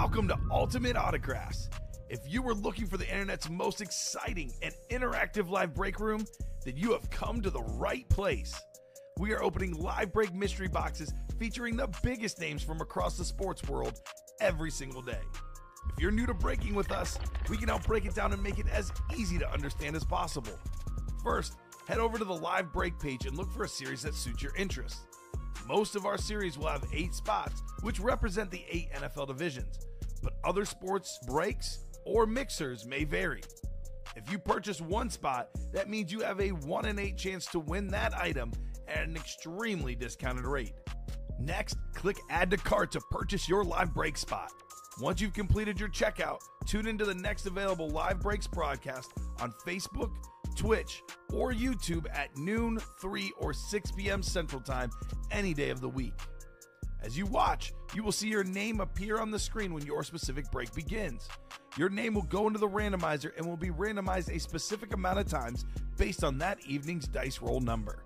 Welcome to Ultimate Autographs. If you were looking for the internet's most exciting and interactive live break room, then you have come to the right place. We are opening live break mystery boxes featuring the biggest names from across the sports world every single day. If you're new to breaking with us, we can help break it down and make it as easy to understand as possible. First, head over to the live break page and look for a series that suits your interests. Most of our series will have 8 spots, which represent the 8 NFL divisions, but other sports breaks or mixers may vary. If you purchase one spot, that means you have a 1 in 8 chance to win that item at an extremely discounted rate. Next, click Add to Cart to purchase your live break spot. Once you've completed your checkout, tune into the next available live breaks broadcast on Facebook, Twitch, or YouTube at noon, 3, or 6 p.m. Central Time any day of the week. As you watch, you will see your name appear on the screen when your specific break begins. Your name will go into the randomizer and will be randomized a specific amount of times based on that evening's dice roll number.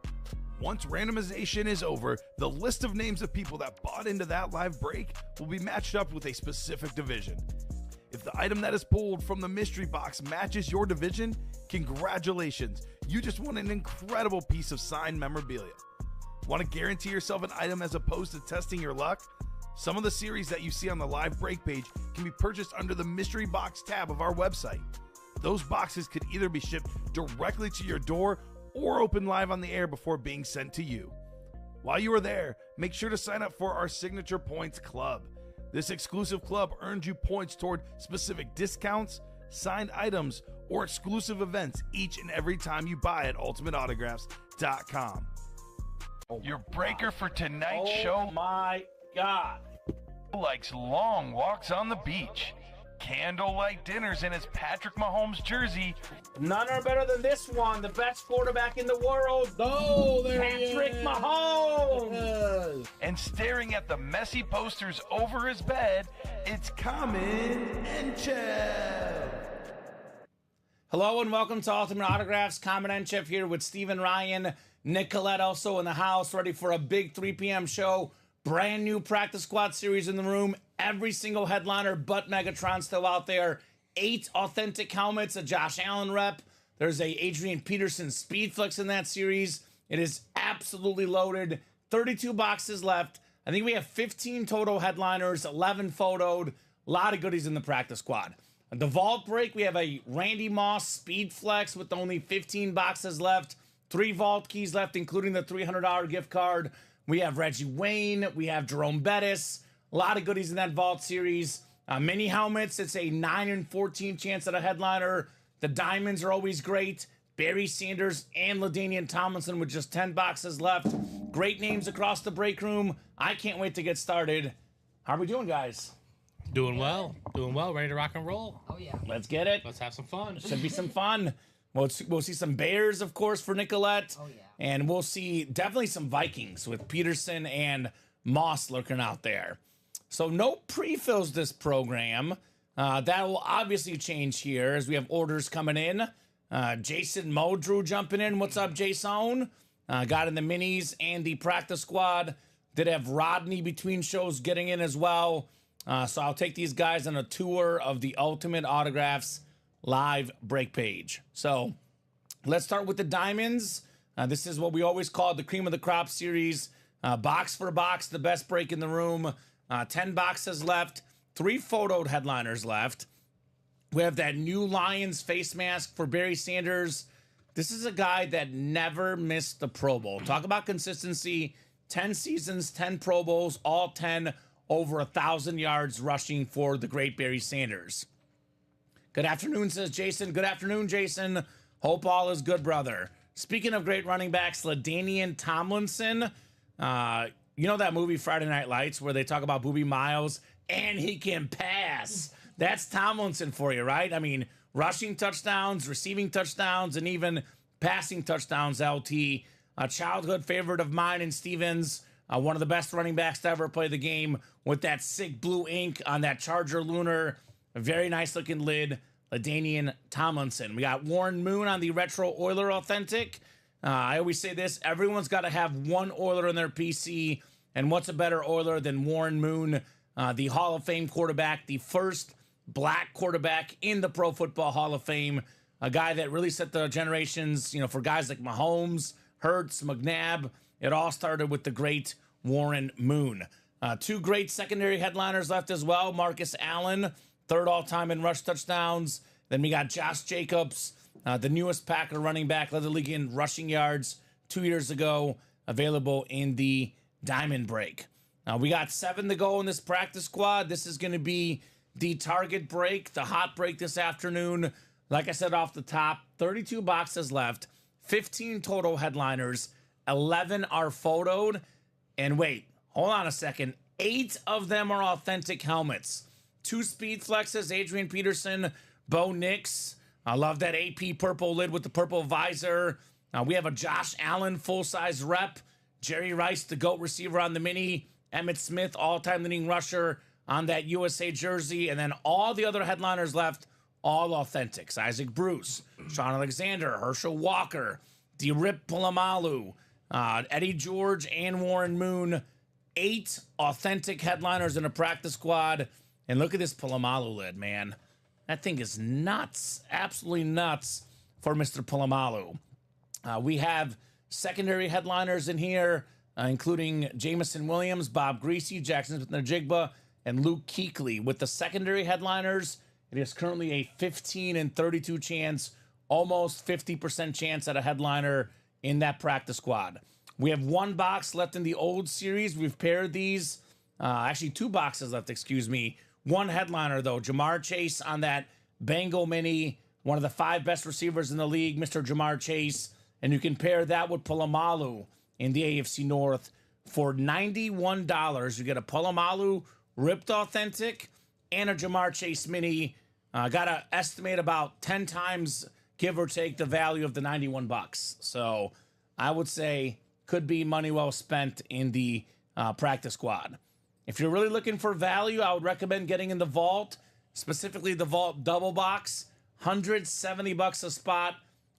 Once randomization is over, the list of names of people that bought into that live break will be matched up with a specific division. If the item that is pulled from the mystery box matches your division, congratulations, you just won an incredible piece of signed memorabilia. Want to guarantee yourself an item as opposed to testing your luck? Some of the series that you see on the live break page can be purchased under the mystery box tab of our website. Those boxes could either be shipped directly to your door or open live on the air before being sent to you. While you are there, make sure to sign up for our Signature Points Club. This exclusive club earns you points toward specific discounts, signed items, or exclusive events each and every time you buy at ultimateautographs.com. Your breaker for tonight's show. Oh my God. Likes long walks on the beach, candlelight dinners in his Patrick Mahomes jersey. None are better than this one, the best quarterback in the world. Oh, there Patrick Mahomes. And staring at the messy posters over his bed, it's Kamen Entchev. Hello and welcome to Ultimate Autographs. Kamen Entchev here with Steven Ryan. Nicolette also in the house, ready for a big 3 p.m. show. Brand new practice squad series in the room. Every single headliner but Megatron still out there. 8 authentic helmets, a Josh Allen rep. There's a Adrian Peterson speed flex in that series. It is absolutely loaded. 32 boxes left. I think we have 15 total headliners, 11 photoed. A lot of goodies in the practice squad. The vault break, we have a Randy Moss speed flex with only 15 boxes left. 3 vault keys left, including the $300 gift card. We have Reggie Wayne. We have Jerome Bettis. A lot of goodies in that vault series. Mini helmets, it's a 9 in 14 chance at a headliner. The diamonds are always great. Barry Sanders and LaDainian Tomlinson with just 10 boxes left. Great names across the break room. I can't wait to get started. How are we doing, guys? Doing well. Ready to rock and roll. Oh, yeah. Let's get it. Let's have some fun. Should be some fun. We'll see some Bears, of course, for Nicolette. Oh, yeah. And we'll see definitely some Vikings with Peterson and Moss lurking out there. So no pre-fills this program. That will obviously change here as we have orders coming in. Jason Modrew jumping in. What's up, Jason? Got in the minis and the practice squad. Did have Rodney between shows getting in as well. So I'll take these guys on a tour of the Ultimate Autographs live break page. So let's start with the diamonds. This is what we always call the cream of the crop series. Box for box, the best break in the room. 10 boxes left. 3 photoed headliners left. We have that new Lions face mask for Barry Sanders. This is a guy that never missed the Pro Bowl. Talk about consistency. 10 seasons, 10 Pro Bowls, all 10 over 1,000 yards rushing for the great Barry Sanders. Good afternoon, says Jason. Good afternoon, Jason. Hope all is good, brother. Speaking of great running backs, LaDainian Tomlinson. You know that movie Friday Night Lights where they talk about Boobie Miles and he can pass? That's Tomlinson for you, right? I mean, rushing touchdowns, receiving touchdowns, and even passing touchdowns, LT. A childhood favorite of mine and Stevens. One of the best running backs to ever play the game with that sick blue ink on that Charger Lunar. A very nice looking lid. LaDainian Tomlinson. We got Warren Moon on the Retro Oiler Authentic. I always say this, everyone's got to have one Oiler in their PC, and what's a better Oiler than Warren Moon? the Hall of Fame quarterback, the first black quarterback in the Pro Football Hall of Fame, a guy that really set the generations, for guys like Mahomes, Hurts, McNabb. It all started with the great Warren Moon. Two great secondary headliners left as well. Marcus Allen, third all-time in rush touchdowns. Then we got Josh Jacobs, the newest Packer running back, led the league in rushing yards 2 years ago, available in the Diamond Break. We got 7 to go in this practice squad. This is going to be the target break, the hot break this afternoon. Like I said off the top, 32 boxes left, 15 total headliners, 11 are photoed. And wait, hold on a second. 8 of them are authentic helmets. 2 speed flexes, Adrian Peterson, Bo Nix. I love that AP purple lid with the purple visor. We have a Josh Allen full-size rep. Jerry Rice, the GOAT receiver on the mini. Emmitt Smith, all-time leading rusher on that USA jersey. And then all the other headliners left, all authentics. Isaac Bruce, Sean Alexander, Herschel Walker, DeRip Polamalu, Eddie George, and Warren Moon. 8 authentic headliners in a practice squad. And look at this Polamalu lid, man. That thing is nuts. Absolutely nuts for Mr. Polamalu. We have secondary headliners in here, including Jamison Williams, Bob Greasy, Jackson Smith-Njigba, and Luke Kuechly. With the secondary headliners, it is currently a 15 and 32 chance, almost 50% chance at a headliner in that practice squad. We have 1 box left in the old series. We've paired these. Actually, 2 boxes left, excuse me. 1 headliner, though. Jamar Chase on that Bengal mini, one of the 5 best receivers in the league, Mr. Jamar Chase. And you can pair that with Polamalu in the AFC North. For $91, you get a Polamalu ripped authentic and a Jamar Chase mini. Got to estimate about 10 times, give or take, the value of the $91. So I would say could be money well spent in the practice squad. If you're really looking for value, I would recommend getting in the vault, specifically the vault double box, $170 a spot.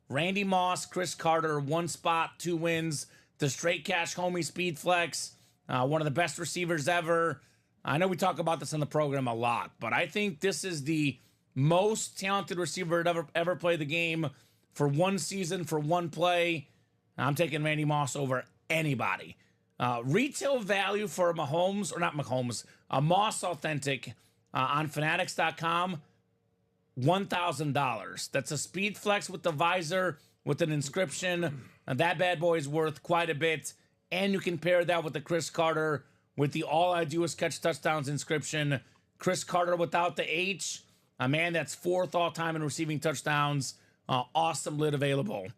Randy Moss, Chris Carter, 1 spot, 2 wins. The straight cash homie speed flex, one of the best receivers ever. I know we talk about this on the program a lot, but I think this is the most talented receiver to ever play the game for 1 season, for 1 play. I'm taking Randy Moss over anybody. Retail value for Mahomes, or not Mahomes, a Moss authentic on Fanatics.com, $1,000. That's a speed flex with the visor, with an inscription. And that bad boy is worth quite a bit. And you can pair that with the Chris Carter with the all I do is catch touchdowns inscription. Chris Carter without the H, a man that's 4th all-time in receiving touchdowns. Awesome lid available.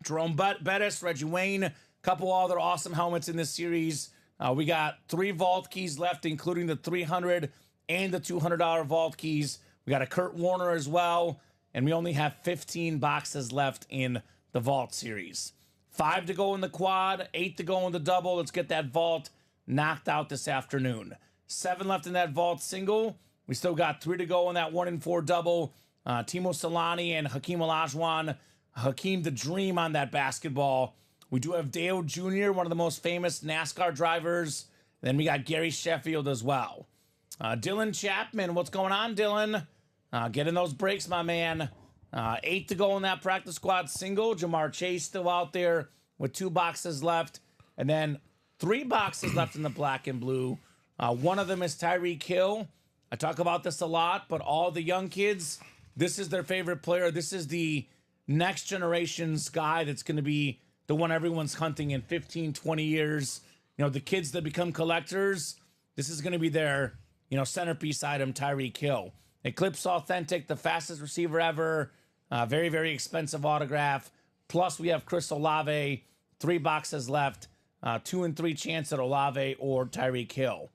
Jerome Bettis, Reggie Wayne, couple other awesome helmets in this series. We got 3 vault keys left, including the $300 and the $200 vault keys. We got a Kurt Warner as well, and we only have 15 boxes left in the vault series. 5 to go in the quad, 8 to go in the double. Let's get that vault knocked out this afternoon. 7 left in that vault single. We still got 3 to go in that 1 and 4 double. Timo Solani and Hakeem Olajuwon. Hakeem the Dream on that basketball. We do have Dale Jr., one of the most famous NASCAR drivers. Then we got Gary Sheffield as well. Dylan Chapman, what's going on, Dylan? Getting those breaks, my man. 8 to go in that practice squad single. Jamar Chase still out there with 2 boxes left. And then 3 boxes left in the black and blue. One of them is Tyreek Hill. I talk about this a lot, but all the young kids, this is their favorite player. This is the next generation's guy that's going to be the one everyone's hunting in 15, 20 years. The kids that become collectors, this is going to be their, centerpiece item, Tyreek Hill. Eclipse Authentic, the fastest receiver ever. Very, very expensive autograph. Plus, we have Chris Olave, 3 boxes left. 2 and 3 chance at Olave or Tyreek Hill.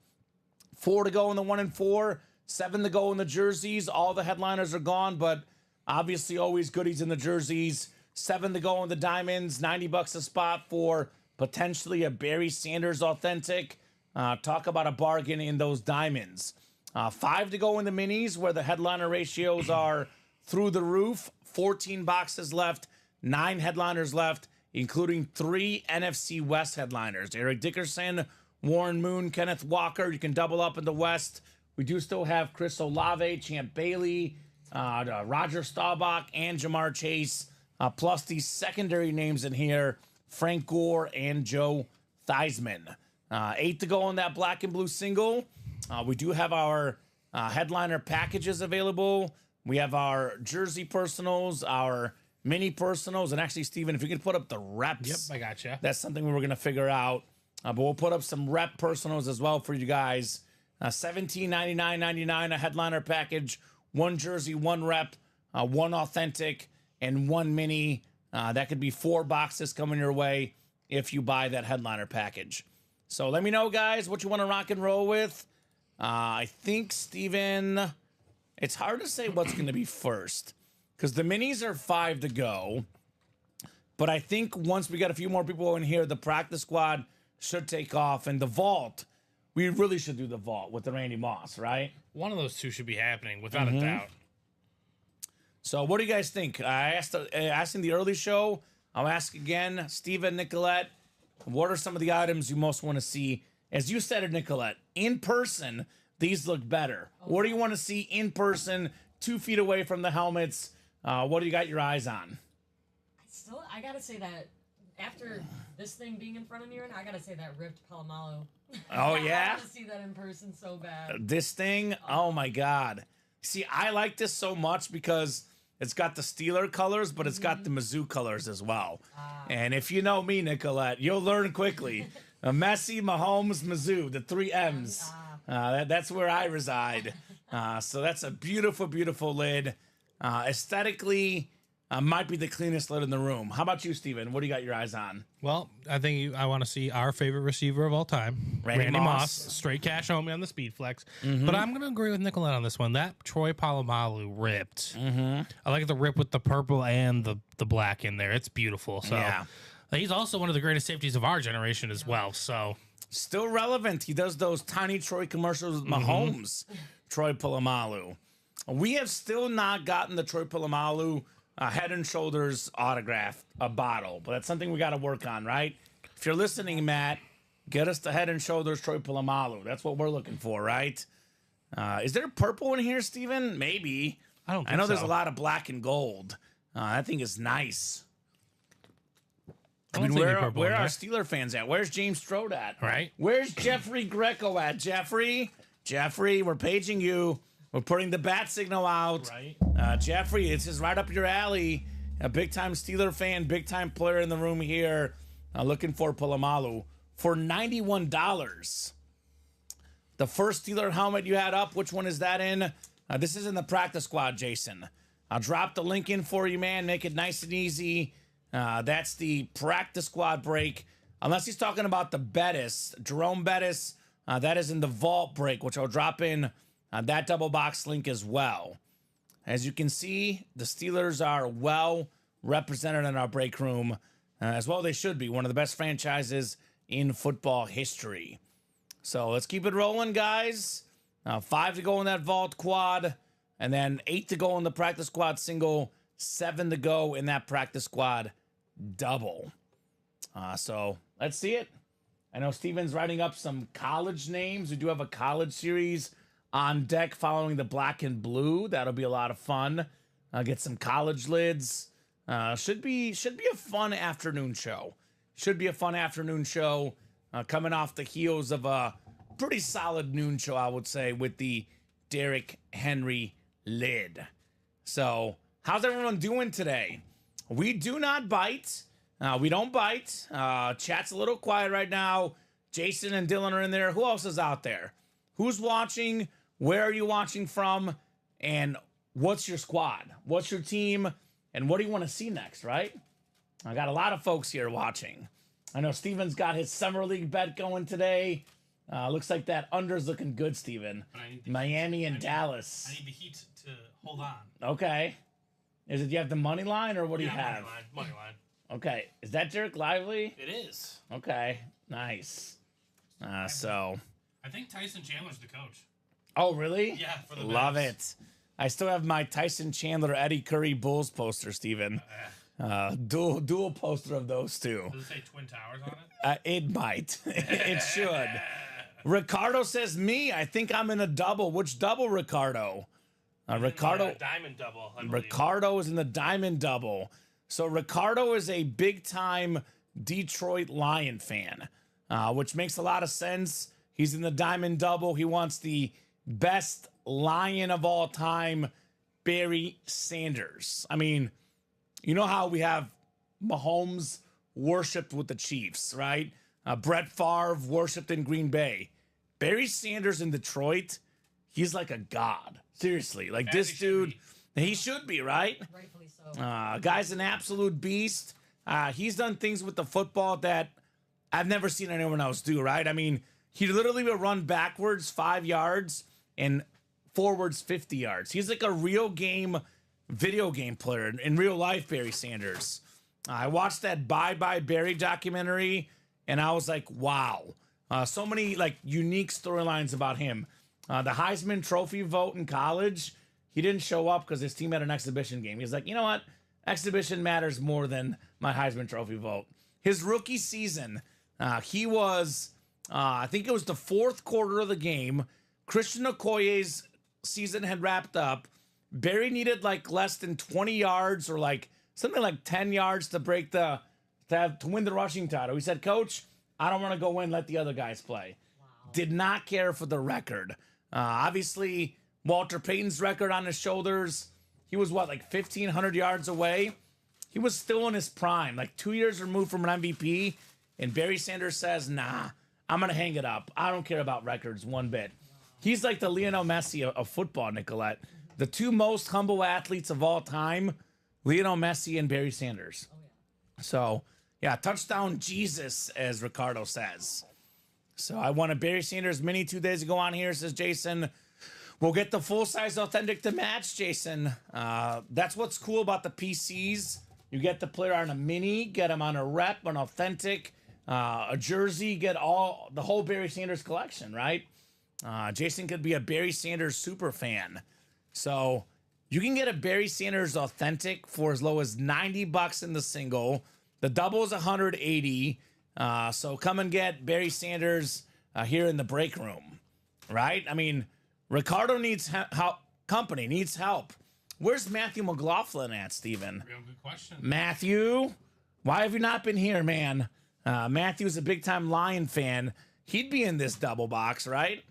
4 to go in the 1 and 4. 7 to go in the jerseys. All the headliners are gone, but obviously always goodies in the jerseys. 7 to go in the diamonds. $90 a spot for potentially a Barry Sanders authentic. Talk about a bargain in those diamonds. 5 to go in the minis, where the headliner ratios are through the roof. 14 boxes left, 9 headliners left, including 3 NFC West headliners. Eric Dickerson, Warren Moon, Kenneth Walker. You can double up in the West. We do still have Chris Olave, Champ Bailey, Roger Staubach, and Jamar Chase, plus these secondary names in here, Frank Gore and Joe Theismann. 8 to go on that black and blue single. We do have our headliner packages available. We have our jersey personals, our mini personals, and actually, Steven, if you could put up the reps. Yep, I gotcha. That's something we were going to figure out. But we'll put up some rep personals as well for you guys. $17.99.99 a headliner package, 1 jersey, 1 rep, 1 authentic, and 1 mini. That could be 4 boxes coming your way if you buy that headliner package. So let me know, guys, what you want to rock and roll with. I think, Steven, it's hard to say what's going to be first because the minis are 5 to go. But I think once we get a few more people in here, the practice squad should take off. And the vault, we really should do the vault with the Randy Moss, right? One of those two should be happening, without a doubt. So what do you guys think? I asked in the early show. I'll ask again. Steven, Nicolette, what are some of the items you most want to see? As you said it, Nicolette, in person, these look better. What do you want to see in person, 2 feet away from the helmets? What do you got your eyes on? I gotta say that after this thing being in front of me right now, I gotta say that ripped Palomalu. Oh, yeah? I want to see that in person so bad. This thing, oh my God. See, I like this so much because it's got the Steeler colors, but it's got the Mizzou colors as well. And if you know me, Nicolette, you'll learn quickly. Messi, Mahomes, Mizzou, the 3 M's. That's where I reside. So that's a beautiful, beautiful lid. Aesthetically, might be the cleanest lid in the room. How about you, Steven? What do you got your eyes on? Well, I think I want to see our favorite receiver of all time, Randy Moss. Straight cash only on the speed flex. But I'm going to agree with Nicolette on this one. That Troy Polamalu ripped. I like the rip with the purple and the black in there. It's beautiful. So Yeah. he's also one of the greatest safeties of our generation as well. So Still relevant. He does those tiny Troy commercials with Mahomes. Troy Polamalu. We have still not gotten the Troy Polamalu Head and Shoulders autograph, a bottle, but that's something we got to work on, right? If you're listening, Matt, get us the Head and Shoulders Troy Polamalu. That's what we're looking for, right? Is there purple in here, Steven? Maybe. I don't think I know so. there's a lot of black and gold. That thing is nice. I don't mean, see any where purple are in our there. Steeler fans at? Where's James Strode at? Right. Where's Jeffrey Greco at? Jeffrey, we're paging you. We're putting the bat signal out. Right. Jeffrey, it's just right up your alley. A big-time Steeler fan, big-time player in the room here. Looking for Polamalu for $91. The first Steeler helmet you had up, which one is that in? This is in the practice squad, Jason. I'll drop the link in for you, man. Make it nice and easy. That's the practice squad break. Unless he's talking about the Bettis, Jerome Bettis. That is in the vault break, which I'll drop in that double box link as well. As you can see, the Steelers are well represented in our break room. As well they should be. One of the best franchises in football history. So let's keep it rolling, guys. 5 to go in that vault quad. And then 8 to go in the practice squad single. 7 to go in that practice squad double. So let's see it. I know Steven's writing up some college names. We do have a college series on deck following the black and blue. That'll be a lot of fun. Get some college lids. Should be a fun afternoon show. Should be a fun afternoon show coming off the heels of a pretty solid noon show, I would say, with the Derrick Henry lid. So how's everyone doing today? We do not bite. We don't bite. Chat's a little quiet right now. Jason and Dylan are in there. Who else is out there? Who's watching? Where are you watching from? And what's your squad? What's your team? And what do you want to see next, right? I got a lot of folks here watching. I know Steven's got his summer league bet going today. Looks like that under's looking good, Steven. Miami and Dallas. I need the Heat to hold on. Okay. Do you have the money line or what do you have? Money line. Okay. Is that Derek Lively? It is. Okay. Nice. So. I think Tyson Chandler's the coach. Oh, really? Yeah, for the Love Mavs. it. I still have my Tyson Chandler, Eddie Curry Bulls poster, Steven. Dual poster of those two. Does it say Twin Towers on it? It might. It should. Ricardo says me. I think I'm in a double. Which double, Ricardo? Ricardo. Diamond double. Ricardo is in the diamond double. So Ricardo is a big time Detroit Lion fan, which makes a lot of sense. He's in the diamond double. He wants the best Lion of all time, Barry Sanders. I mean, you know how we have Mahomes worshipped with the Chiefs, right? Brett Favre worshipped in Green Bay. Barry Sanders in Detroit, he's like a god. Seriously, like As this dude, he should be, right? Rightfully so. Guy's an absolute beast. He's done things with the football that I've never seen anyone else do, right? I mean, he literally will run backwards 5 yards and forwards 50 yards. He's like a real game video game player in real life, Barry Sanders. I watched that Bye Bye Barry documentary, and I was like, wow. So many like unique storylines about him. The Heisman Trophy vote in college, he didn't show up because his team had an exhibition game. He's like, you know what? Exhibition matters more than my Heisman Trophy vote. His rookie season, he was, I think it was the fourth quarter of the game. Christian Okoye's season had wrapped up. Barry needed like less than 20 yards or like something like 10 yards to win the rushing title. He said, Coach, I don't want to go in, let the other guys play. Wow. Did not care for the record. Obviously, Walter Payton's record on his shoulders. He was what, like 1,500 yards away? He was still in his prime, like 2 years removed from an MVP. And Barry Sanders says, nah, I'm going to hang it up. I don't care about records one bit. He's like the Lionel Messi of football, Nicolette. The two most humble athletes of all time, Lionel Messi and Barry Sanders. Oh, yeah. So, yeah, touchdown Jesus, as Ricardo says. So I won a Barry Sanders mini 2 days ago on here, says Jason. We'll get the full-size authentic to match, Jason. That's what's cool about the PCs. You get the player on a mini, get him on a rep, an authentic, a jersey, get the whole Barry Sanders collection, right? Jason could be a Barry Sanders super fan. So you can get a Barry Sanders authentic for as low as $90 in the single. The double is $180. So come and get Barry Sanders here in the break room, right? I mean, Ricardo needs help. Company needs help. Where's Matthew McLaughlin at, Steven? Real good question. Matthew, why have you not been here, man? Matthew's a big-time Lion fan. He'd be in this double box, right?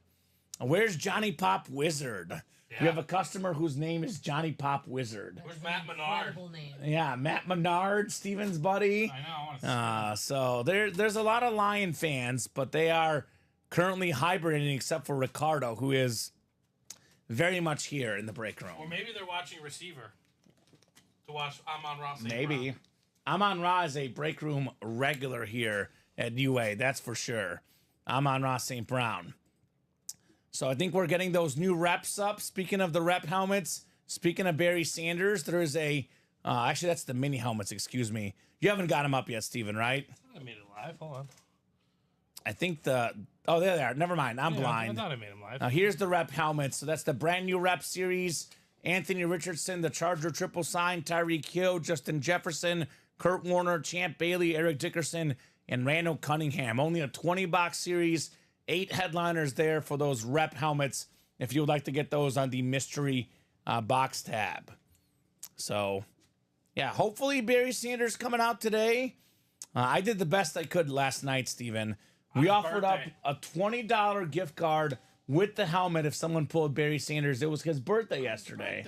Where's Johnny Pop Wizard? Yeah. We have a customer whose name is Johnny Pop Wizard. Where's Matt Menard? Yeah, Matt Menard, Steven's buddy. I know. So there's a lot of Lion fans, but they are currently hibernating except for Ricardo, who is very much here in the break room. Or maybe they're watching Receiver to watch Amon-Ra St. Maybe. Amon-Ra is a break room regular here at UA, that's for sure. Amon-Ra St. Brown. So I think we're getting those new reps up. Speaking of the rep helmets, speaking of Barry Sanders, there is a... actually, that's the mini helmets, excuse me. You haven't got them up yet, Steven, right? I made it live. Hold on. I think the... Oh, there they are. Never mind. I'm blind. I thought I made them live. Now, here's the rep helmets. So that's the brand new rep series. Anthony Richardson, the Charger triple sign, Tyreek Hill, Justin Jefferson, Kurt Warner, Champ Bailey, Eric Dickerson, and Randall Cunningham. Only a 20-box series. 8 headliners there for those rep helmets if you would like to get those on the mystery box tab. So, yeah, hopefully Barry Sanders coming out today. I did the best I could last night, Steven. We offered up a $20 gift card with the helmet if someone pulled Barry Sanders. It was his birthday yesterday.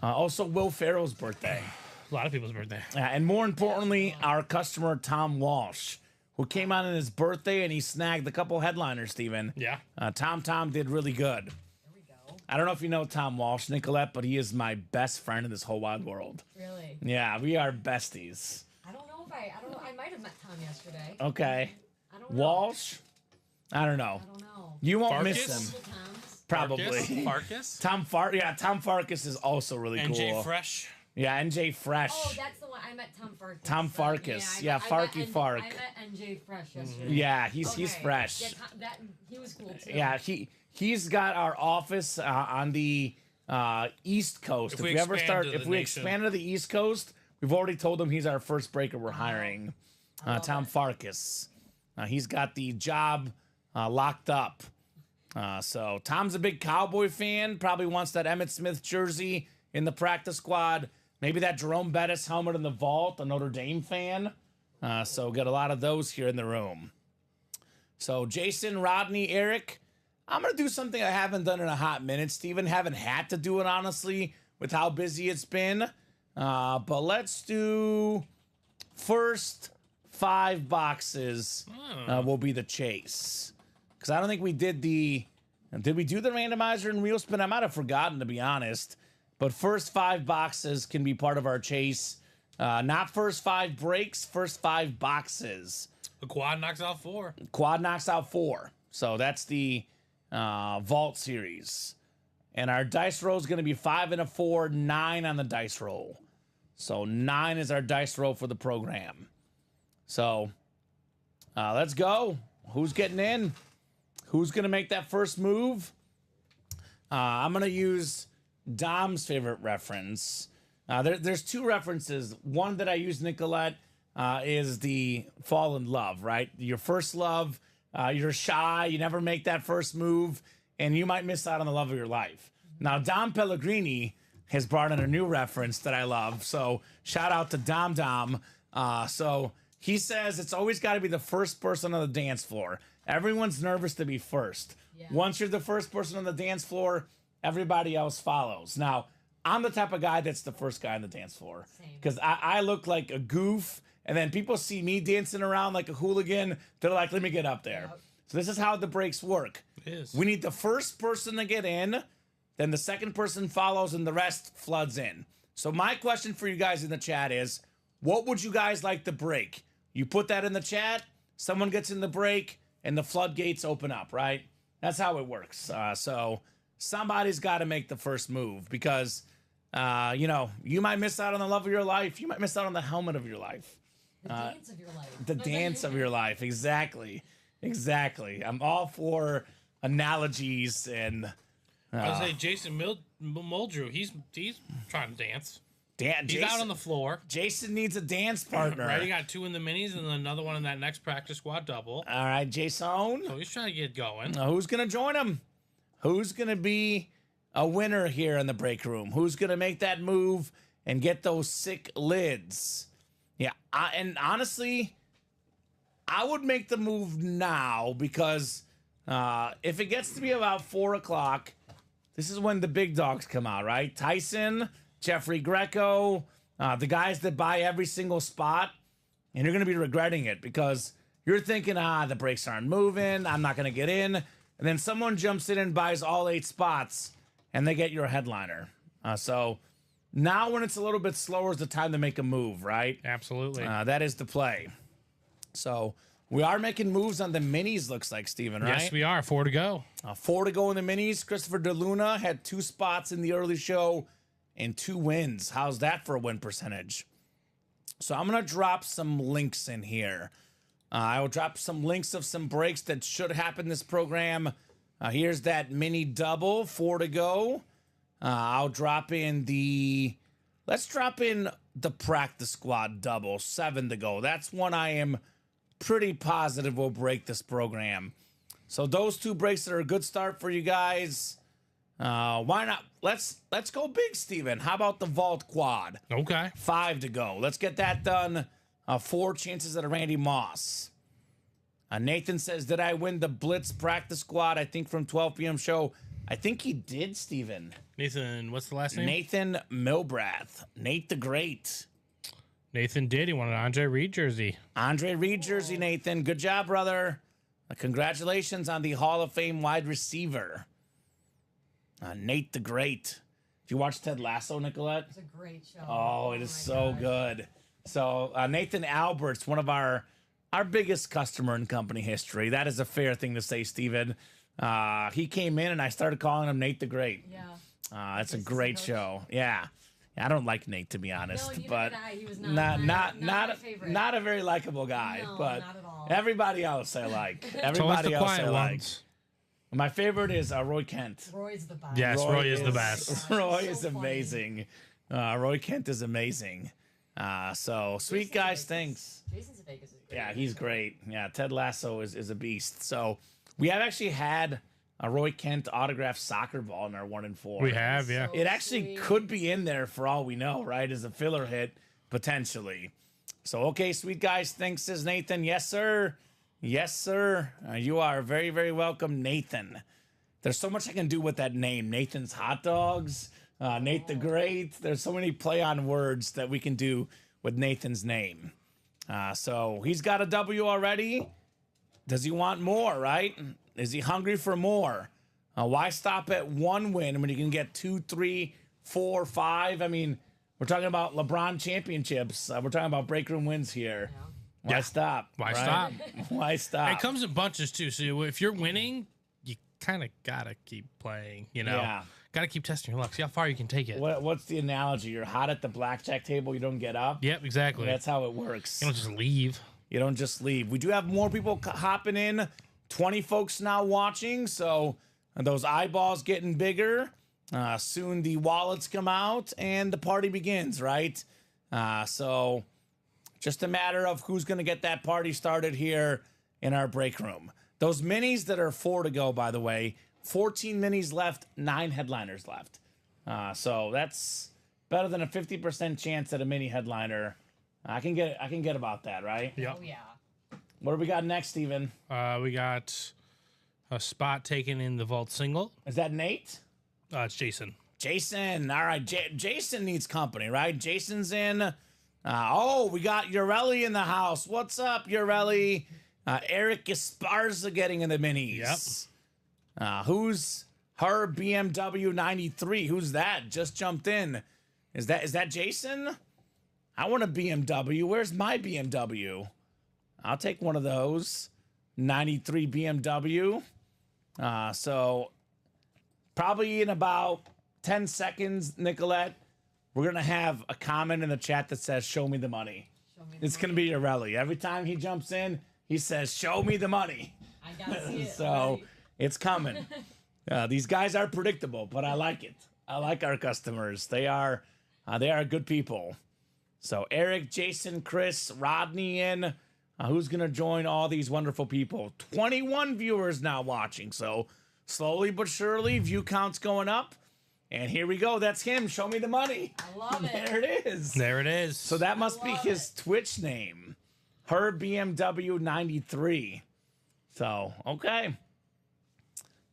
Also, Will Ferrell's birthday. A lot of people's birthday. And more importantly, our customer, Tom Walsh, who came on his birthday and he snagged a couple headliners, Steven. Yeah. Tom did really good. There we go. I don't know if you know Tom Walsh, Nicolette, but he is my best friend in this whole wide world. Really? Yeah, we are besties. I don't know if I might have met Tom yesterday. Okay. I don't know. Walsh? I don't know. I don't know. You won't Farkas? miss him. Tom's. Probably. Farkas? Tom Farkas is also really cool. NJ Fresh. Yeah, NJ Fresh. Oh, that's the one. I met Tom Farkas. Tom Farkas. Yeah, Farky Fark. I met NJ Fresh yesterday. Yeah, he's fresh. Yeah, he was cool too. Yeah, he's got our office on the East Coast. If we expand to the East Coast, We've already told him he's our first breaker we're hiring. Tom Farkas. He's got the job locked up. So Tom's a big Cowboy fan. Probably wants that Emmitt Smith jersey in the practice squad. Maybe that Jerome Bettis helmet in the vault, a Notre Dame fan. So got a lot of those here in the room. So Jason, Rodney, Eric, I'm going to do something I haven't done in a hot minute, Steven. Haven't had to do it, honestly, with how busy it's been. But let's do first 5 boxes will be the chase. Because I don't think we did we do the randomizer in Real Spin? I might have forgotten, to be honest. But first 5 boxes can be part of our chase. Not first 5 breaks, first 5 boxes. The quad knocks out 4. Quad knocks out 4. So that's the vault series. And our dice roll is going to be 5 and a 4, 9 on the dice roll. So 9 is our dice roll for the program. So let's go. Who's getting in? Who's going to make that first move? I'm going to use Dom's favorite reference. There's 2 references. One that I use, Nicolette, is the fall in love, right? Your first love, you're shy, you never make that first move, and you might miss out on the love of your life. Now, Dom Pellegrini has brought in a new reference that I love, so shout out to Dom. So he says it's always got to be the first person on the dance floor. Everyone's nervous to be first. Yeah. Once you're the first person on the dance floor, everybody else follows. Now, I'm the type of guy that's the first guy on the dance floor because I look like a goof, and then people see me dancing around like a hooligan. They're like, let me get up there. Yep. So this is how the breaks work. It is. We need the first person to get in, then the second person follows, and the rest floods in. So my question for you guys in the chat is, what would you guys like to break? You put that in the chat, someone gets in the break, and the floodgates open up, right? That's how it works. So somebody's got to make the first move because, you might miss out on the love of your life. You might miss out on the helmet of your life. The dance of your life. The dance of your life. Exactly. I'm all for analogies and... I would say Jason Muldrew, he's trying to dance. He's Jason, out on the floor. Jason needs a dance partner. Right, he got 2 in the minis and then another one in that next practice squad double. All right, Jason. So he's trying to get going. Who's going to join him? Who's going to be a winner here in the break room? Who's going to make that move and get those sick lids? Yeah, and honestly, I would make the move now because if it gets to be about 4 o'clock, this is when the big dogs come out, right? Tyson, Jeffrey Greco, the guys that buy every single spot, and you're going to be regretting it because you're thinking, the breaks aren't moving, I'm not going to get in, and then someone jumps in and buys all 8 spots, and they get your headliner. So now when it's a little bit slower is the time to make a move, right? Absolutely. That is the play. So we are making moves on the minis, looks like, Steven, right? Yes, we are. 4 to go. 4 to go in the minis. Christopher DeLuna had 2 spots in the early show and 2 wins. How's that for a win percentage? So I'm going to drop some links in here. I will drop some links of some breaks that should happen this program. Here's that mini double, 4 to go. I'll drop in let's drop in the practice squad double, 7 to go. That's one I am pretty positive will break this program. So those 2 breaks are a good start for you guys. Why not? Let's go big, Steven. How about the vault quad? Okay. 5 to go. Let's get that done. 4 chances at a Randy Moss. Nathan says, did I win the Blitz practice squad? I think from 12 p.m. show. I think he did, Steven. Nathan, what's the last name? Nathan Milbrath. Nate the Great. Nathan did. He won an Andre Reed jersey. Andre Reed jersey, Nathan. Good job, brother. Congratulations on the Hall of Fame wide receiver. Nate the Great. Did you watch Ted Lasso, Nicolette? It's a great show. Oh, it is so good. So Nathan Albert's one of our biggest customer in company history. That is a fair thing to say, Steven. He came in and I started calling him Nate the Great. Yeah. It's a great show. Yeah. I don't like Nate, to be honest, No, but he was not my favorite. not a very likable guy. No, but not at all. everybody else I like. Towards Everybody the else quiet I like. ones. My favorite is Roy Kent. Roy's the best. Yes, Roy is the best. Roy So is funny. amazing. Roy Kent is amazing. So sweet Jason guys, Sudeikis. thanks. Jason Sudeikis is great. Yeah, he's great. Yeah, Ted Lasso is a beast. So we have actually had a Roy Kent autographed soccer ball in our 1 and 4. We have, yeah. So It actually sweet. could be in there for all we know, right? As a filler hit, potentially. So, okay, sweet guys, thanks, says Nathan. Yes, sir. Yes, sir. You are very, very welcome, Nathan. There's so much I can do with that name. Nathan's Hot Dogs, Nate the Great. There's so many play on words that we can do with Nathan's name. So he's got a W already. Does he want more, right? Is he hungry for more? Why stop at 1 win when you can get 2, 3, 4, 5? I mean, we're talking about LeBron championships. We're talking about break room wins here. Yeah. Why Yeah. stop? Why right? stop? Why stop? It comes in bunches too. So if you're winning, you kind of gotta keep playing. You know, Yeah. gotta keep testing your luck. See how far you can take it. What's the analogy? You're hot at the blackjack table. You don't get up. Yep, exactly. That's how it works. You don't just leave. You don't just leave. We do have more people hopping in. 20 folks now watching. So those eyeballs getting bigger. Soon the wallets come out and the party begins, right? So just a matter of who's going to get that party started here in our break room. Those minis that are 4 to go, by the way, 14 minis left, 9 headliners left. So that's better than a 50% chance at a mini headliner. I can get about that, right? Yep. Oh yeah. What do we got next, Steven? We got a spot taken in the vault single. Is that Nate? It's Jason. Jason. All right. Jason needs company, right? Jason's in. We got Urelli in the house. What's up, Urelli? Eric Esparza getting in the minis. Yep. Who's her BMW 93? Who's that? Just jumped in. Is that Jason? I want a BMW. Where's my BMW? I'll take one of those. 93 BMW. So probably in about 10 seconds, Nicolette, we're going to have a comment in the chat that says, show me the money. Show me the It's going to be Urelli. Every time he jumps in, he says, show me the money. I gotta see it. So already. it's coming. These guys are predictable, but I like it. I like our customers. They are good people. So Eric, Jason, Chris, Rodney in. Who's going to join all these wonderful people? 21 viewers now watching. So slowly but surely, view count's going up. And here we go. That's him. Show me the money. I love it. There it is. There it is. So that must be love his Twitch name. Her BMW 93. So, okay.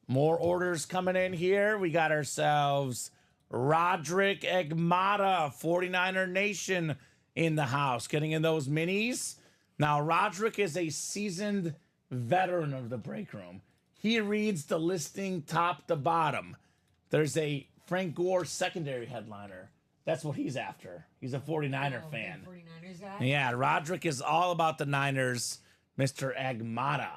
More orders coming in here. We got ourselves Roderick Egmata, 49er Nation in the house, getting in those minis. Now, Roderick is a seasoned veteran of the break room. He reads the listing top to bottom. There's a Frank Gore secondary headliner. That's what he's after. He's a 49er Oh, fan. big 49ers guy. Yeah, Roderick is all about the Niners, Mr. Agmata.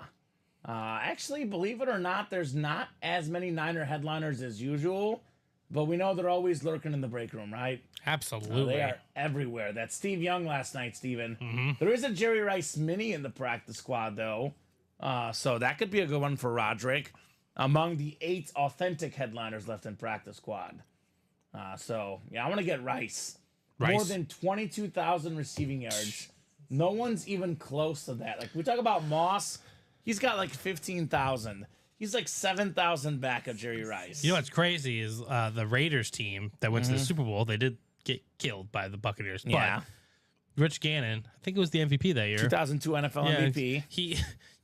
Actually, believe it or not, there's not as many Niner headliners as usual, but we know they're always lurking in the break room, right? Absolutely. They are everywhere. That's Steve Young last night, Steven. There is a Jerry Rice mini in the practice squad, though. So that could be a good one for Roderick. Among the 8 authentic headliners left in practice squad. So, yeah, I want to get Rice. More Rice. than 22,000 receiving yards. No one's even close to that. Like, we talk about Moss. He's got like 15,000. He's like 7,000 back of Jerry Rice. You know what's crazy is the Raiders team that went to the Super Bowl, they did get killed by the Buccaneers. Yeah. But Rich Gannon, I think it was the MVP that year. 2002 NFL Yeah, MVP.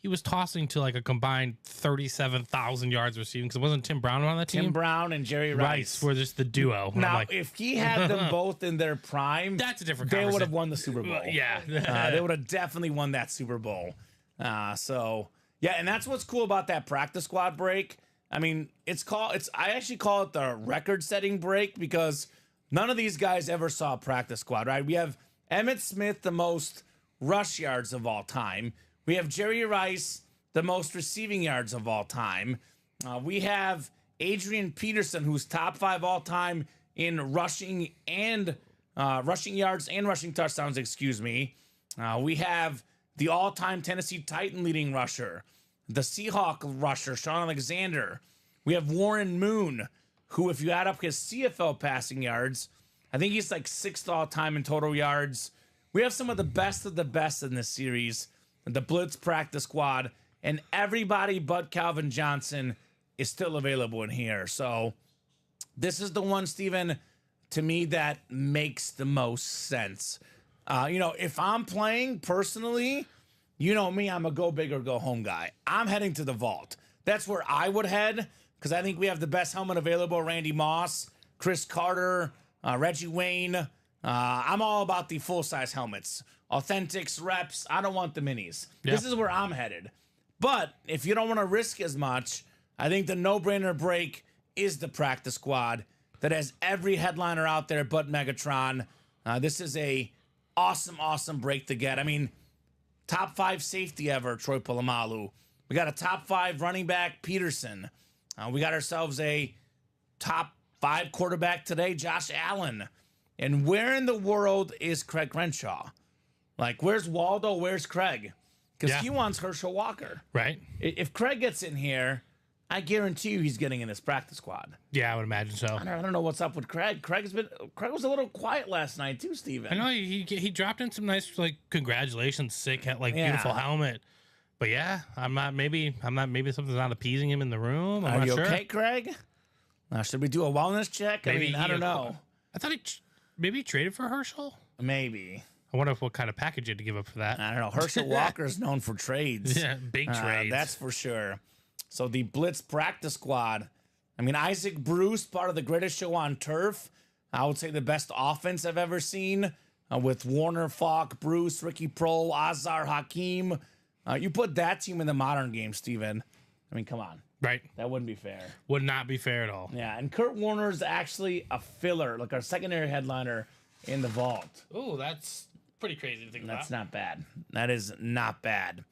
He was tossing to like a combined 37,000 yards receiving because it wasn't Tim Brown on that team. Tim Brown and Jerry Rice. Rice were just the duo. And I'm Now, like, if he had them both in their prime, that's a different they would conversation. have won the Super Bowl. Yeah. They would have definitely won that Super Bowl. Yeah, and that's what's cool about that practice squad break. I mean, I actually call it the record-setting break because none of these guys ever saw a practice squad, right? We have Emmitt Smith, the most rush yards of all time. We have Jerry Rice, the most receiving yards of all time. We have Adrian Peterson, who's top 5 all time in rushing and rushing yards and rushing touchdowns. Excuse me. We have the all-time Tennessee Titan leading rusher, the Seahawk rusher, Sean Alexander. We have Warren Moon, who, if you add up his CFL passing yards, I think he's like 6th all time in total yards. We have some of the best in this series. The Blitz practice squad, and everybody but Calvin Johnson is still available in here. So this is the one, Steven, to me, that makes the most sense. If I'm playing personally, you know me, I'm a go big or go home guy. I'm heading to the vault. That's where I would head because I think we have the best helmet available. Randy Moss, Chris Carter, Reggie Wayne. I'm all about the full-size helmets. Authentics, reps. I don't want the minis. Yeah. This is where I'm headed. But if you don't want to risk as much, I think the no-brainer break is the practice squad that has every headliner out there but Megatron. This is a awesome break to get. I mean, top 5 safety ever, Troy Polamalu. We got a top 5 running back, Peterson. We got ourselves a top 5 quarterback today, Josh Allen. And where in the world is Craig Crenshaw? Like, where's Waldo? Where's Craig? Because he wants Herschel Walker. Right. If Craig gets in here, I guarantee you he's getting in his practice squad. Yeah, I would imagine so. I don't know what's up with Craig. Craig was a little quiet last night too, Steven. I know he dropped in some nice congratulations, sick, beautiful helmet. But yeah, maybe something's not appeasing him in the room. I'm Are not you sure. okay, Craig? Should we do a wellness check? I don't know. I thought maybe he traded for Herschel. Maybe. I wonder what kind of package you had to give up for that. I don't know. Herschel Walker is known for trades. Yeah, big trades. That's for sure. So the Blitz practice squad. I mean, Isaac Bruce, part of the greatest show on turf. I would say the best offense I've ever seen with Warner, Falk, Bruce, Ricky Prohl, Azar, Hakeem. You put that team in the modern game, Steven. I mean, come on. Right. That wouldn't be fair. Would not be fair at all. Yeah, and Kurt Warner's actually a filler, like our secondary headliner in the vault. Oh, that's pretty crazy to think about. That's not bad. That is not bad.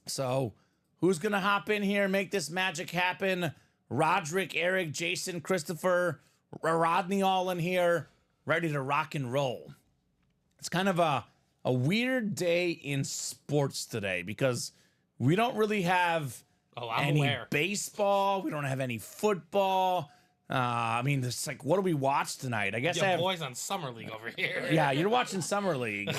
So, who's going to hop in here and make this magic happen? Roderick, Eric, Jason, Christopher, Rodney all in here, ready to rock and roll. It's kind of a weird day in sports today because we don't really have any baseball. We don't have any football. I mean, it's like, what do we watch tonight? I guess boys on Summer League over here. Yeah, you're watching Summer League.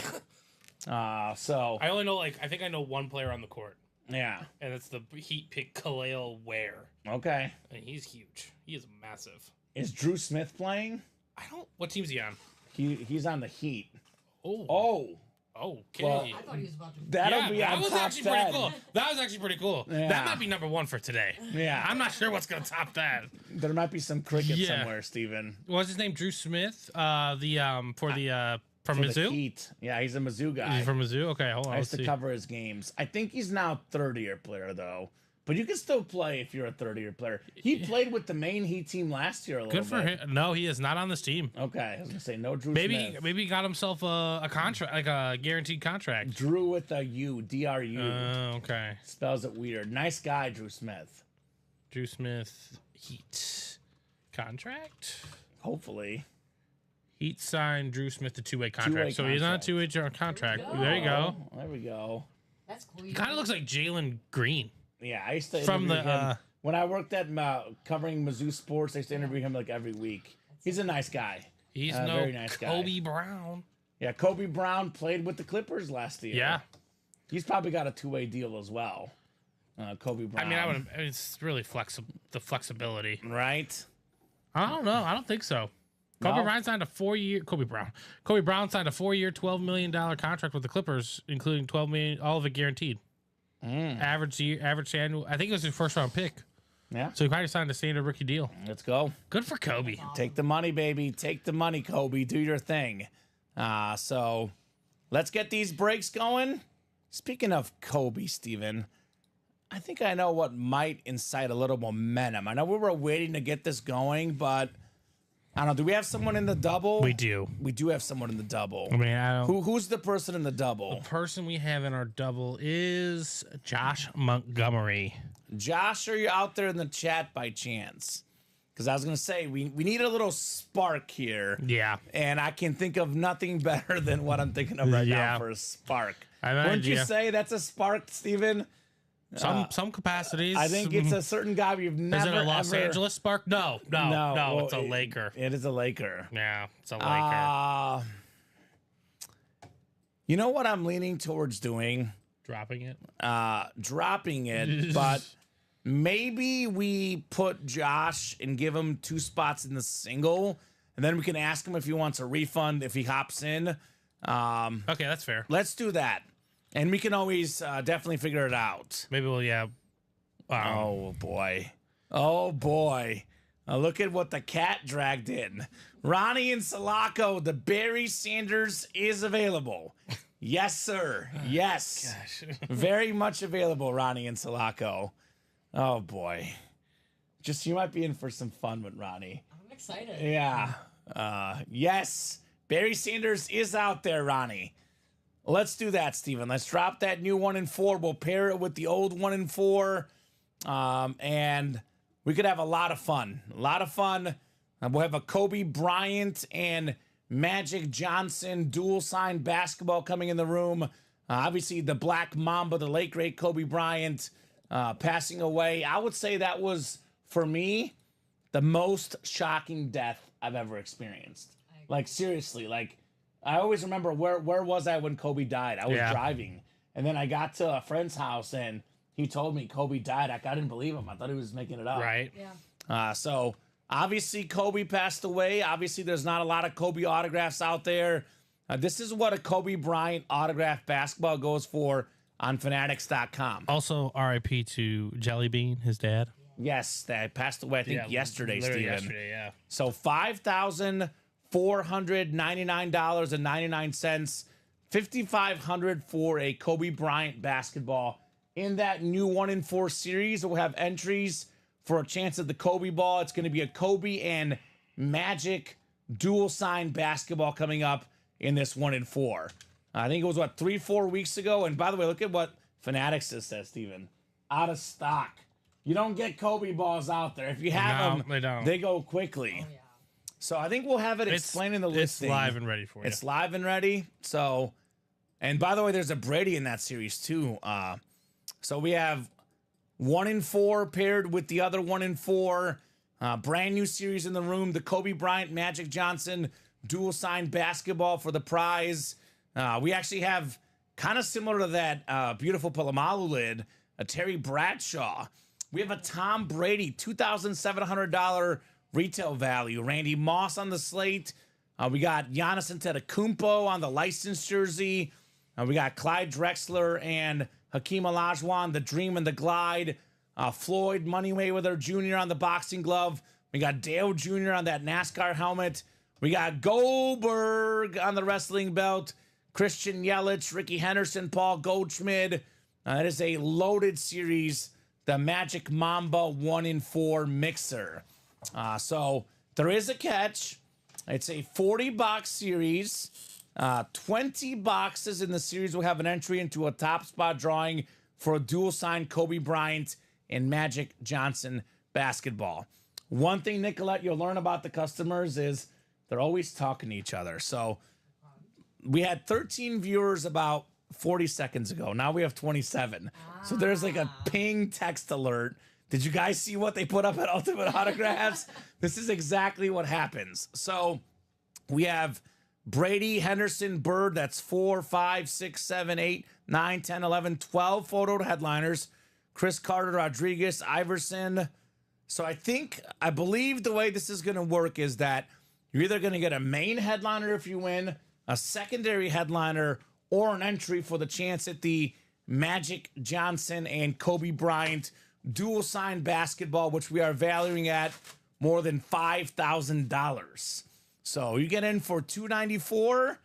So I only know I think I know one player on the court. Yeah. And it's the Heat pick Khalil Ware. Okay. And he's huge. He is massive. Is Drew Smith playing? What team's he on? He's on the Heat. Oh. Okay. Well, I thought he was about to. That'll be that on was top actually 10. pretty cool. That was actually pretty cool. Yeah. That might be number 1 for today. Yeah. I'm not sure what's going to top that. There might be some cricket Yeah. somewhere, Steven. What's his name? Drew Smith. From For Mizzou. the Heat. Yeah, he's a Mizzou guy. He's from Mizzou. Okay, hold on. I used to let's see. cover his games. I think he's now a third-year player, though. But you can still play if you're a third-year player. He played with the main Heat team last year a little Good for bit. him. No, he is not on this team. Okay, I was going to say no Drew Maybe Smith. he got himself a contract, like a guaranteed contract. Drew with a U, D-R-U. Okay. Spells it weird. Nice guy, Drew Smith. Drew Smith Heat contract. Hopefully. Heat signed Drew Smith to two-way contract. Two-way So he's on a contract. two-way contract. There we There you go. There we go. That's cool. He kind of looks like Jalen Green. Yeah, I used to From interview the, him. When I worked at covering Mizzou sports, I used to interview him like every week. He's a nice guy. He's very nice guy. Kobe Brown. Yeah, Kobe Brown played with the Clippers last year. Yeah. He's probably got a two-way deal as well. Kobe Brown. I mean, it's really the flexibility. Right? I don't know. I don't think so. No? Kobe Brown signed a 4-year. Kobe Brown signed a 4-year, $12 million contract with the Clippers, including $12 million, all of it guaranteed. Average annual. I think it was his first round pick. Yeah. So he probably signed a standard rookie deal. Let's go. Good for Kobe. Take the money, baby. Take the money, Kobe. Do your thing. So let's get these breaks going. Speaking of Kobe, Steven, I think I know what might incite a little momentum. I know we were waiting to get this going, but I don't know. Do we have someone in the double? We do. We do have someone in the double. I mean, I don't. Who's the person in the double? The person we have in our double is Josh Montgomery. Josh, are you out there in the chat by chance? Because I was going to say, we need a little spark here. Yeah. And I can think of nothing better than what I'm thinking of right now for a spark. I Wouldn't you imagine, say that's a spark, Steven? Some capacities. I think it's a certain guy we've never. Is it a Los ever... Angeles Spark? No, well, it's a Laker. It is a Laker. Yeah, it's a Laker. You know what I'm leaning towards doing? Dropping it. Dropping it, but maybe we put Josh and give him 2 spots in the single, and then we can ask him if he wants a refund if he hops in. Okay, that's fair. Let's do that. And we can always definitely figure it out. Maybe we'll, yeah. Oh, boy. Oh, boy. Look at what the cat dragged in. Ronnie and Sulaco, the Barry Sanders is available. Yes, sir. Yes. Gosh. Very much available, Ronnie and Sulaco. Oh, boy. Just, you might be in for some fun with Ronnie. I'm excited. Yeah. Yes. Barry Sanders is out there, Ronnie. Let's do that, Steven. Let's drop that new 1 and 4. We'll pair it with the old 1 and 4. And we could have a lot of fun. A lot of fun. We'll have a Kobe Bryant and Magic Johnson dual sign basketball coming in the room. Obviously, the Black Mamba, the late great Kobe Bryant, passing away. I would say that was, for me, the most shocking death I've ever experienced. Like, seriously, like, I always remember where was I when Kobe died? I was driving, and then I got to a friend's house, and he told me Kobe died. I didn't believe him. I thought he was making it up. Right. Yeah. So, obviously, Kobe passed away. Obviously, there's not a lot of Kobe autographs out there. This is what a Kobe Bryant autograph basketball goes for on Fanatics.com. Also, RIP to Jelly Bean, his dad. Yes, that passed away, I think, yesterday, literally Steven. yesterday, yeah. So $5,499.99, $5,500 for a Kobe Bryant basketball. In that new 1 and 4 series, we'll have entries for a chance at the Kobe ball. It's going to be a Kobe and Magic dual sign basketball coming up in this 1 and 4. I think it was, 3-4 weeks ago. And by the way, look at what Fanatics says, Steven. Out of stock. You don't get Kobe balls out there. If you have them, they go quickly. Oh, yeah. So I think we'll have it explained in the listing. It's live and ready for you. It's live and ready. So, and by the way, there's a Brady in that series too. So we have 1 and 4 paired with the other 1 and 4. Brand new series in the room. The Kobe Bryant, Magic Johnson dual sign basketball for the prize. We actually have kind of similar to that beautiful Palomalu lid, a Terry Bradshaw. We have a Tom Brady, $2,700 retail value. Randy Moss on the slate. We got Giannis Antetokounmpo on the licensed jersey. We got Clyde Drexler and Hakeem Olajuwon, the Dream and the Glide. Floyd Money Mayweather Jr. on the boxing glove. We got Dale Jr. on that NASCAR helmet. We got Goldberg on the wrestling belt. Christian Yelich, Ricky Henderson, Paul Goldschmidt. That is a loaded series. The Magic Mamba 1 and 4 mixer. So there is a catch. It's a 40-box series. 20 boxes in the series will have an entry into a top spot drawing for a dual sign Kobe Bryant and Magic Johnson basketball. One thing, Nicolette, you'll learn about the customers is they're always talking to each other. So we had 13 viewers about 40 seconds ago. Now we have 27. So there's like a ping text alert. Did you guys see what they put up at Ultimate Autographs? This is exactly what happens. So we have Brady, Henderson, Bird. That's 4, 5, 6, 7, 8, 9, 10, 11, 12 photo headliners. Chris Carter, Rodriguez, Iverson. So I believe the way this is going to work is that you're either going to get a main headliner if you win, a secondary headliner, or an entry for the chance at the Magic Johnson and Kobe Bryant dual sign basketball, which we are valuing at more than $5,000. So you get in for $294.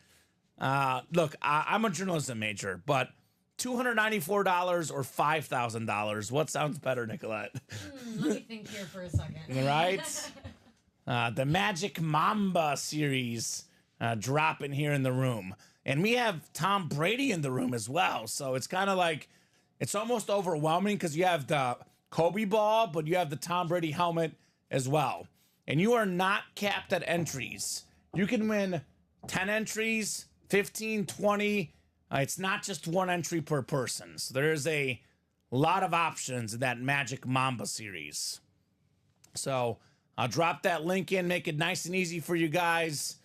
Look, I'm a journalism major, but $294 or $5,000. What sounds better, Nicolette? Let me think here for a second. Right? The Magic Mamba series dropping here in the room. And we have Tom Brady in the room as well. So it's kind of like, it's almost overwhelming because you have the Kobe ball, but you have the Tom Brady helmet as well. And you are not capped at entries. You can win 10 entries, 15, 20. It's not just one entry per person. So there's a a lot of options in that Magic Mamba series. So I'll drop that link in, make it nice and easy for you guys.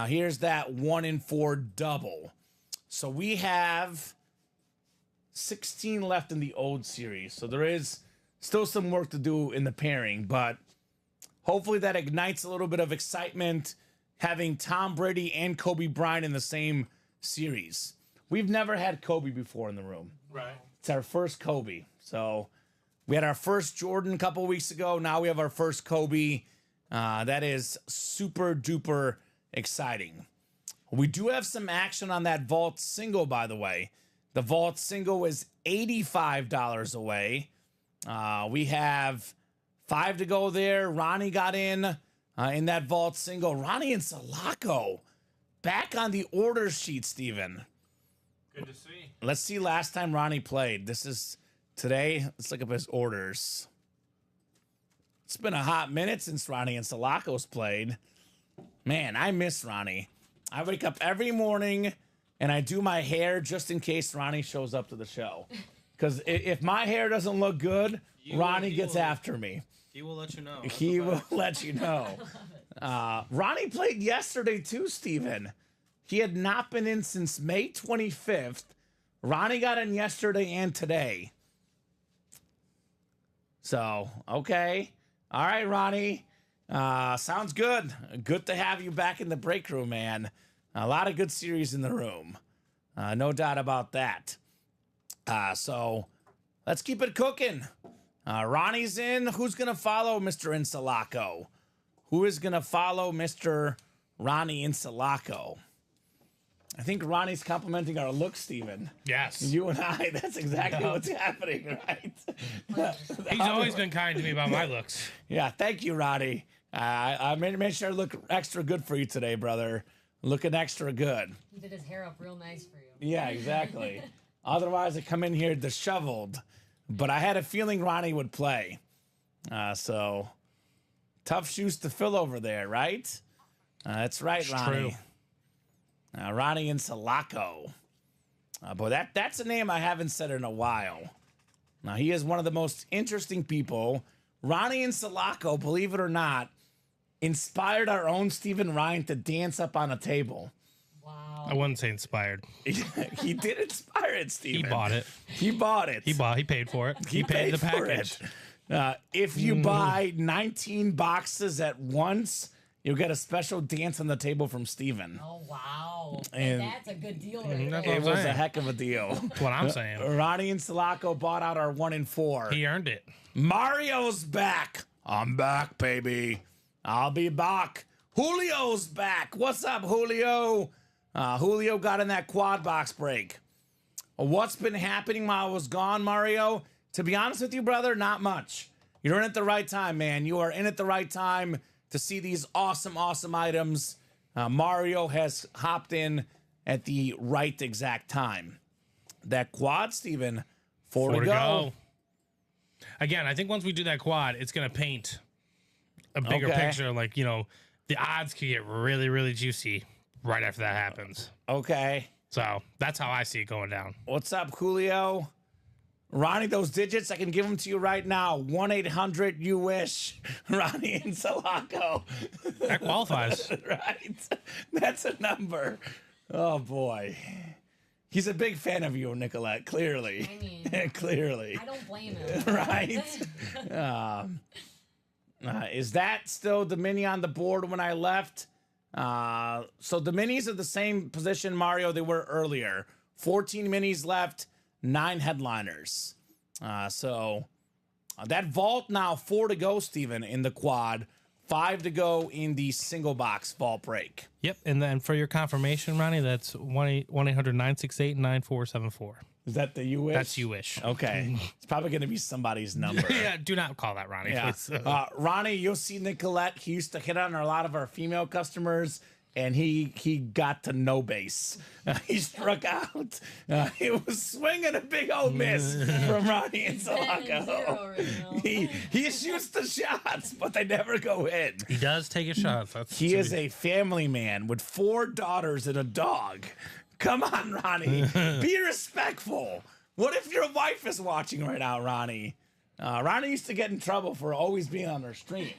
Here's that 1 in 4 double. So we have 16 left in the old series. So there is still some work to do in the pairing, but hopefully that ignites a little bit of excitement having Tom Brady and Kobe Bryant in the same series. We've never had Kobe before in the room. Right. It's our first Kobe. So we had our first Jordan a couple weeks ago. Now we have our first Kobe. That is super duper exciting. We do have some action on that Vault single, by the way. The Vault single is $85 away. We have 5 to go there. Ronnie got in that Vault single. Ronnie and Salako back on the order sheet, Steven. Good to see. Let's see last time Ronnie played. This is today. Let's look up his orders. It's been a hot minute since Ronnie and Salako's played. Man, I miss Ronnie. I wake up every morning and I do my hair just in case Ronnie shows up to the show. Because if my hair doesn't look good, Ronnie gets after me. He will let you know. He will let you know. Ronnie played yesterday too, Steven. He had not been in since May 25th. Ronnie got in yesterday and today. So, okay. All right, Ronnie. Sounds good. Good to have you back in the break room, man. A lot of good series in the room. No doubt about that. So let's keep it cooking. Ronnie's in. Who's going to follow Mr. Insalaco? Who is going to follow Mr. Ronnie Insalaco? I think Ronnie's complimenting our look, Steven. Yes. You and I, that's exactly what's happening, right? He's always been kind to me about my looks. Yeah, thank you, Ronnie. I made sure to look extra good for you today, brother. Looking extra good. He did his hair up real nice for you. Yeah, exactly. Otherwise, I come in here disheveled. But I had a feeling Ronnie would play. So, tough shoes to fill over there, right? That's right, It's Ronnie. true. Ronnie Insalaco. Boy, that's a name I haven't said in a while. Now, he is one of the most interesting people. Ronnie Insalaco, believe it or not, inspired our own Stephen Ryan to dance up on a table. Wow. I wouldn't say inspired. He did inspire it, Stephen. He bought it. He bought it. He paid for it. He paid the for package. it. If you buy 19 boxes at once, you'll get a special dance on the table from Steven. Oh, wow. And- That's a good deal right That's there. It what I'm was a saying. heck of a deal. That's what I'm saying. Ronnie and Salako bought out our 1 in 4. He earned it. Mario's back. I'm back, baby. I'll be back. Julio's back. What's up, Julio? Julio got in that quad box break. What's been happening while I was gone, Mario? To be honest with you, brother, not much. You're in at the right time, man. You are in at the right time to see these awesome, awesome items. Mario has hopped in at the right exact time. That quad, Steven, 4 to go. Again, I think once we do that quad, it's going to paint a bigger Okay. picture. Like, the odds could get really, really juicy right after that happens. Okay. So that's how I see it going down. What's up, Julio? Ronnie, those digits, I can give them to you right now. 1-800-YOU-WISH. Ronnie and Salako. That qualifies. Right? That's a number. Oh, boy. He's a big fan of you, Nicolette, clearly. I mean, Clearly. I don't blame him. Right? Is that still the mini on the board when I left? So the minis are the same position, Mario, they were earlier. 14 minis left, 9 headliners. So that vault now 4 to go, Steven, in the quad. 5 to go in the single box vault break. Yep. And then for your confirmation, Ronnie, that's 1-800-968-9474. Is that the you wish? That's you wish. Okay. It's probably going to be somebody's number. Yeah, do not call that Ronnie. Yeah. please. Ronnie, you'll see Nicolette. He used to hit on a lot of our female customers, and he got to no base. He struck out. It was swinging a big old miss from Ronnie and 10 and 0 Salako. right now. He shoots the shots, but they never go in. He does take his shots. He is a family man with 4 daughters and a dog. Come on, Ronnie. Be respectful. What if your wife is watching right now, Ronnie? Ronnie used to get in trouble for always being on her stream.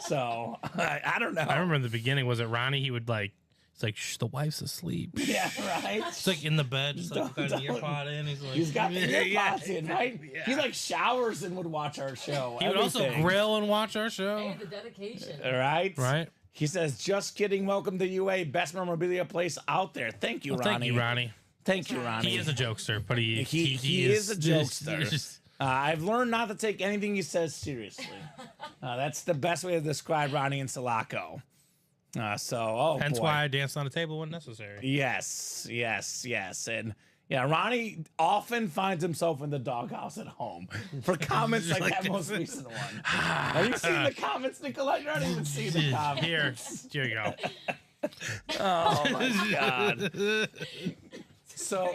So, I don't know. I remember in the beginning, was it Ronnie? He would like, it's like, shh, the wife's asleep. Yeah, right? It's like in the bed, just like got an ear pod in. He's like, He's got the earpods in, right? Yeah. He like showers and would watch our show. He would also grill and watch our show. Hey, the dedication. Right? Right. He says, just kidding. Welcome to UA. Best memorabilia place out there. Thank you, Well, Ronnie. thank you, Ronnie. Thank you, Ronnie. He is a jokester, but he is a jokester. just- I've learned not to take anything he says seriously. That's the best way to describe Ronnie and Sulaco. Hence boy. why I danced on a table when necessary. Yes. And yeah, Ronnie often finds himself in the doghouse at home for comments like that most recent one. Have you seen the comments, Nicolette? You're not even seeing the comments. Here you go. Oh my God. So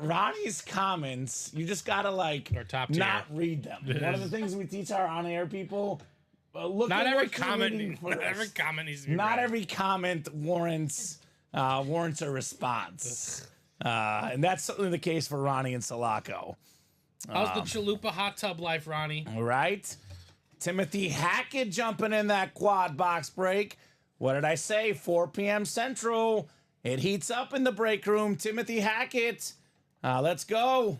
Ronnie's comments, you just gotta like Or top tier. not read them. One of the things we teach our on-air people: look Not at every what you're comment. reading Not first. every comment needs to be Not read. every comment warrants a response, and that's certainly the case for Ronnie and Sulaco. How's the chalupa hot tub life, Ronnie? All right, Timothy Hackett jumping in that quad box break. What did I say? 4 p.m. Central. It heats up in the break room. Timothy Hackett, let's go.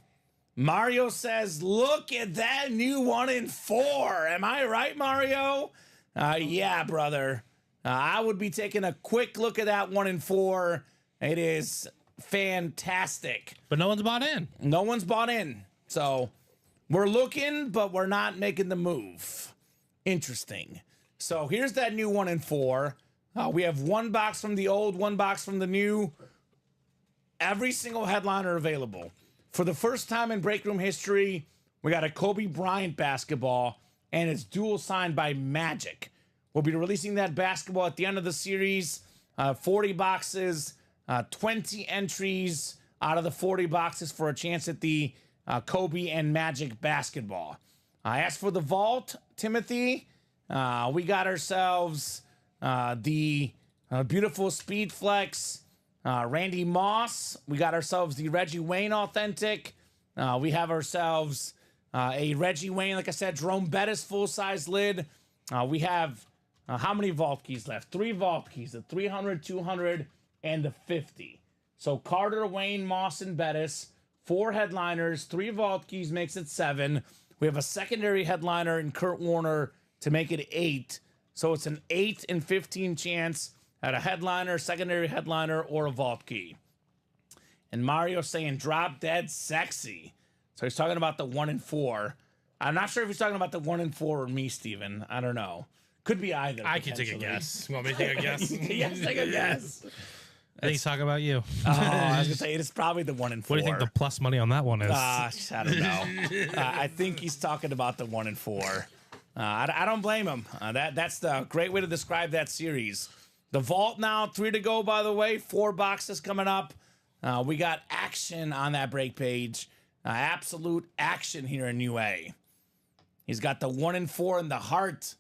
Mario says, look at that new 1 in 4. Am I right, Mario? Yeah, brother. I would be taking a quick look at that 1 in 4. It is fantastic. But no one's bought in. No one's bought in. So we're looking, but we're not making the move. Interesting. So here's that new 1 in 4. We have 1 box from the old, 1 box from the new. Every single headliner available. For the first time in break room history, we got a Kobe Bryant basketball, and it's dual signed by Magic. We'll be releasing that basketball at the end of the series. 40 boxes, 20 entries out of the 40 boxes for a chance at the Kobe and Magic basketball. As for the vault, Timothy, we got ourselves the beautiful Speed Flex Randy Moss. We got ourselves the Reggie Wayne authentic. We have ourselves a Reggie Wayne, like I said, Jerome Bettis full-size lid. We have how many vault keys left? 3 vault keys, the 300, 200, and the 50. So Carter, Wayne, Moss, and Bettis, 4 headliners, 3 vault keys makes it 7. We have a secondary headliner in Kurt Warner to make it 8. So it's an 8 in 15 chance at a headliner, secondary headliner, or a vault key. And Mario saying drop dead sexy. So he's talking about the 1 in 4. I'm not sure if he's talking about the 1 in 4 or me, Steven. I don't know. Could be either. I can take a guess. You want me to take a guess? Yes, take a guess. I think he's talking about you. Oh, I was gonna say it is probably the 1 in 4. What do you think the plus money on that one is? I don't know. I think he's talking about the 1 in 4. I don't blame him. That's the great way to describe that series. The vault now, 3 to go, by the way. 4 boxes coming up. We got action on that break page. Absolute action here in UA. He's got the 1 in 4 in the heart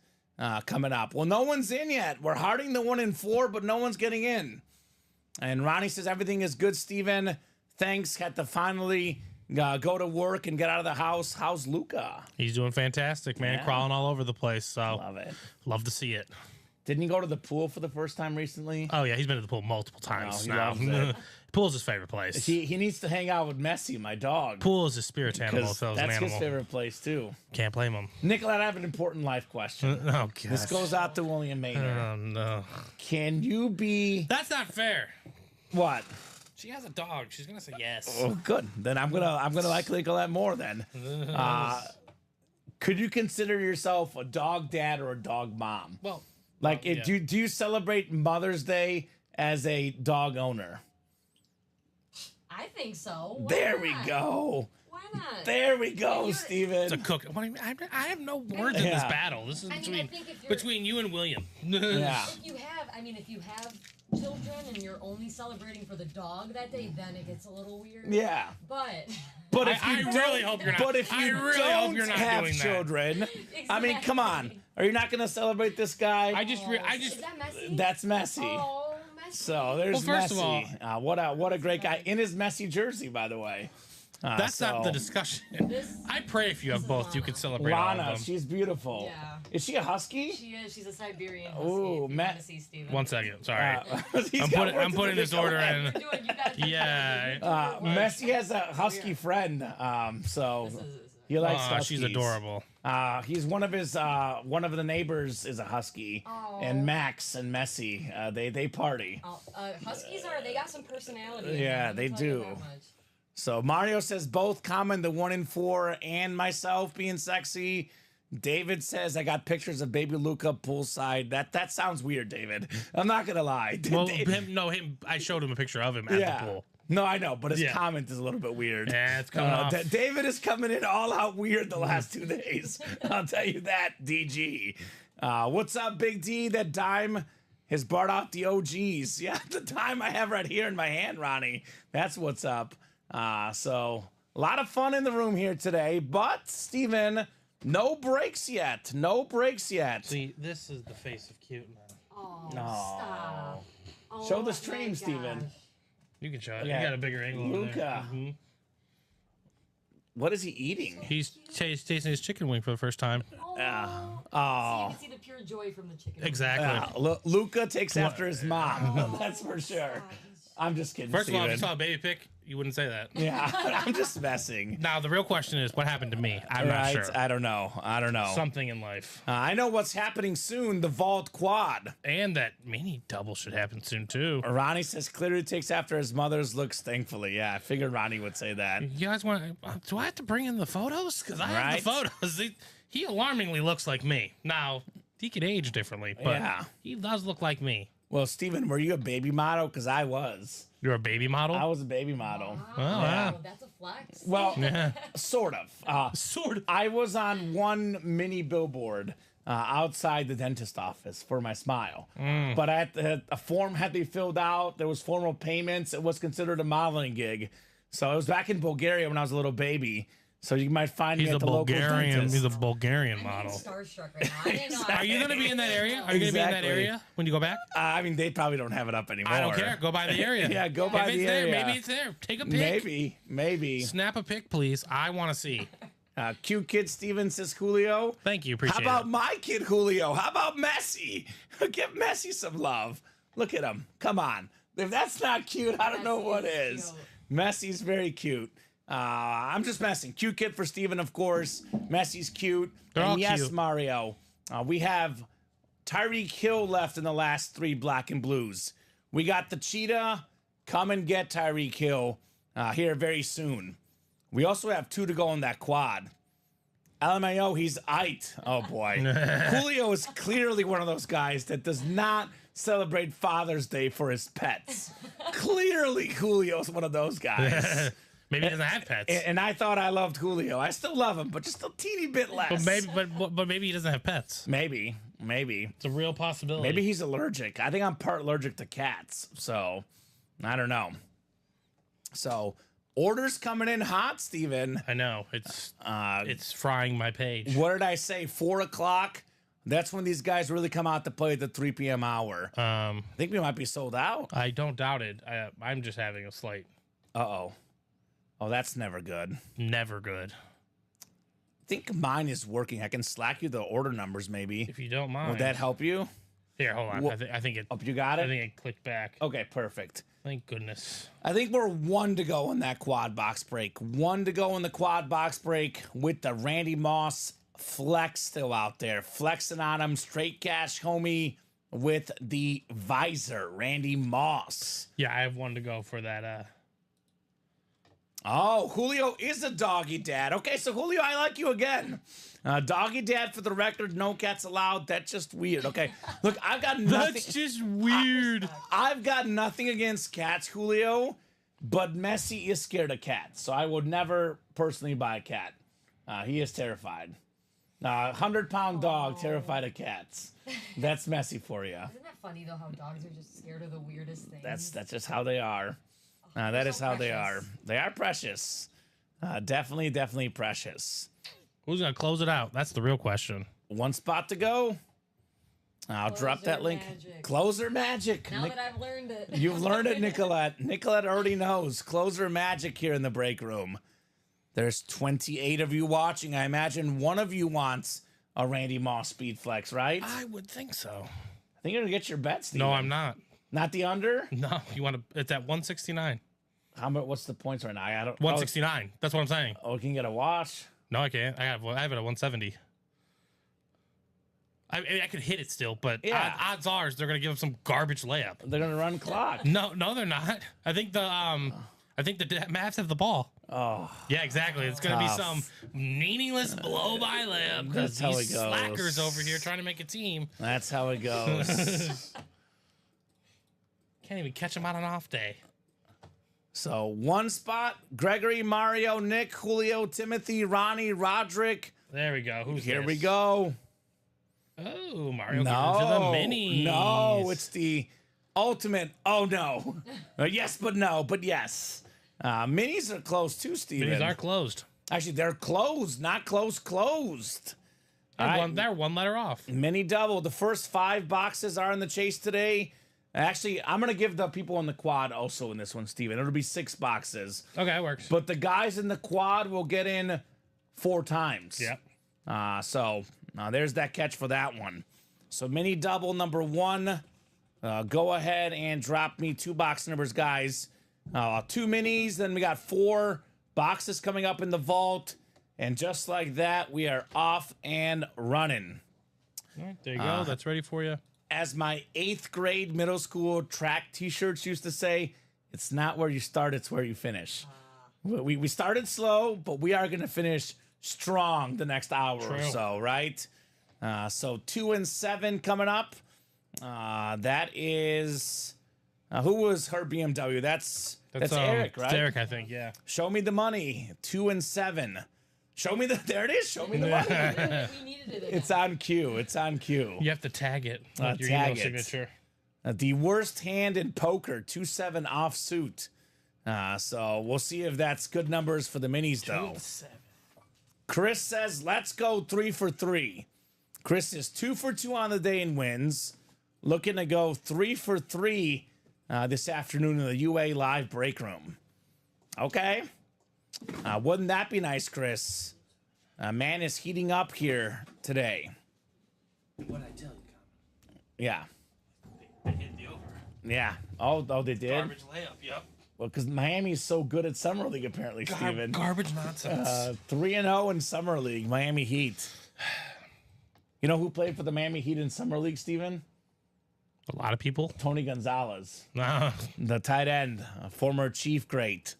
coming up. Well, no one's in yet. We're hearting the 1 in 4, but no one's getting in. And Ronnie says everything is good, Steven. Thanks. Had to finally go to work and get out of the house. How's Luca? He's doing fantastic, man. Yeah. Crawling all over the place. So Love it. love to see it. Didn't he go to the pool for the first time recently? Oh yeah, he's been to the pool multiple times he now. loves it. Pool's his favorite place. He needs to hang out with Messi, my dog. Pool is his spirit animal. 'Cause If it was an that's his animal, favorite place too. can't blame him. Nicolette, I have an important life question. Oh god, This goes out to William Maynard. Oh no, Can you be that's not fair. what? She has a dog. She's gonna say yes. Oh, good. Then I'm gonna like Nicolette more. Then, could you consider yourself a dog dad or a dog mom? Well, Like, yeah. do you celebrate Mother's Day as a dog owner? I think so. Why There we not? go. Why not? There we go, You're- Steven. it's a cook. What do you mean? I have no words in this Yeah. battle. This is I mean, I between think if you're- between you and William. Yeah. If you have children and you're only celebrating for the dog that day, then it gets a little weird. Yeah. But But if I you really don't- hope you're not. But if I you really don't hope you're not have doing that. children, I mean, come on. Exactly. Are you not going to celebrate this guy? I just is that messy? That's messy. Oh, messy. So there's Well, first Messi. of all- What a great guy in his Messi jersey, by the way. That's not the discussion. I pray if you have both, you can celebrate all of Lana, them. she's beautiful. Yeah. Is she a husky? She is. She's a Siberian husky. Ooh, if you Matt- want to see Steven. 1 second. Sorry. I'm putting this order in. You're doing, you guys are Yeah. Messi has a husky friend, so he likes huskies. She's adorable. He's one of the neighbors is a husky, and Max and Messi, they party. Huskies they got some personality. Yeah, let they me tell you do. that much. So Mario says both Kamen, the 1 in 4, and myself being sexy. David says I got pictures of baby Luca poolside. That sounds weird, David. I'm not gonna lie. Well, him. I showed him a picture of him at the pool. No, I know, but his comment is a little bit weird. Yeah, it's coming off. David is coming in all out weird the last 2 days. I'll tell you that, DG. What's up, Big D? That dime has brought out the OGs. Yeah, the dime I have right here in my hand, Ronnie. That's what's up. So a lot of fun in the room here today, but Steven, no breaks yet. No breaks yet. See, this is the face of cute man. Oh, No. stop. Oh, Show the my stream, gosh. Steven. You can show it. Yeah. You got a bigger angle over Luca. there. What is he eating? He's tasting his chicken wing for the first time. Oh. Oh. So you can see the pure joy from the chicken. Exactly. Luca takes after his mom. That's for sure. I'm just kidding. First of all, if Steven. you saw a baby pic, you wouldn't say that. Yeah, I'm just messing. Now, the real question is, what happened to me? I'm not sure. I don't know. Something in life. I know what's happening soon. The Vault Quad. And that mini double should happen soon, too. Ronnie says clearly takes after his mother's looks, thankfully. Yeah, I figured Ronnie would say that. You guys want? Do I have to bring in the photos? Because I have the Right. photos. He alarmingly looks like me. Now, he could age differently, but Yeah. he does look like me. Well, Steven, were you a baby model? Because I was. You're a baby model? I was a baby model. Oh, wow. That's a flex. Well, Yeah. sort of. Sort of. I was on one mini billboard outside the dentist office for my smile. But a form had to be filled out. There was formal payments. It was considered a modeling gig. So I was back in Bulgaria when I was a little baby. So you might find me He's at a the local Bulgarian. dentist. He's a Bulgarian I'm model. starstruck right now. I didn't know. Are you going to be in that area? Are you going to be in that Exactly. area when you go back? I mean, they probably don't have it up anymore. I don't care. Go by the area. Yeah, go by if the it's there, area. maybe it's there. Take a pic. Maybe. Snap a pic, please. I want to see. Cute kid Steven says Julio. Thank you. Appreciate How about it. my kid Julio? How about Messi? Give Messi some love. Look at him. Come on. If that's not cute, I don't know Messi what is is. cute. Messi's very cute. I'm just messing. Cute kid for Steven, of course. Messi's cute. They're all yes, cute. Mario. We have Tyreek Hill left in the last 3 black and blues. We got the cheetah. Come and get Tyreek Hill here very soon. We also have 2 to go on that quad. LMAO, he's it. Oh boy. Julio is clearly one of those guys that does not celebrate Father's Day for his pets. Clearly, Julio's one of those guys. Maybe he doesn't have pets. And I thought I loved Julio. I still love him, but just a teeny bit less. But maybe he doesn't have pets. Maybe. It's a real possibility. Maybe he's allergic. I think I'm part allergic to cats. So, I don't know. So, orders coming in hot, Steven. I know. It's frying my page. What did I say? 4 o'clock? That's when these guys really come out to play at the 3 p.m. hour. I think we might be sold out. I don't doubt it. I'm just having a slight. Uh-oh. Oh, that's never good. Never good. I think mine is working. I can Slack you the order numbers, maybe. If you don't mind. Would that help you? Here, hold on. Well, I think it. Oh, you got I it? think it clicked back. Okay, perfect. Thank goodness. I think we're 1 to go in that quad box break. 1 to go in the quad box break with the Randy Moss flex still out there. Flexing on him. Straight cash homie with the visor. Randy Moss. Yeah, I have 1 to go for that. Oh, Julio is a doggy dad. Okay, so Julio, I like you again. Doggy dad for the record, no cats allowed. That's just weird. Okay, look, I've got nothing. That's just weird. I've got nothing against cats, Julio, but Messi is scared of cats, so I would never personally buy a cat. He is terrified. 100-pound dog terrified of cats. That's Messi for you. Isn't that funny though? How dogs are just scared of the weirdest things. That's just how they are. That is so how they precious. are. They are precious. Definitely precious. Who's gonna close it out? That's the real question. 1 spot to go. I'll drop that Closer link. magic. Closer magic. Now that I've learned it. You've learned it, Nicolette. Nicolette already knows. Closer magic here in the break room. There's 28 of you watching. I imagine one of you wants a Randy Moss speed flex, right? I would think so. I think you're gonna get your bet, Steven. No, I'm not. Not the under? No, you want to? It's at 169. How much? What's the points right now? I don't. 169. That's what I'm saying. Oh, can you get a watch? No, I can't. I have it at 170. I could hit it still, but Yeah. odds are they're gonna give him some garbage layup. They're gonna run clock. No, they're not. I think the Mavs have the ball. Oh, Yeah, exactly. It's gonna be Tough. some meaningless blow by layup That's because how these it goes. slackers over here trying to make a team that's how it goes. can't even catch them on an off day. So one spot: Gregory, Mario, Nick, Julio, Timothy, Ronnie, Roderick. There we go. Who's Here this? we go. Oh, Mario No, getting into the minis. no, it's the ultimate. Oh no, yes, but no, but yes. Minis are closed too, Steven. Minis are closed. Actually, they're closed, not closed. Closed. All right. They're one letter off. Mini double. The first 5 boxes are in the chase today. Actually, I'm gonna give the people in the quad also in this one, Steven. It'll be 6 boxes. Okay, it works. But the guys in the quad will get in 4 times. Yep. So there's that catch for that one. So mini double number 1. Go ahead and drop me 2 box numbers, guys. 2 minis. Then we got 4 boxes coming up in the vault. And just like that, we are off and running. All right, there you go. That's ready for you. As my 8th grade middle school track t-shirts used to say, it's not where you start, it's where you finish. We started slow, but we are going to finish strong the next hour or so, right? So 2 and 7 coming up. That is who was her BMW? That's Eric, right? It's Eric, I think. Yeah. Show me the money. 2 and 7. Show me the. There it is. Show me the money. We needed it. It's on cue. It's on cue. You have to tag it with your tag email it. signature. The worst hand in poker. 2-7 offsuit. So we'll see if that's good numbers for the minis, though. 7. Chris says, let's go 3 for 3. Chris is 2 for 2 on the day and wins. Looking to go 3 for 3 this afternoon in the UA Live break room. Okay. Wouldn't that be nice, Chris? Man is heating up here today. What I tell you, Yeah. they hit the over. Yeah. Oh, they did? Garbage layup. Yep. Well, because Miami's so good at Summer League, apparently, Steven. Garbage nonsense. 3-0 in Summer League, Miami Heat. You know who played for the Miami Heat in Summer League, Steven? A lot of people. Tony Gonzalez, Nah. the tight end, a former Chief great.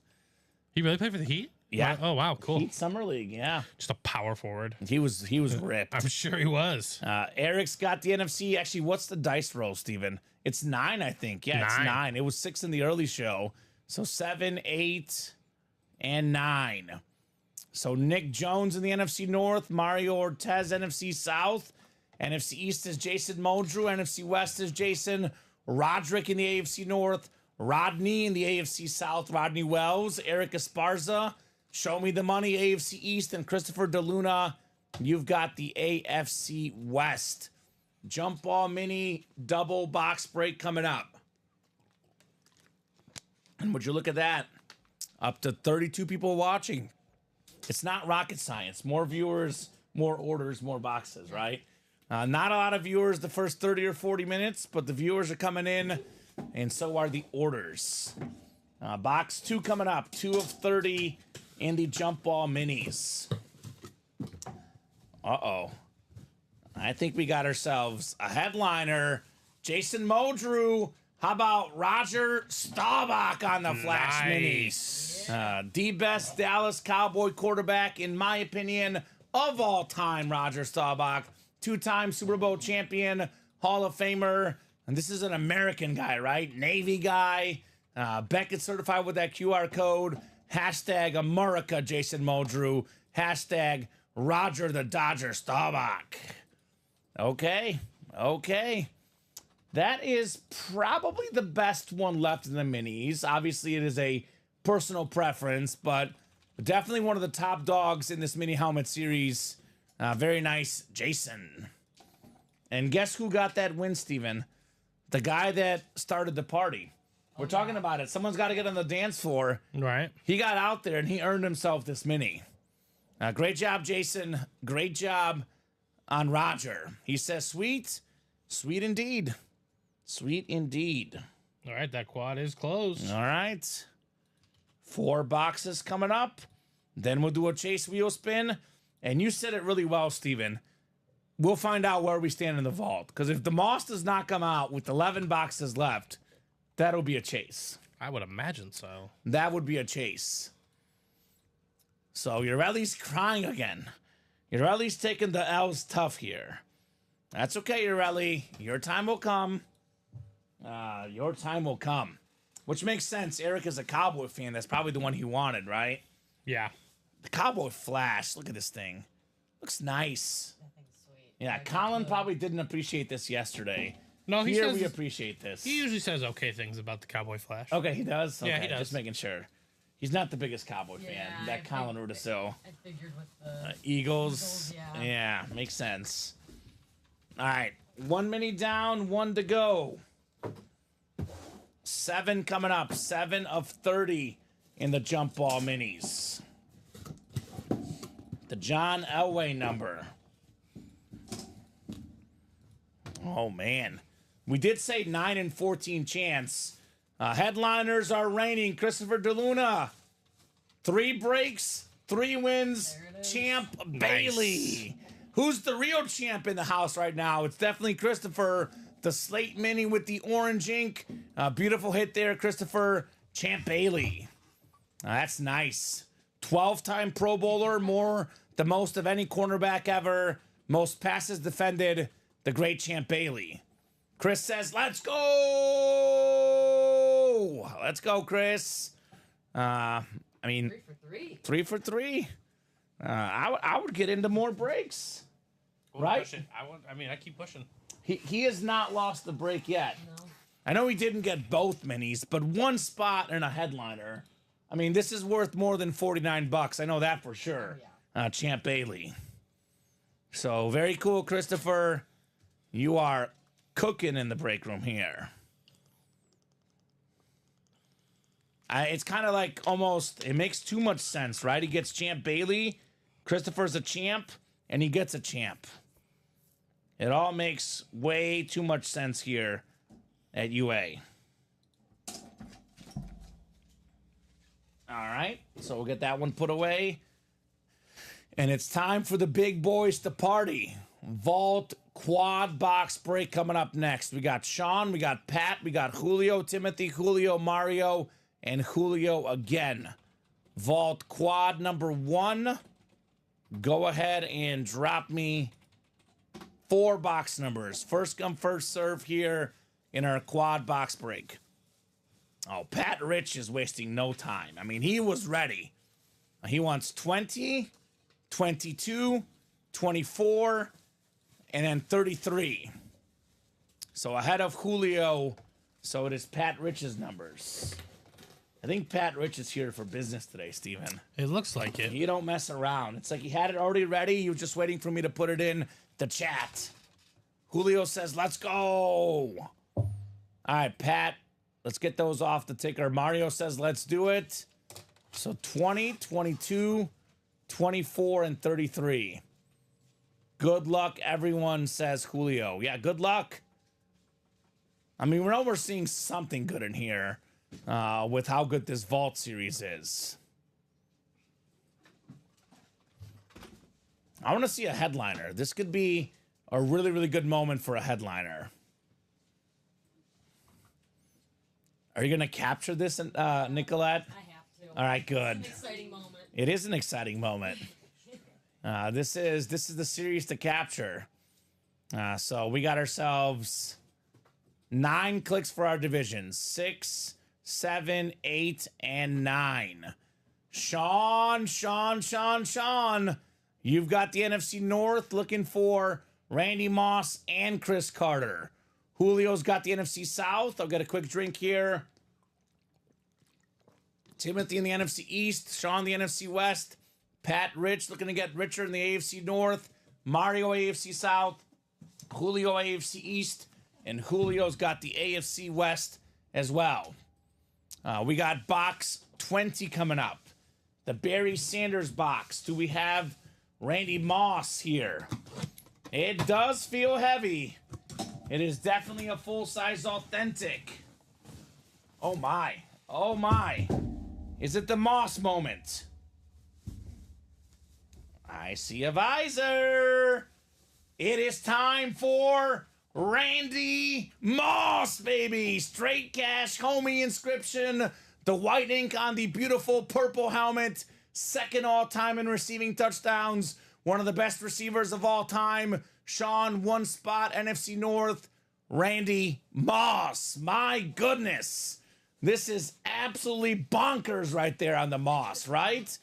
He really played for the Heat? Yeah. Oh, wow. Cool. Heat Summer League, yeah. Just a power forward. He was ripped. I'm sure he was. Eric's got the NFC. Actually, what's the dice roll, Steven? It's 9, I think. Yeah, it's 9. It was 6 in the early show. So 7, 8, and 9. So Nick Jones in the NFC North, Mario Ortez, NFC South. NFC East is Jason Muldrew. NFC West is Jason Roderick in the AFC North. Rodney in the AFC South, Rodney Wells. Eric Esparza, Show Me the Money, AFC East. And Christopher DeLuna, you've got the AFC West. Jump ball mini double box break coming up. And would you look at that? Up to 32 people watching. It's not rocket science. More viewers, more orders, more boxes, right? Not a lot of viewers the first 30 or 40 minutes, but the viewers are coming in, and so are the orders. Box 2 coming up. 2 of 30 in the jump ball minis. Uh-oh. I think we got ourselves a headliner. Jason Muldrew. How about Roger Staubach on the Flash Minis? The best Dallas Cowboy quarterback, in my opinion, of all time, Roger Staubach. 2-time Super Bowl champion, Hall of Famer. And this is an American guy, right? Navy guy. Beckett certified with that QR code. Hashtag America, Jason Muldrew. Hashtag Roger the Dodger Staubach. Okay. That is probably the best one left in the minis. Obviously, it is a personal preference, but definitely one of the top dogs in this mini helmet series. Very nice, Jason. And guess who got that win, Steven? The guy that started the party. We're talking about it. Someone's got to get on the dance floor. Right. He got out there and he earned himself this mini. Great job, Jason. Great job on Roger. He says, sweet. Sweet indeed. Sweet indeed. All right, that quad is closed. All right. 4 boxes coming up. Then we'll do a chase wheel spin. And you said it really well, Steven. We'll find out where we stand in the vault. Because if the Moss does not come out with 11 boxes left, that'll be a chase. I would imagine so. That would be a chase. So Urelli's crying again. Urelli's taking the L's tough here. That's okay, Urelli. Your time will come. Your time will come. Which makes sense. Eric is a Cowboy fan. That's probably the one he wanted, right? Yeah. The Cowboy Flash. Look at this thing. Looks nice. That thing's sweet. Yeah, Colin probably didn't appreciate this yesterday. No, he Here says we appreciate this. he usually says okay things about the Cowboy Flash. Okay, he does? Yeah, Okay, he does. Just making sure. He's not the biggest Cowboy fan. Yeah, That Colin Rudisil. I figured with the Eagles. Eagles, Yeah, makes sense. All right. 1 mini down, 1 to go. 7 coming up. 7 of 30 in the jump ball minis. The John Elway number. Oh, man. We did say 9 and 14 chance. Headliners are reigning. Christopher DeLuna. 3 breaks, 3 wins. There it is. Champ Bailey. Who's the real champ in the house right now? It's definitely Christopher. The Slate Mini with the orange ink. Beautiful hit there, Christopher. Champ Bailey. That's nice. 12-time Pro Bowler, the most of any cornerback ever. Most passes defended, the great Champ Bailey. Chris says, let's go! Let's go, Chris. I mean, 3 for 3. 3 for 3. I would get into more breaks. Right? I keep pushing. He has not lost the break yet. No. I know he didn't get both minis, but 1 spot and a headliner. I mean, this is worth more than $49. I know that for sure. Champ Bailey. So very cool, Christopher. You are cooking in the break room here. It's kind of like almost, it makes too much sense, right? He gets Champ Bailey, Christopher's a champ, and he gets a champ. It all makes way too much sense here at UA. All right, so we'll get that one put away. And it's time for the big boys to party. Vault quad box break coming up next. We got Sean, we got Pat, we got Julio, Timothy, Julio, Mario, and Julio again. Vault quad number 1. Go ahead and drop me 4 box numbers. First come, first serve here in our quad box break. Oh, Pat Rich is wasting no time. I mean, he was ready. He wants 20, 22, 24, and then 33. So ahead of Julio, so it is Pat Rich's numbers. I think Pat Rich is here for business today, Steven. It looks like it. You don't mess around. It's like he had it already ready. He was just waiting for me to put it in the chat. Julio says, let's go. All right, Pat, let's get those off the ticker. Mario says, let's do it. So 20, 22, 24, and 33. Good luck, everyone, says Julio. Yeah, good luck. I mean, we know we're seeing something good in here with how good this Vault series is. I want to see a headliner. This could be a really, really good moment for a headliner. Are you going to capture this, Nicolette? I have to. All right, good. It's an exciting moment. It is an exciting moment. This is the series to capture. So we got ourselves 9 clicks for our divisions. 6, 7, 8, and 9. Sean. You've got the NFC North looking for Randy Moss and Chris Carter. Julio's got the NFC South. I'll get a quick drink here. Timothy in the NFC East. Sean the NFC West. Pat Rich looking to get richer in the AFC North. Mario AFC South. Julio AFC East. And Julio's got the AFC West as well. We got box 20 coming up. The Barry Sanders box. Do we have Randy Moss here? It does feel heavy. It is definitely a full-size authentic. Oh my. Oh my. Is it the Moss moment? I see a visor. It is time for Randy Moss, baby. Straight cash, homie inscription. The white ink on the beautiful purple helmet. Second all-time in receiving touchdowns. One of the best receivers of all time. Sean, one spot, NFC North. Randy Moss. My goodness. This is absolutely bonkers right there on the Moss, right?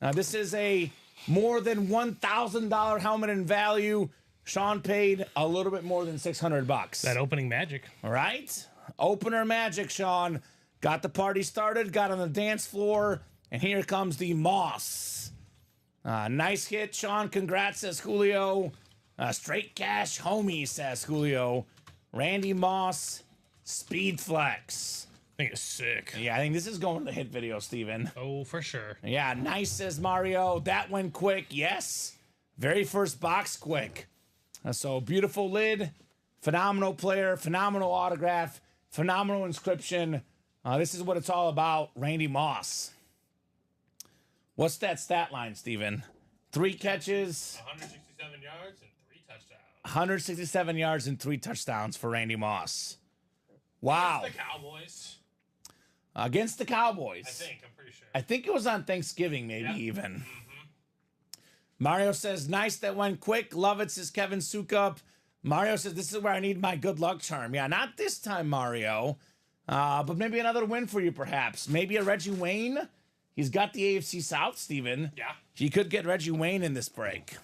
Now, this is a more than $1,000 helmet in value. Sean paid a little bit more than $600. That opening magic. All right. Opener magic, Sean. Got the party started, got on the dance floor, and here comes the Moss. Nice hit, Sean. Congrats, says Julio. Straight cash, homie, says Julio. Randy Moss, Speed Flex. I think it's sick. Yeah, I think this is going to the hit video, Steven. Oh, for sure. Yeah, nice, says Mario. That went quick. Yes. Very first box quick. So beautiful lid. Phenomenal player. Phenomenal autograph. Phenomenal inscription. This is what it's all about. Randy Moss. What's that stat line, Steven? 3 catches. 167 yards and 3 touchdowns. 167 yards and 3 touchdowns for Randy Moss. Wow. Against the Cowboys. Against the Cowboys. I'm pretty sure. I think it was on Thanksgiving, maybe even. Mario says, nice, that went quick. Love it, says Kevin Sukup. Mario says, this is where I need my good luck charm. Yeah, not this time, Mario. But maybe another win for you, perhaps. Maybe a Reggie Wayne. He's got the AFC South, Steven. Yeah. He could get Reggie Wayne in this break.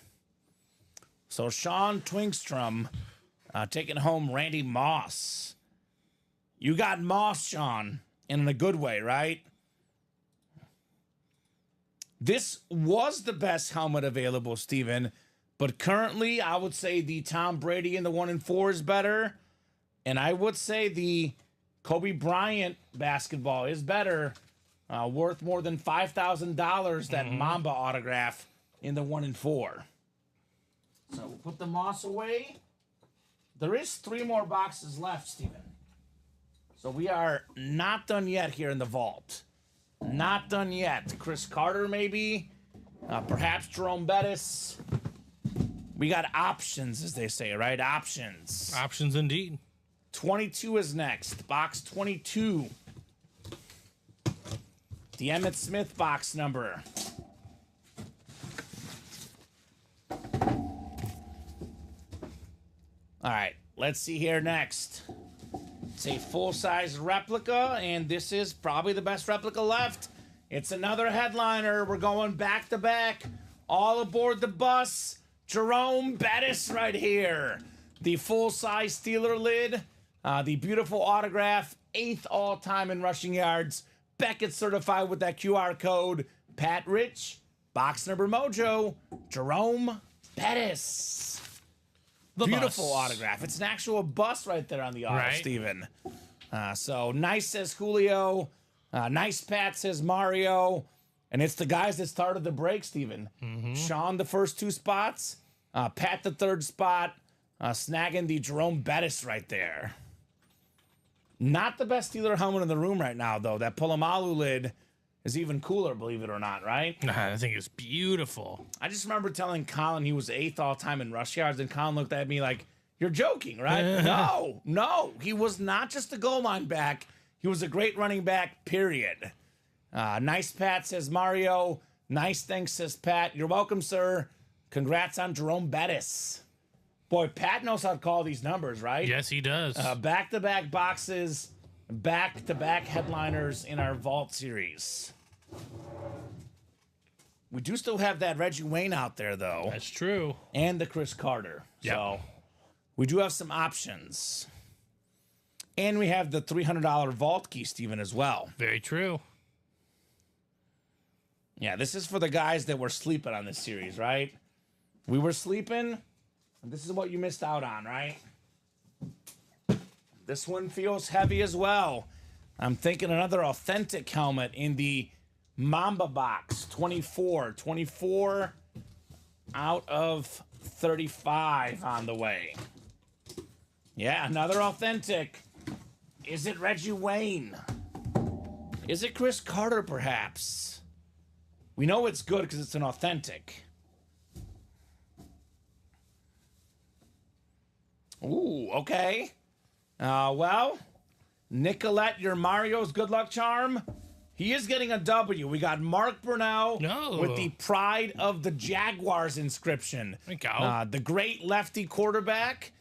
So Sean Twingstrom taking home Randy Moss. You got Moss, Sean, in a good way, right? This was the best helmet available, Steven. But currently, I would say the Tom Brady in the 1-4 is better. And I would say the Kobe Bryant basketball is better. Worth more than $5,000, that Mamba autograph in the 1-4. So we'll put the Moss away. There is 3 more boxes left, Steven. So we are not done yet here in the vault. Not done yet. Chris Carter, maybe. Perhaps Jerome Bettis. We got options, as they say, right? Options. Options indeed. 22 is next. Box 22. The Emmitt Smith box number. All right, let's see here next. It's a full-size replica, and this is probably the best replica left. It's another headliner. We're going back-to-back. All aboard the bus. Jerome Bettis right here. The full-size Steeler lid. The beautiful autograph. 8th all-time in rushing yards. Beckett certified with that QR code. Pat Rich. Box number mojo. Jerome Bettis. The Beautiful bus. autograph. It's an actual bus right there on the auto, Right. Steven. So nice, says Julio. Nice, Pat, says Mario. And it's the guys that started the break, Steven. Sean, the first 2 spots. Pat, the 3rd spot. Snagging the Jerome Bettis right there. Not the best Steeler helmet in the room right now, though. That Polamalu lid is even cooler, believe it or not, right? I think it's beautiful. I just remember telling Colin he was 8th all-time in rush yards, and Colin looked at me like, you're joking, right? No. He was not just a goal line back. He was a great running back, period. Nice, Pat, says Mario. Nice, thanks, says Pat. You're welcome, sir. Congrats on Jerome Bettis. Boy, Pat knows how to call these numbers, right? Yes, he does. Back-to-back boxes, back-to-back headliners in our Vault series. We do still have that Reggie Wayne out there, though. That's true. And the Chris Carter. Yep. So we do have some options. And we have the $300 Vault key, Steven, as well. Very true. Yeah, this is for the guys that were sleeping on this series, right? We were sleeping, and this is what you missed out on, right? This one feels heavy as well. I'm thinking another authentic helmet in the Mamba box. 24 out of 35 on the way. Yeah, another authentic. Is it Reggie Wayne? Is it Chris Carter, perhaps? We know it's good because it's an authentic. Ooh, okay. Well, Nicolette, your Mario's good luck charm. He is getting a W. We got Mark Brunell with the Pride of the Jaguars inscription. There you go. The great lefty quarterback,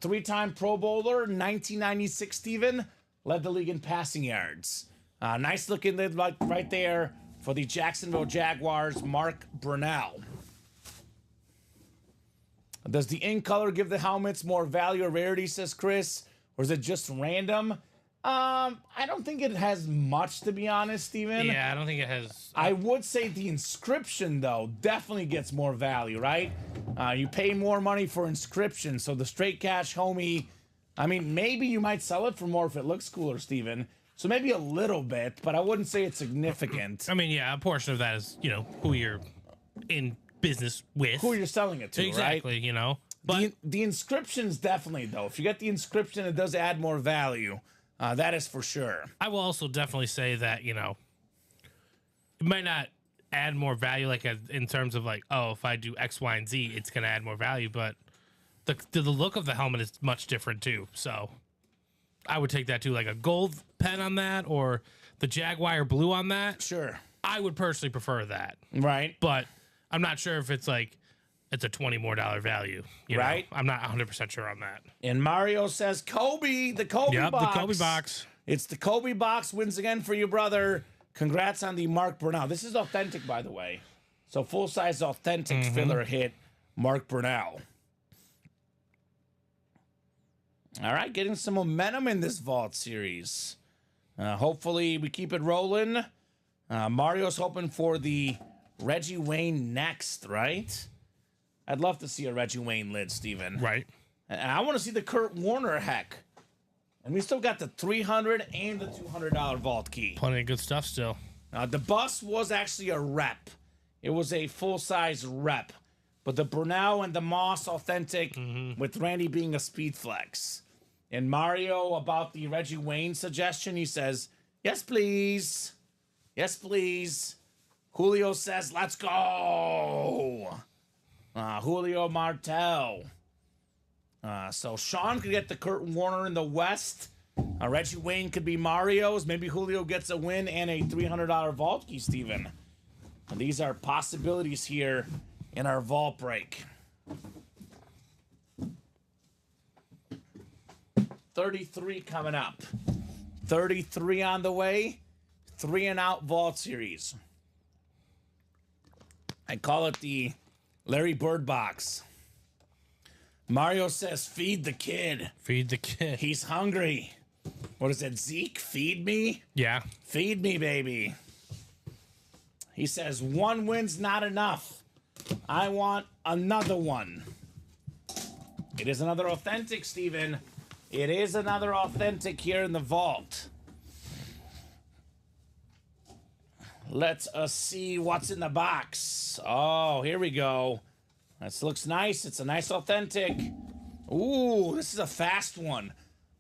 three-time Pro Bowler, 1996 Steven, led the league in passing yards. Nice looking lid right there for the Jacksonville Jaguars, Mark Brunell. Does the in color give the helmets more value or rarity, says Chris, or is it just random? I don't think it has much, to be honest, Steven. Yeah, I don't think it has. I would say the inscription, though, definitely gets more value, right? You pay more money for inscription, so the straight cash homie, I mean, maybe you might sell it for more if it looks cooler, Steven. So maybe a little bit, but I wouldn't say it's significant. I mean, yeah, a portion of that is, who you're in business with. Who you're selling it to, exactly, right? But the inscriptions definitely, though. If you get the inscription, it does add more value. That is for sure. I will also definitely say that, it might not add more value, like in terms of like, oh, if I do X, Y, and Z, it's going to add more value. But the look of the helmet is much different too. So I would take that too, like a gold pen on that or the Jaguar blue on that. Sure. I would personally prefer that. Right. But I'm not sure if it's like, it's a $20 more value. Right. I'm not 100% sure on that. And Mario says, Kobe, the Kobe box. The Kobe box. It's the Kobe box wins again for you, brother. Congrats on the Mark Brunell. This is authentic, by the way. So full-size authentic filler hit Mark Brunell. All right, getting some momentum in this Vault series. Hopefully we keep it rolling. Mario's hoping for the Reggie Wayne next, right? I'd love to see a Reggie Wayne lid, Steven. Right. And I want to see the Kurt Warner heck. And we still got the $300 and the $200 vault key. Plenty of good stuff still. The bus was actually a rep. It was a full-size rep. But the Brunel and the Moss authentic with Randy being a speed flex. And Mario, about the Reggie Wayne suggestion, he says, yes, please. Yes, please. Julio says, let's go. Julio Martel. So Sean could get the Kurt Warner in the West. Reggie Wayne could be Mario's. Maybe Julio gets a win and a $300 vault key, Steven. And these are possibilities here in our vault break. 33 coming up. 33 on the way. 3 and out vault series. I call it the Larry Bird box. Mario says, feed the kid. Feed the kid. He's hungry. What is it, Zeke? Feed me? Yeah. Feed me, baby. He says, one win's not enough. I want another one. It is another authentic, Steven. It is another authentic here in the vault. Let's see what's in the box. Oh, here we go. This looks nice. It's a nice authentic. Ooh, this is a fast one.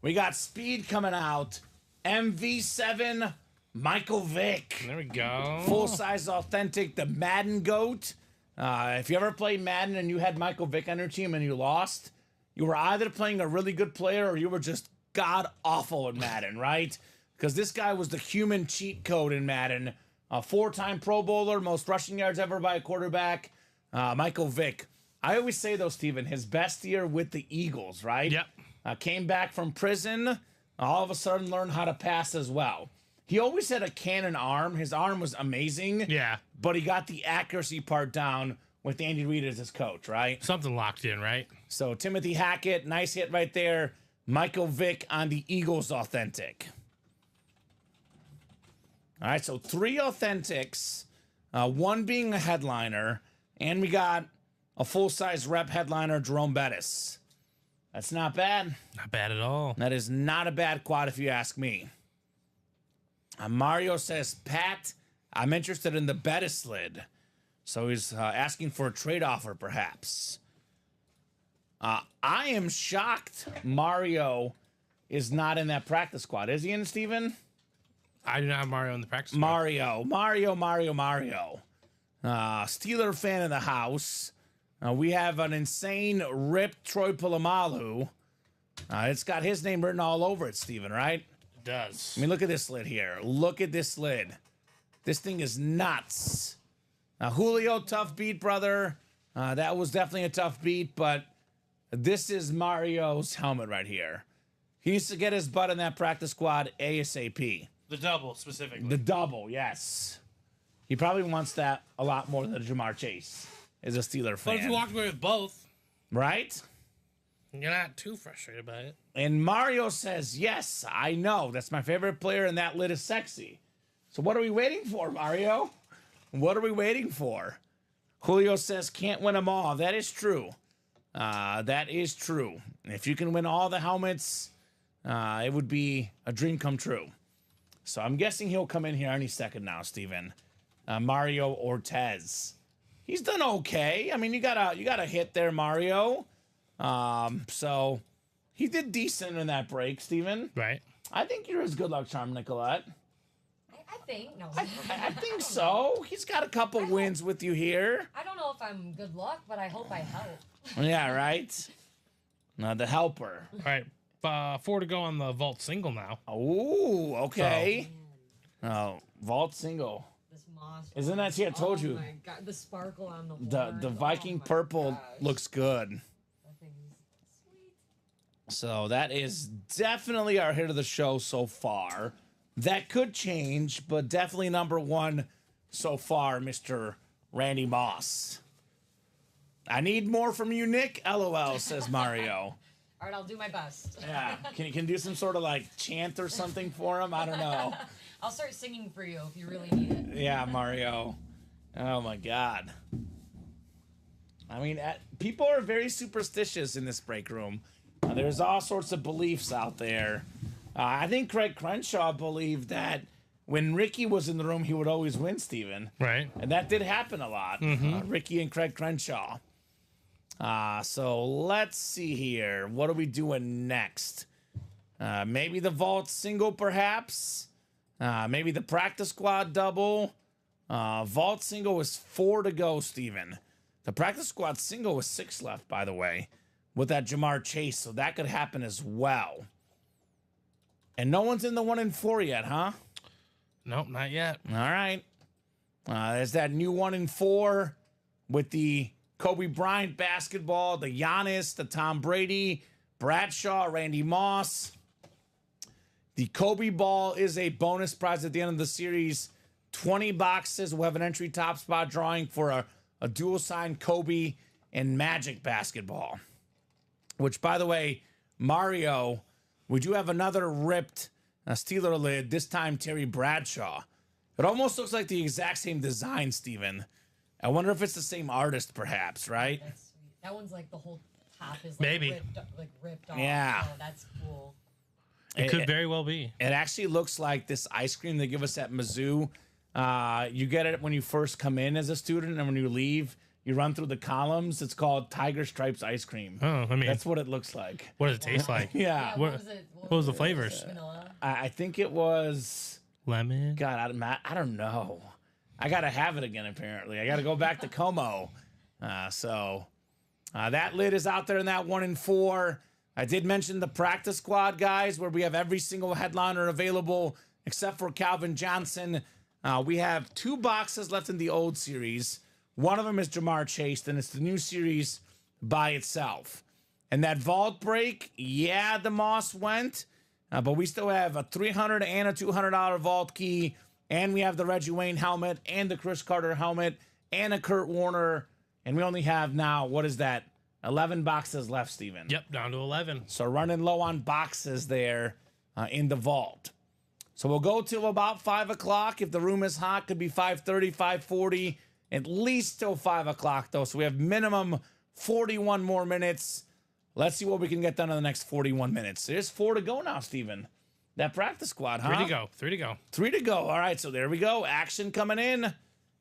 We got speed coming out. MV7 Michael Vick. There we go. Full-size authentic, the Madden GOAT. If you ever played Madden and you had Michael Vick on your team and you lost, you were either playing a really good player or you were just god-awful in Madden, right? Because this guy was the human cheat code in Madden. A 4-time Pro Bowler, most rushing yards ever by a quarterback. Michael Vick. I always say, though, Steven, his best year with the Eagles, right? Yep. Came back from prison, all of a sudden learned how to pass as well. He always had a cannon arm. His arm was amazing. Yeah. But he got the accuracy part down with Andy Reid as his coach, right? Something locked in, right? So Timothy Hackett, nice hit right there. Michael Vick on the Eagles authentic. All right, so 3 authentics, 1 being a headliner, and we got a full-size rep headliner, Jerome Bettis. That's not bad. Not bad at all. That is not a bad quad if you ask me. Mario says, Pat, I'm interested in the Bettis lid. So he's asking for a trade offer, perhaps. I am shocked Mario is not in that practice squad. Is he in, Steven? I do not have Mario in the practice squad. Mario. Steeler fan in the house. We have an insane ripped Troy Polamalu. It's got his name written all over it, Steven, right? It does. I mean, look at this lid here. Look at this lid. This thing is nuts. Julio, tough beat, brother. That was definitely a tough beat, but this is Mario's helmet right here. He needs to get his butt in that practice squad ASAP. The double, specifically. The double, yes. He probably wants that a lot more than Jamar Chase as a Steeler fan. But if you walked away with both, right? You're not too frustrated by it. And Mario says, yes, I know. That's my favorite player, and that lid is sexy. So what are we waiting for, Mario? What are we waiting for? Julio says, can't win them all. That is true. That is true. If you can win all the helmets, it would be a dream come true. So I'm guessing he'll come in here any second now, Steven. Mario Ortiz. He's done okay. I mean, you got a hit there, Mario. So he did decent in that break, Steven. Right. I think you're his good luck charm, Nicolette. I think. No. I think so. He's got a couple wins with you here. I don't know if I'm good luck, but I hope I help. Yeah, right? The helper. All right. 4 to go on the vault single now. Oh, okay. Oh, vault single. This moss. Isn't that, see, I told you. Oh my god, the sparkle on the horn. The Viking Oh my purple gosh. looks good. That thing is sweet. So that is definitely our hit of the show so far. That could change, but definitely number one so far, Mr. Randy Moss. I need more from you, Nick. LOL, says Mario. All right, I'll do my best. Yeah, can you do some sort of like chant or something for him? I don't know. I'll start singing for you if you really need it. Yeah, Mario. Oh my God. I mean, people are very superstitious in this break room. There's all sorts of beliefs out there. I think Craig Crenshaw believed that when Ricky was in the room, he would always win, Steven. Right. And that did happen a lot. Ricky and Craig Crenshaw. So let's see here. What are we doing next? Maybe the vault single, perhaps. Maybe the practice squad double. Vault single was 4 to go, Steven. The practice squad single was 6 left, by the way, with that Jamar Chase. So that could happen as well. And no one's in the 1 and 4 yet, huh? Nope, not yet. All right. There's that new 1 and 4 with the Kobe Bryant basketball, the Giannis, the Tom Brady, Bradshaw, Randy Moss. The Kobe ball is a bonus prize at the end of the series. 20 boxes. We'll have an entry top spot drawing for a dual signed Kobe and Magic basketball. Which, by the way, Mario, we do have another ripped Steeler lid, this time Terry Bradshaw. It almost looks like the exact same design, Steven. I wonder if it's the same artist, perhaps, right? That's sweet. That one's like the whole top is like Maybe. ripped off. Yeah. Oh, that's cool. It could very well be. It actually looks like this ice cream they give us at Mizzou. You get it when you first come in as a student, and when you leave, you run through the columns. It's called Tiger Stripes ice cream. Oh, I mean, That's what it looks like. what does it taste like? Yeah. What What- was it? what was the flavors? Vanilla. I think it was... Lemon. God, I don't know. I got to have it again, apparently. I got to go back to Como. That lid is out there in that 1 and 4. I did mention the practice squad, guys, where we have every single headliner available except for Calvin Johnson. We have 2 boxes left in the old series. One of them is Jamar Chase, and it's the new series by itself. And that vault break, yeah, the Moss went, but we still have a $300 and a $200 vault key, and we have the Reggie Wayne helmet and the Chris Carter helmet and a Kurt Warner, and we only have now, what is that, 11 boxes left, Steven. Yep, down to 11. So running low on boxes there in the vault. So we'll go till about 5 o'clock. If the room is hot, could be 5:30, 5:40, at least till 5 o'clock, though. So we have minimum 41 more minutes. Let's see what we can get done in the next 41 minutes. There's 4 to go now, Steven. That practice squad, huh? 3 to go. 3 to go. 3 to go. All right, so there we go. Action coming in.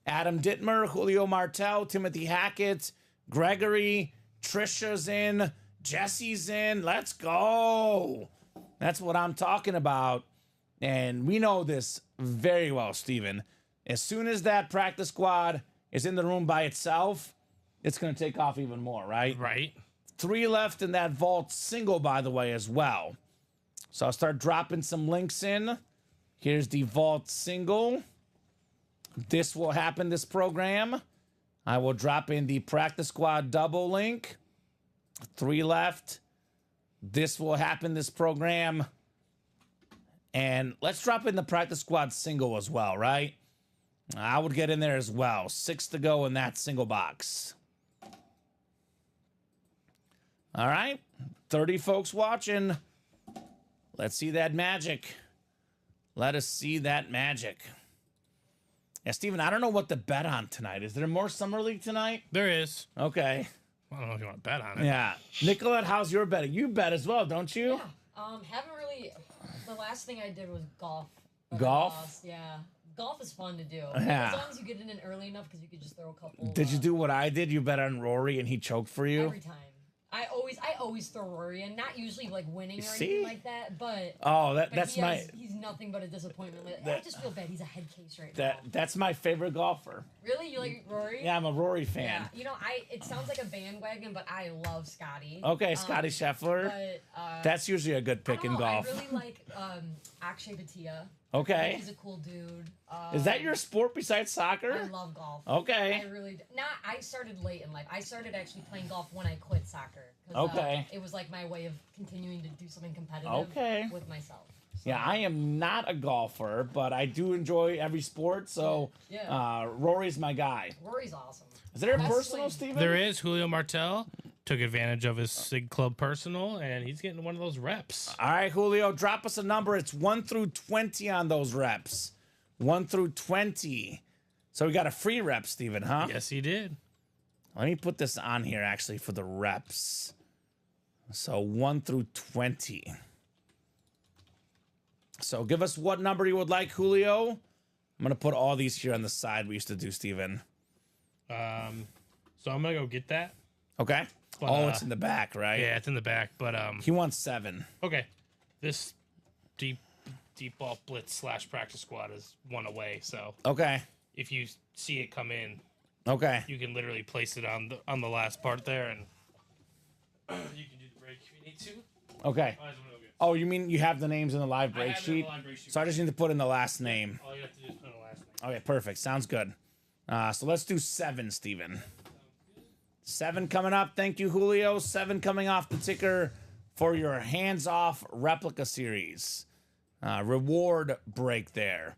Adam Dittmer, Julio Martel, Timothy Hackett, Gregory, Trisha's in, Jesse's in. Let's go. That's what I'm talking about. And we know this very well, Steven. As soon as that practice squad is in the room by itself, it's going to take off even more, right? Right. 3 left in that vault single, by the way, as well. So I'll start dropping some links in. Here's the vault single. This will happen this program. I will drop in the practice squad double link. 3 left. This will happen this program. And let's drop in the practice squad single as well, right? I would get in there as well. 6 to go in that single box. All right. 30 folks watching. Let's see that magic. Let us see that magic. Yeah, Steven, I don't know what to bet on tonight. Is there more Summer League tonight? There is. Okay. I don't know if you want to bet on it. Yeah. Nicolette, how's your betting? You bet as well, don't you? Yeah. Haven't really. The last thing I did was golf. Golf? Lost, yeah. Golf is fun to do. Yeah. As long as you get in early enough, because you could just throw a couple. Did you do what I did? You bet on Rory and he choked for you? Every time. I always throw Rory in, not usually like winning or See? anything like that, but Oh, but that's he's nothing but a disappointment. I just feel bad. He's a head case right now. That's my favorite golfer. Really, you like Rory? Yeah, I'm a Rory fan. Yeah. You know, it sounds like a bandwagon, but I love Scotty. Okay, Scotty Scheffler. But That's usually a good I pick don't in know, golf. I really like Akshay Bhatia. Okay. He's a cool dude. Is that your sport besides soccer? I love golf. Okay. I really do. I started late in life. I started actually playing golf when I quit soccer. Okay. It was like my way of continuing to do something competitive Okay. with myself. So, Yeah, I am not a golfer, but I do enjoy every sport. So, Yeah. Rory's my guy. Rory's awesome. Is there a Best personal, swing. Steven? There is. Julio Martel took advantage of his Sig Club personal, and he's getting one of those reps. All right, Julio, drop us a number. It's 1 through 20 on those reps. 1 through 20. So we got a free rep, Steven, huh? Yes, he did. Let me put this on here, actually, for the reps. So 1 through 20. So give us what number you would like, Julio. I'm going to put all these here on the side we used to do, Steven. So I'm going to go get that. Okay. But, oh, it's in the back, right? Yeah, it's in the back, but He wants 7. okay. This deep ball blitz / practice squad is 1 away, so Okay. if you see it come in, Okay. you can literally place it on the last part there, and you can do the break if you need to. Okay. I just wanna go get it. Oh, you mean you have the names in the live break have it in the sheet? live break sheet. So I just need to put in the last name. All you have to do is put in the last name. Okay, perfect. Sounds good. So let's do 7, Steven. 7 coming up. Thank you, Julio. 7 coming off the ticker for your hands-off replica series. Reward break there.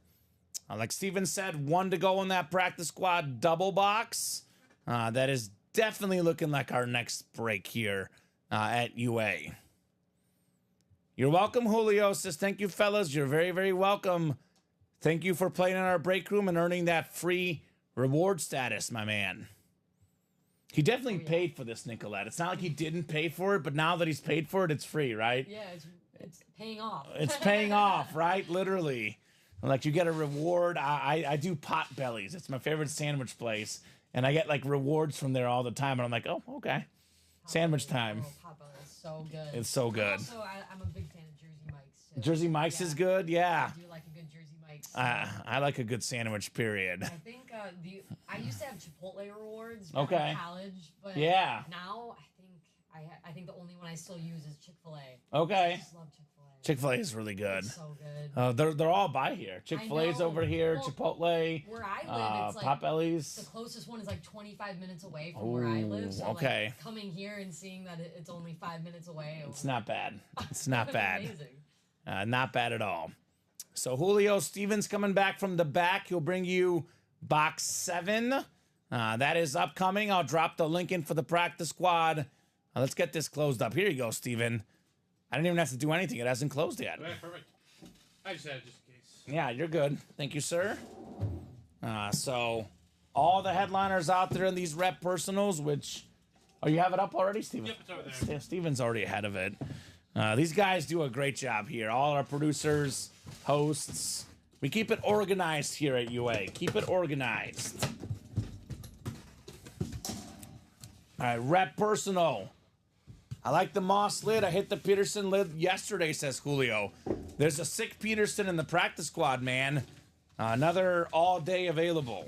Like Steven said, 1 to go in that practice squad double box. That is definitely looking like our next break here at UA. You're welcome, Julio. Says, thank you, fellas. You're very, very welcome. Thank you for playing in our break room and earning that free reward status, my man. He definitely paid for this, Nicolette. It's not like he didn't pay for it, but now that he's paid for it, it's free, right? Yeah, it's paying off. It's paying off, right? Literally. Like, you get a reward. I do Pot Bellies. It's my favorite sandwich place. And I get, like, rewards from there all the time. And I'm like, oh, okay. Sandwich time. Oh, Papa is so good. It's so good. Also, I'm a big fan of Jersey Mike's too. Jersey Mike's Yeah. is good, yeah. I do like a good Jersey Mike's. I like a good sandwich, period. I think I used to have Chipotle rewards Okay. back in college, but Yeah. now I think the only one I still use is Chick-fil-A. I Okay. just love Chick-fil-A. Chick-fil-A is really good. It's so good. They're all by here. Chick-fil-A's know. over here. Well, Chipotle. Where I live, it's like Pot the Bellies. closest one is like 25 minutes away from where I live. So okay. like coming here and seeing that it's only 5 minutes away. It's not bad. It's not bad. Amazing. Not bad at all. So Julio Stevens coming back from the back. He'll bring you box 7. That is upcoming. I'll drop the link in for the practice squad. Let's get this closed up. Here you go, Steven. I didn't even have to do anything. It hasn't closed yet. Okay, perfect. I just had it just in case. Yeah, you're good. Thank you, sir. So all the headliners out there in these rep personals, which... Oh, you have it up already, Steven? Yep, it's over there. Steven's already ahead of it. These guys do a great job here. All our producers, hosts. We keep it organized here at UA. Keep it organized. All right, rep personal. I like the Moss lid. I hit the Peterson lid yesterday, says Julio. There's a sick Peterson in the practice squad, man. Another all day available.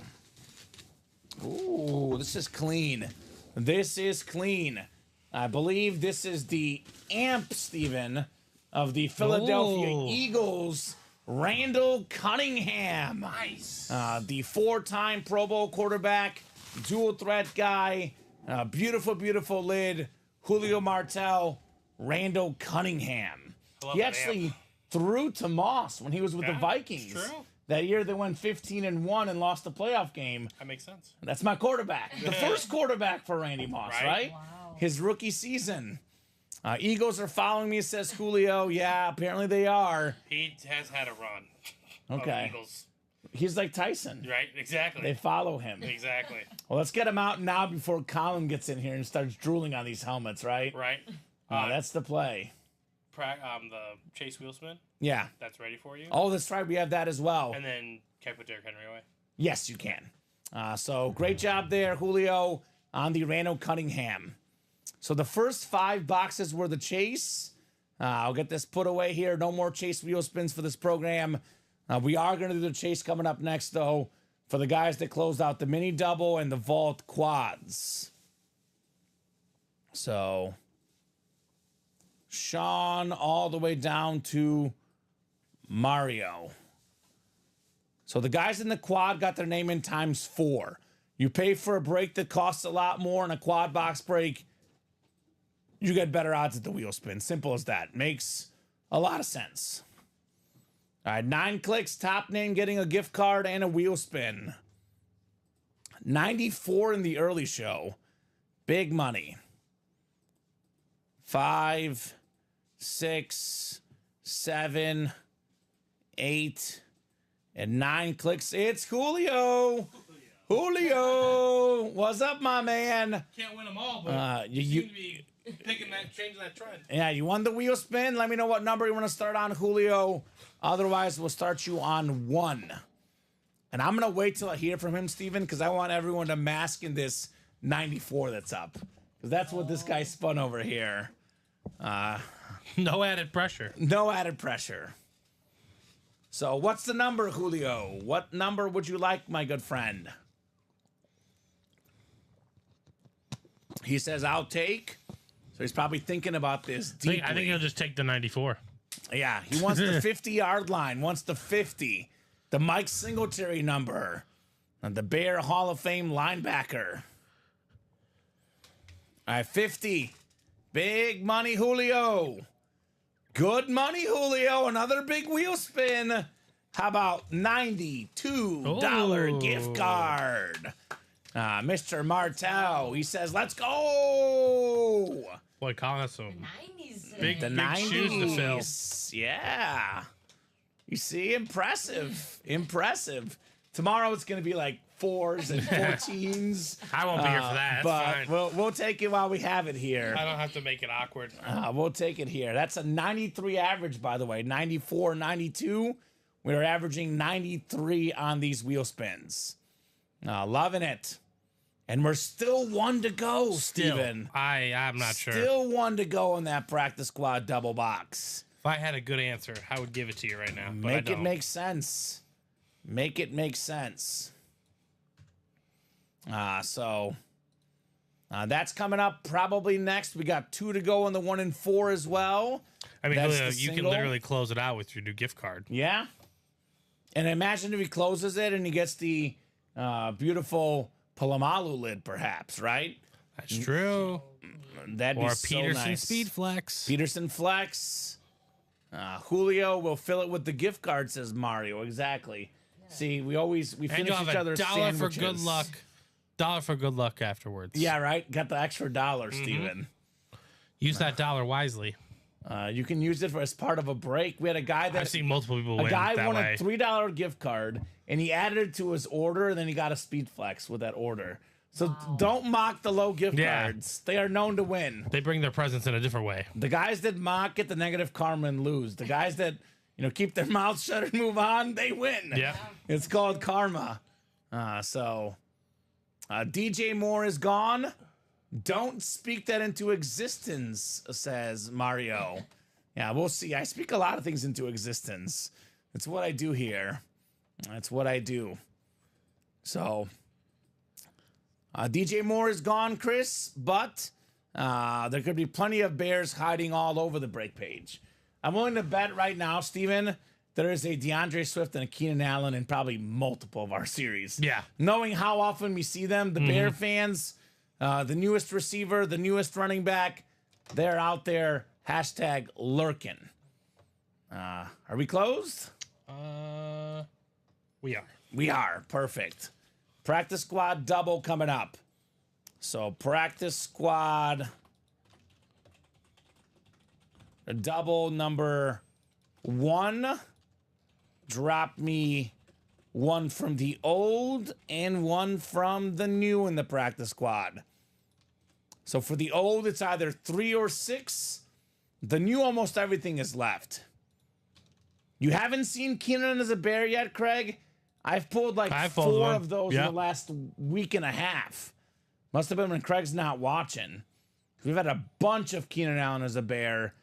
Ooh, this is clean. This is clean. I believe this is the amp, Steven, of the Philadelphia Eagles, Randall Cunningham. Nice. The 4-time Pro Bowl quarterback, dual threat guy, beautiful, beautiful lid. Julio Martel, Randall Cunningham. He actually threw to Moss when he was with the Vikings. True. That year they went 15-1 and lost the playoff game. That makes sense. That's my quarterback. The first quarterback for Randy Moss, right? Wow. His rookie season. Eagles are following me, says Julio. Yeah, apparently they are. He has had a run. Okay. Eagles. He's like Tyson. Right, exactly. They follow him. Exactly. Well, let's get him out now before Colin gets in here and starts drooling on these helmets, right? Right. That's the play. The Chase Wheelspin, Yeah. that's ready for you. Oh, that's right. We have that as well. And then can I put Derrick Henry away? Yes, you can. So great job there, Julio, on the Randall Cunningham. So the first 5 boxes were the Chase. I'll get this put away here. No more Chase wheel spins for this program. We are going to do the Chase coming up next, though, for the guys that closed out the mini double and the vault quads. So Sean all the way down to Mario. So the guys in the quad got their name in ×4. You pay for a break that costs a lot more in a quad box break, you get better odds at the wheel spin. Simple as that. Makes a lot of sense. All right, 9 clicks, top name getting a gift card and a wheel spin. 94 in the early show. Big money. 5, 6, 7, 8, and 9 clicks. It's Julio. Julio, what's up, my man? Can't win them all, but you seem to be changing that trend. Yeah, you won the wheel spin. Let me know what number you want to start on, Julio. Otherwise, we'll start you on 1. And I'm going to wait till I hear from him, Steven, because I want everyone to mask in this 94 that's up. Because that's what this guy spun over here. No added pressure. No added pressure. So what's the number, Julio? What number would you like, my good friend? He says, I'll take. So he's probably thinking about this deeply. I think he'll just take the 94. Yeah, he wants the 50-yard line, wants the 50. The Mike Singletary number. And the Bear Hall of Fame linebacker. All right, 50. Big money, Julio. Good money, Julio. Another big wheel spin. How about $92 gift card? Mr. Martel, he says, let's go. Boy, Colin has some 90s. big, The big 90s. shoes to fill. Yeah. You see, impressive. Impressive. Tomorrow it's going to be like 4s and 14s. I won't be here for that. That's But fine. we'll take it while we have it here. I don't have to make it awkward. We'll take it here. That's a 93 average, by the way. 94, 92. We're averaging 93 on these wheel spins. Loving it. And we're still 1 to go, Steven. I'm not sure. Still 1 to go in that practice squad double box. If I had a good answer, I would give it to you right now. But I Make it don't. make sense. Make it make sense. So that's coming up probably next. We got 2 to go in the 1 and 4 as well. I mean, That's Julio, the you can single. literally close it out with your new gift card. Yeah. And imagine if he closes it and he gets the beautiful Palamalu lid, perhaps, right? That's true. That'd Or be so Peterson nice. Speed Flex. Peterson Flex. Julio will fill it with the gift card, says Mario. Exactly. See, we And finish you'll have each other's $1 for sandwiches. good luck. $1 for good luck afterwards. Yeah, right. Got the extra $1, Steven. Use that dollar wisely. You can use it as part of a break. We had a guy that I've seen multiple people win a guy that won way. a $3 gift card and he added it to his order and then he got a Speed Flex with that order. So don't mock the low gift cards. They are known to win. They bring their presence in a different way. The guys that mock get the negative karma and lose. The guys that, keep their mouths shut and move on, they win. Yeah. It's called karma. DJ Moore is gone. Don't speak that into existence, says Mario. Yeah, we'll see. I speak a lot of things into existence. It's what I do here. That's what I do. So, DJ Moore is gone, Chris, but there could be plenty of bears hiding all over the break page. I'm willing to bet right now, Steven, there is a DeAndre Swift and a Keenan Allen in probably multiple of our series. Yeah. Knowing how often we see them, the Bear fans, the newest receiver, the newest running back, they're out there, hashtag lurking. Are we closed? We are. We are. Perfect. Practice squad double coming up. So practice squad double number 1. Drop me 1 from the old and 1 from the new in the practice squad. So for the old, it's either 3 or 6. The new, almost everything is left. You haven't seen Keenan as a Bear yet, Craig? I've pulled like 4 of those in the last week and a half. Must have been when Craig's not watching. We've had a bunch of Keenan Allen as a Bear.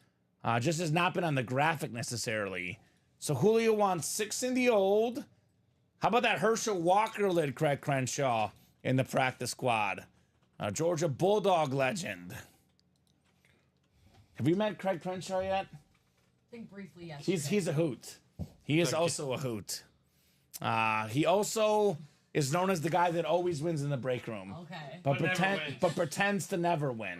Just has not been on the graphic necessarily. So Julio wants 6 in the old. How about that Herschel Walker lid, Craig Crenshaw, in the practice squad? Georgia Bulldog legend. Have you met Craig Crenshaw yet? I think briefly, yes. He's a hoot. He is also a hoot. He also is known as the guy that always wins in the break room. Okay. But pretends to never win.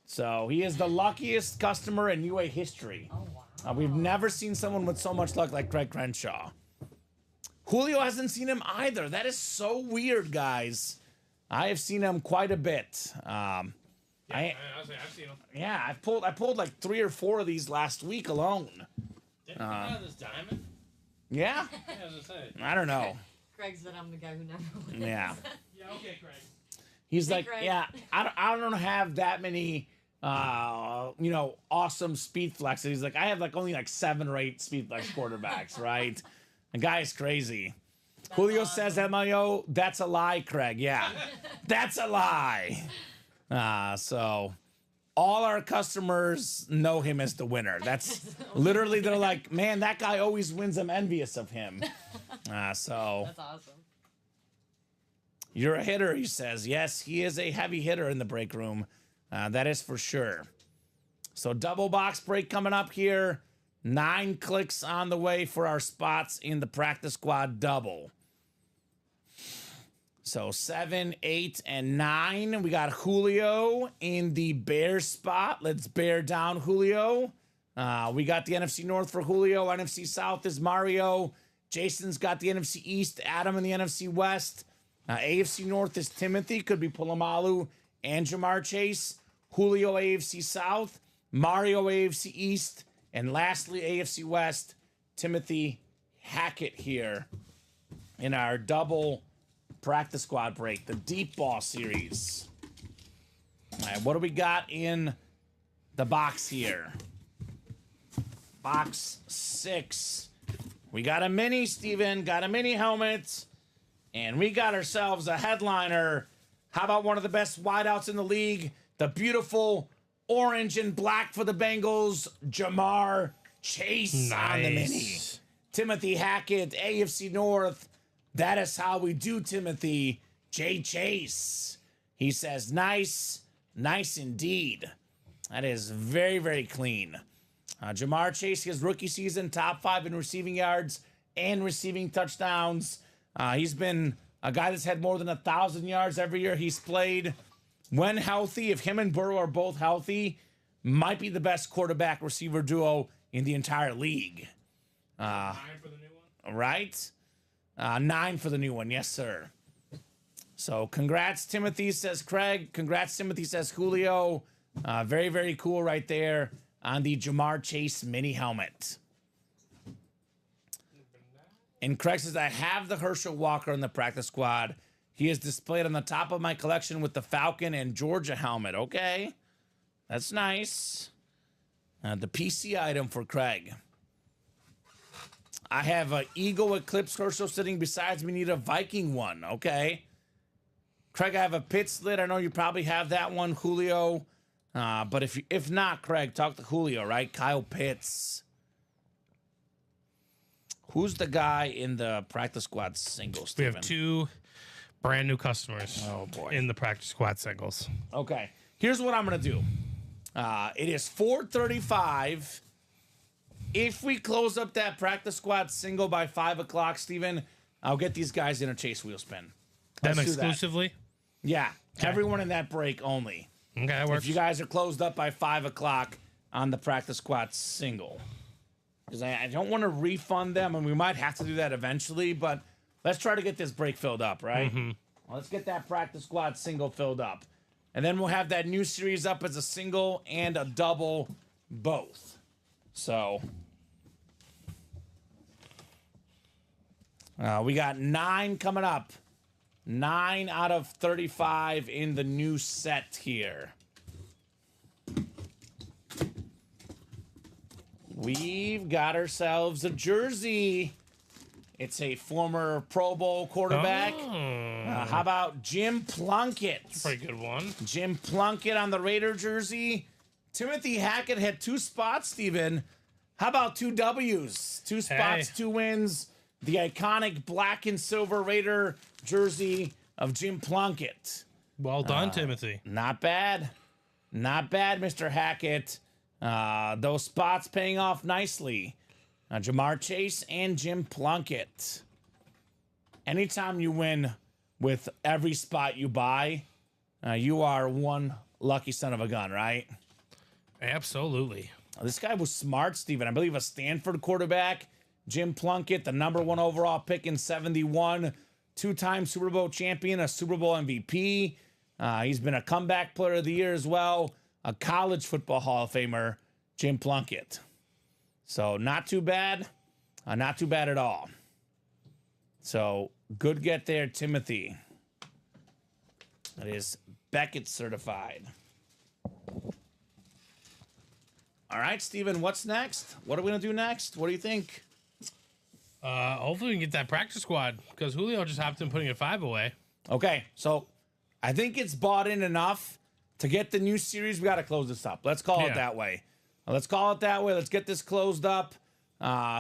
So he is the luckiest customer in UA history. Oh, wow. We've never seen someone with so much luck like Craig Crenshaw. Julio hasn't seen him either. That is so weird, guys. I have seen him quite a bit. I've seen him. Yeah, I pulled like 3 or 4 of these last week alone. Did he come out of this diamond? Yeah? Yeah, I was gonna say. I don't know. Craig said I'm the guy who never wins. Yeah. Yeah, okay, Craig. He's Hey, like, Craig. yeah, I don't have that many, awesome speed flexes. He's like, I have like only like 7 or 8 speed flex quarterbacks, right? The guy's crazy. Julio says, MIO, that's a lie, Craig. Yeah, that's a lie. So all our customers know him as the winner. That's literally, they're like, man, that guy always wins. I'm envious of him. So That's awesome. you're a hitter, he says. Yes, he is a heavy hitter in the break room. That is for sure. So double box break coming up here. 9 clicks on the way for our spots in the practice squad double. So 7, 8, and 9. We got Julio in the Bear spot. Let's bear down Julio. We got the NFC North for Julio. NFC South is Mario. Jason's got the NFC East. Adam in the NFC West. AFC North is Timothy. Could be Polamalu and Jamar Chase. Julio AFC South. Mario AFC East. And lastly, AFC West, Timothy Hackett here in our double practice squad break, the deep ball series. All right, what do we got in the box here? Box 6. We got a mini, Steven, got a mini helmet, and we got ourselves a headliner. How about one of the best wideouts in the league? The beautiful orange and black for the Bengals, Jamar Chase on the mini. Timothy Hackett, AFC North. That is how we do, Timothy. J. Chase. He says, nice, nice indeed. That is very, very clean. Jamar Chase, his rookie season, top 5 in receiving yards and receiving touchdowns. He's been a guy that's had more than 1,000 yards every year he's played. When healthy, if him and Burrow are both healthy, might be the best quarterback receiver duo in the entire league. 9 for the new one? Right? 9 for the new one. Yes, sir. So congrats, Timothy, says Craig. Congrats, Timothy, says Julio. Very, very cool right there on the Jamar Chase mini helmet. And Craig says, I have the Herschel Walker in the practice squad. He is displayed on the top of my collection with the Falcon and Georgia helmet. Okay, that's nice. The PC item for Craig. I have an Eagle Eclipse Herschel sitting besides me. Need a Viking one. Okay. Craig, I have a pit slit. I know you probably have that one, Julio. But if not, Craig, talk to Julio, right? Kyle Pitts. Who's the guy in the practice squad singles, We Steven? have 2 brand new customers boy. in the practice squad singles. Okay. Here's what I'm going to do. It is 4:35. If we close up that practice squad single by 5 o'clock, Steven, I'll get these guys in a chase wheel spin. Them Let's do that. exclusively? Yeah. Everyone in that break only. Okay, that works. If you guys are closed up by 5 o'clock on the practice squad single. Because I don't want to refund them, and we might have to do that eventually, but let's try to get this break filled up, right? Well, let's get that practice squad single filled up. And then we'll have that new series up as a single and a double both. So we got 9 coming up. 9 out of 35 in the new set here. We've got ourselves a jersey. It's a former Pro Bowl quarterback. How about Jim Plunkett? Pretty good one. Jim Plunkett on the Raider jersey. Timothy Hackett had 2 spots, Steven. How about 2 W's? 2 spots, 2 wins. The iconic black and silver Raider jersey of Jim Plunkett. Well done, Timothy. Not bad. Not bad, Mr. Hackett. Those spots paying off nicely. Jamar Chase and Jim Plunkett. Anytime you win with every spot you buy, you are one lucky son of a gun, right? Absolutely. This guy was smart, Steven. I believe a Stanford quarterback. Jim Plunkett, the #1 overall pick in 71. 2-time Super Bowl champion, a Super Bowl MVP. He's been a comeback player of the year as well. A college football Hall of Famer, Jim Plunkett. So not too bad. Not too bad at all. So good get there, Timothy. That is Beckett certified. All right, Steven, what's next? What are we going to do next? What do you think? Hopefully we can get that practice squad because Julio just hopped in putting a 5 away. Okay, so I think it's bought in enough to get the new series. We got to close this up. Let's call it that way. Let's call it that way. Let's get this closed up.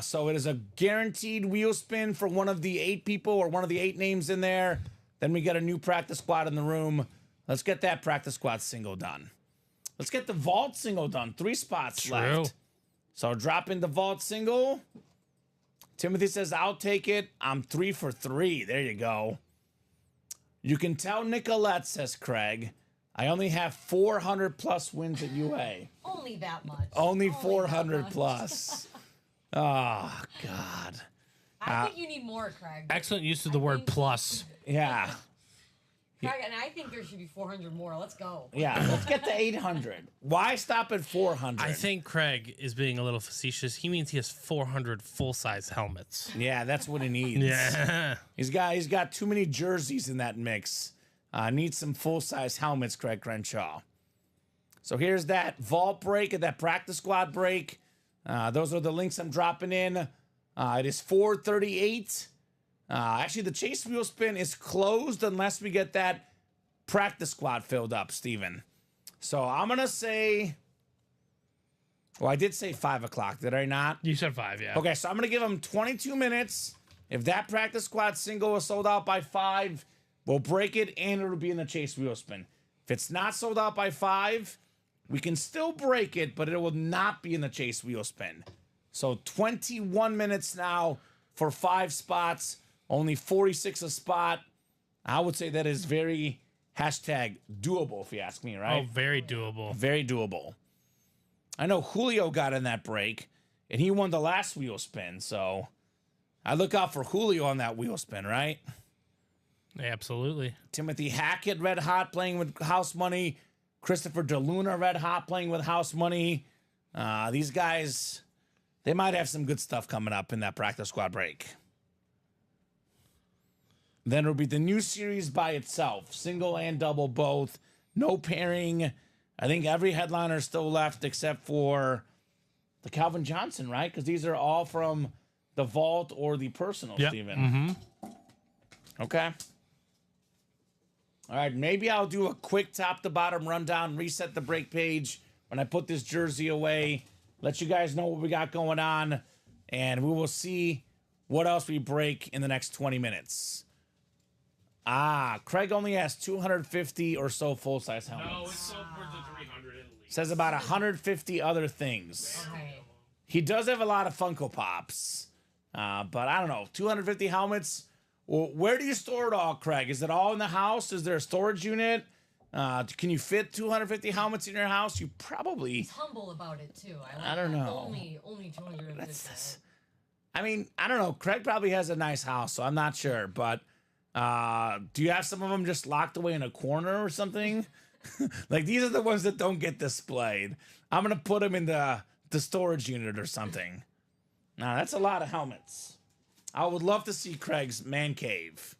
So it is a guaranteed wheel spin for one of the 8 people or one of the 8 names in there. Then we get a new practice squad in the room. Let's get that practice squad single done. Let's get the vault single done. 3 spots left. So drop in the vault single. Timothy says, I'll take it. I'm 3 for 3. There you go. You can tell Nicolette, says Craig, I only have 400 plus wins at UA. Only that much. Only that 400 much. plus. Oh, God. I think you need more, Craig. Excellent use of the word plus. Yeah. Craig, and I think there should be 400 more. Let's go. Yeah. Let's get to 800. Why stop at 400? I think Craig is being a little facetious. He means he has 400 full-size helmets. Yeah, that's what he needs. Yeah. He's got too many jerseys in that mix. Needs some full-size helmets, Craig Crenshaw. So here's that vault break and that practice squad break. Those are the links I'm dropping in. It is 4:38. Actually, the chase wheel spin is closed unless we get that practice squad filled up, Steven. So I'm going to say... Well, I did say 5 o'clock, did I not? You said 5, yeah. Okay, so I'm going to give him 22 minutes. If that practice squad single is sold out by 5, we'll break it and it'll be in the chase wheel spin. If it's not sold out by 5, we can still break it, but it will not be in the chase wheel spin. So 21 minutes now for 5 spots, only 46 a spot. I would say that is very #doable, if you ask me, right? Oh, very doable. Very doable. I know Julio got in that break, and he won the last wheel spin, so I look out for Julio on that wheel spin, right? Absolutely. Timothy Hackett, red hot, playing with house money. Christopher DeLuna, red hot, playing with house money. These guys, they might have some good stuff coming up in that practice squad break. Then it'll be the new series by itself, single and double both. No pairing. I think every headliner is still left except for the Calvin Johnson, right? Because these are all from the vault or the personal, Yep. Steven. Okay. All right, maybe I'll do a quick top to bottom rundown, reset the break page when I put this jersey away, let you guys know what we got going on, and we will see what else we break in the next 20 minutes. Craig only has 250 or so full-size helmets. No, it's upwards of 300 at least. Says about 150 other things. Okay. He does have a lot of Funko Pops, but I don't know, 250 helmets. Well, where do you store it all, Craig? Is it all in the house? Is there a storage unit? Can you fit 250 helmets in your house? You probably. He's humble about it too. I don't know. Only 250. I mean, I don't know. Craig probably has a nice house, so I'm not sure. But do you have some of them just locked away in a corner or something? Like, these are the ones that don't get displayed. I'm going to put them in the storage unit or something. Now, that's a lot of helmets. I would love to see Craig's man cave.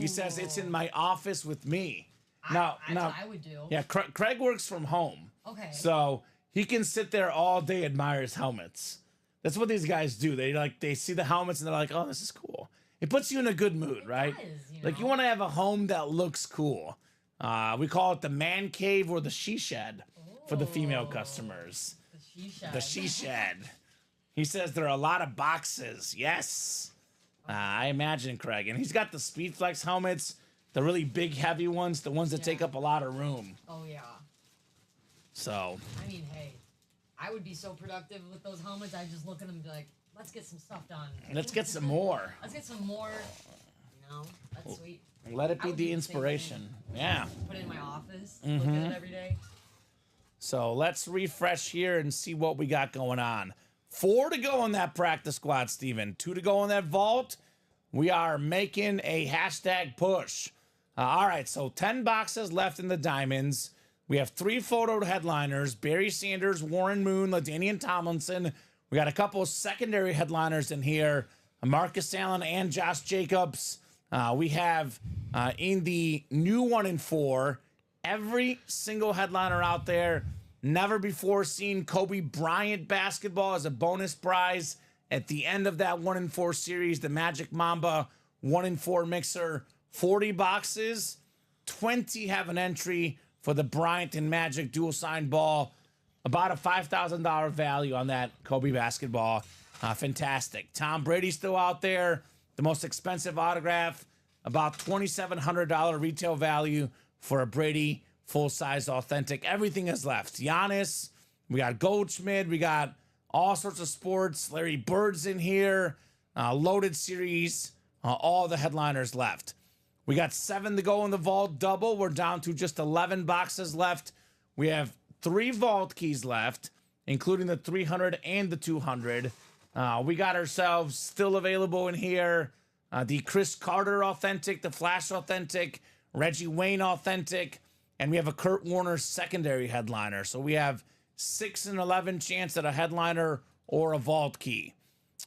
He says it's in my office with me. That's what I would do. Yeah, Craig works from home. Okay. So he can sit there all day, admire his helmets. That's what these guys do. They see the helmets and they're like, oh, this is cool. It puts you in a good mood, right? Does, Like, you want to have a home that looks cool. We call it the man cave or the she shed for the female customers. The she shed. He says there are a lot of boxes. Yes. I imagine, Craig. And he's got the Speedflex helmets, the really big, heavy ones, the ones that take up a lot of room. Oh, yeah. So. I mean, hey, I would be so productive with those helmets. I'd just look at them and be like, let's get some stuff done. Let's get some more. Let's get some more. You know, that's sweet. Let it be I would the do the same inspiration. thing. Yeah. Put it in my office. Look at it every day. So let's refresh here and see what we got going on. 4 to go on that practice squad, Steven. 2 to go on that vault. We are making a hashtag push. All right, so 10 boxes left in the diamonds. We have 3 photo headliners, Barry Sanders, Warren Moon, LaDainian Tomlinson. We got a couple of secondary headliners in here, Marcus Allen and Josh Jacobs. We have in the new 1 in 4, every single headliner out there, never before seen Kobe Bryant basketball as a bonus prize at the end of that 1 in 4 series, the Magic Mamba 1 in 4 mixer. 40 boxes, 20 have an entry for the Bryant and Magic dual sign ball. About a $5,000 value on that Kobe basketball. Fantastic. Tom Brady still out there. The most expensive autograph, about $2,700 retail value for a Brady full-size authentic. Everything is left. Giannis, we got Goldschmidt, we got all sorts of sports. Larry Bird's in here. Loaded series. All the headliners left. We got 7 to go in the vault double. We're down to just 11 boxes left. We have 3 vault keys left, including the 300 and the 200. We got ourselves still available in here. The Chris Carter authentic, the Flash authentic, Reggie Wayne authentic, and we have a Kurt Warner secondary headliner. So we have 6 and 11 chance at a headliner or a vault key.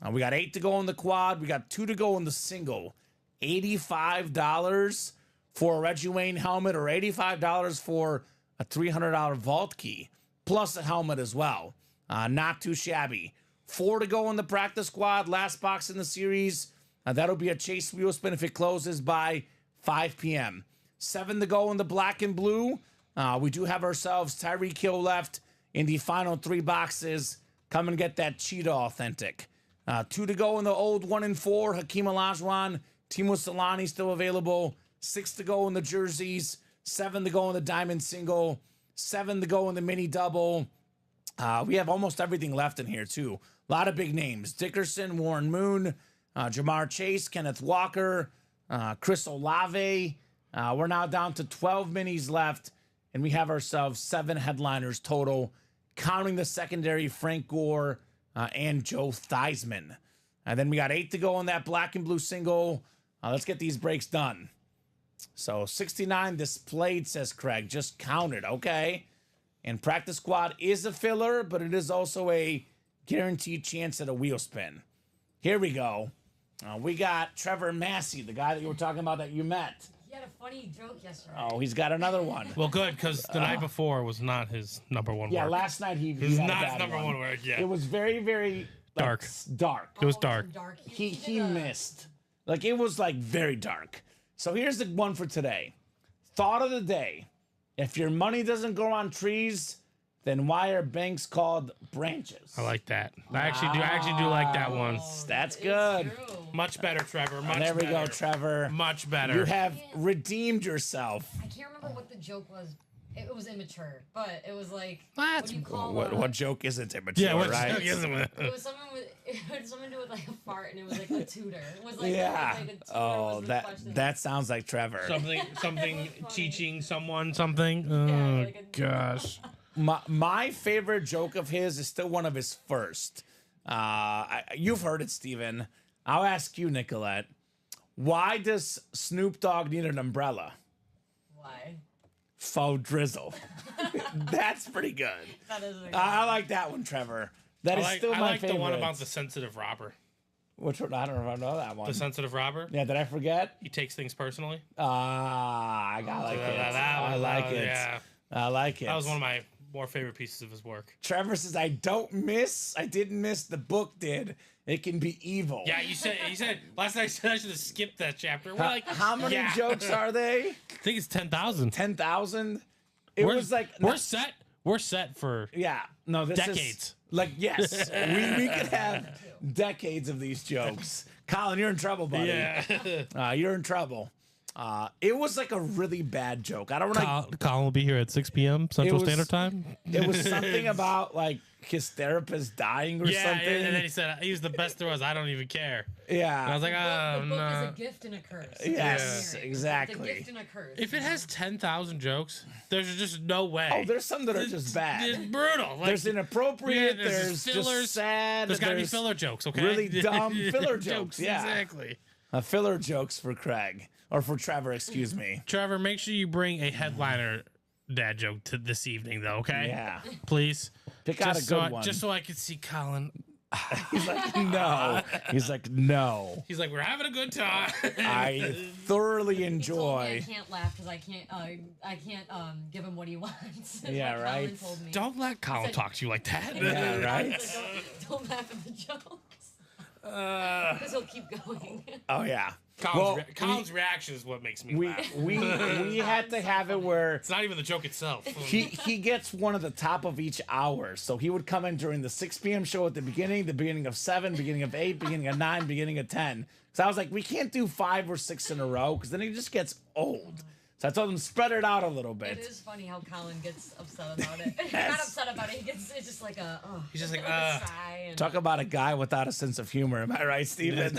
We got 8 to go in the quad. We got 2 to go in the single. $85 for a Reggie Wayne helmet or $85 for a $300 vault key, plus a helmet as well. Not too shabby. 4 to go in the practice squad. Last box in the series. That'll be a chase wheel spin if it closes by 5 p.m. 7 to go in the black and blue. We do have ourselves Tyreek Hill left in the final 3 boxes. Come and get that Cheetah authentic. 2 to go in the old 1 in 4. Hakeem Olajuwon, Timo Solani still available. 6 to go in the jerseys. 7 to go in the diamond single. 7 to go in the mini double. We have almost everything left in here, too. A lot of big names. Dickerson, Warren Moon, Jamar Chase, Kenneth Walker, Chris Olave. We're now down to 12 minis left, and we have ourselves 7 headliners total, counting the secondary Frank Gore and Joe Theismann. And then we got 8 to go on that black and blue single. Let's get these breaks done. So 69 displayed, says Craig. Just counted, okay? And practice squad is a filler, but it is also a guaranteed chance at a wheel spin. Here we go. We got Trevor Massey, the guy that you were talking about that you met. He had a funny joke yesterday. Oh, he's got another one. Well, good, because the night before was not his number one Yeah, work. last night he It was had a not bad his number one work, yeah. It was very, very like, Dark. Dark. It was Oh, dark. He did a- missed. Like it was like very dark. So here's the one for today. Thought of the day. If your money doesn't grow on trees, then why are banks called branches? I like that. I actually do like that one. That's It's good. true. Much better, Trevor. Much There we better. go, Trevor. Much better. You have redeemed yourself. I can't remember what the joke was. It was immature, but it was like What? what do you call What joke isn't immature, yeah, what right? joke isn't it? It was something with it had something to do with like a fart, and it was like a tutor. It was like Yeah. It was like a tutor Oh, was the that question. that sounds like Trevor. Something funny. teaching someone something. Yeah, Oh, like a- gosh. My favorite joke of his is still one of his first. You've heard it, Steven. I'll ask you, Nicolette. Why does Snoop Dogg need an umbrella? Why? Faux drizzle. That's pretty good. That is. I like that one, Trevor. That is still I my like favorite. the one about the sensitive robber. Which one? I don't know if I know that one. The sensitive robber. Yeah, did I forget? He takes things personally. I like it. I like it. Yeah, I like it. that was one of my more favorite pieces of his work. Trevor says, I didn't miss, the book did. It can be evil. Yeah, you said last night. I said I should have skipped that chapter. We're like, How many yeah. jokes are they? I think it's 10,000. 10,000? It was like we're set. We're set for yeah. No, this decades. is like yes. we could have decades of these jokes. Colin, you're in trouble, buddy. Yeah. You're in trouble. It was like a really bad joke. I don't want to. Colin will be here at 6 p.m. Central was- Standard Time. It was something about like his therapist dying or something. And then he said he was the best there was. I don't even care. Yeah. And I was like, The book no. is a gift and a curse. Yes, Yeah. exactly. It's a gift and a curse. If it has 10,000 jokes, there's just no way. Oh, there's some that are just It's bad. brutal. Like, There's inappropriate. yeah, there's fillers. just sad. There's got to be filler jokes, okay? really dumb filler jokes, yeah. Exactly. Filler jokes for Craig or for Trevor, excuse me. Trevor, make sure you bring a headliner dad joke to this evening, though, okay? Yeah. Please. Pick out a good one. Just so I can see Colin. He's like, no. He's like, no. He's like, we're having a good time. I thoroughly He told me enjoy. I can't laugh because I can't give him what he wants. Is Yeah, what right. Colin told me. Don't let Colin talk to you like that. Yeah, right? He's like, don't laugh at the jokes. Because he'll keep going. Oh yeah. Colin's reaction is what makes me We laugh. we had to have it where It's not even the joke itself. he gets one at the top of each hour. So he would come in during the 6 p.m. show at the beginning of 7, beginning of 8, beginning of 9, beginning of 10. So I was like, we can't do 5 or 6 in a row because then it just gets old. So I told him spread it out a little It bit. is funny how Colin gets upset about it. Not upset about it. It's just like a. Oh, He's just like, a sigh and, Talk about a guy without a sense of humor. Am I right, Steven?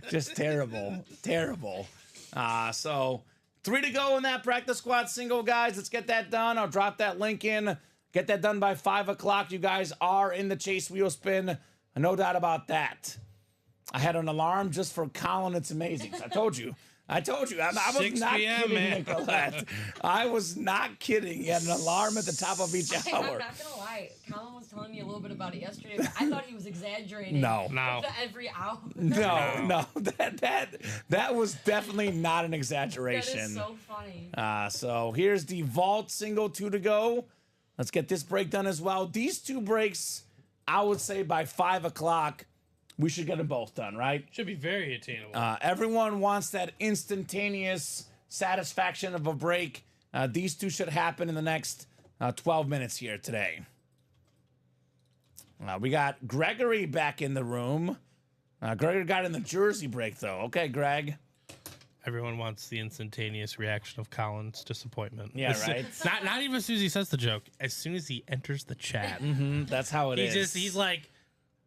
Just terrible. Terrible. So 3 to go in that practice squad single, guys. Let's get that done. I'll drop that link in. Get that done by 5 o'clock. You guys are in the Chase Wheel Spin. No doubt about that. I had an alarm just for Colin. It's amazing. I told you. I was 6 not p.m., kidding, man. Nicolette. I was not kidding. He had an alarm at the top of each I'm hour. not gonna lie. Colin was telling me a little bit about it yesterday, but I thought he was exaggerating. No. Every hour. No, that was definitely not an That exaggeration. is so funny. So here's the vault single 2 to go. Let's get this break done as well. These 2 breaks, I would say by 5 o'clock, we should get them both done, right? Should be very attainable. Everyone wants that instantaneous satisfaction of a break. These 2 should happen in the next 12 minutes here today. We got Gregory back in the room. Gregory got in the jersey break, though. Okay, Greg. Everyone wants the instantaneous reaction of Colin's disappointment. Yeah, right? Not even as soon as he says the joke. As soon as he enters the chat, That's how it is. he's like,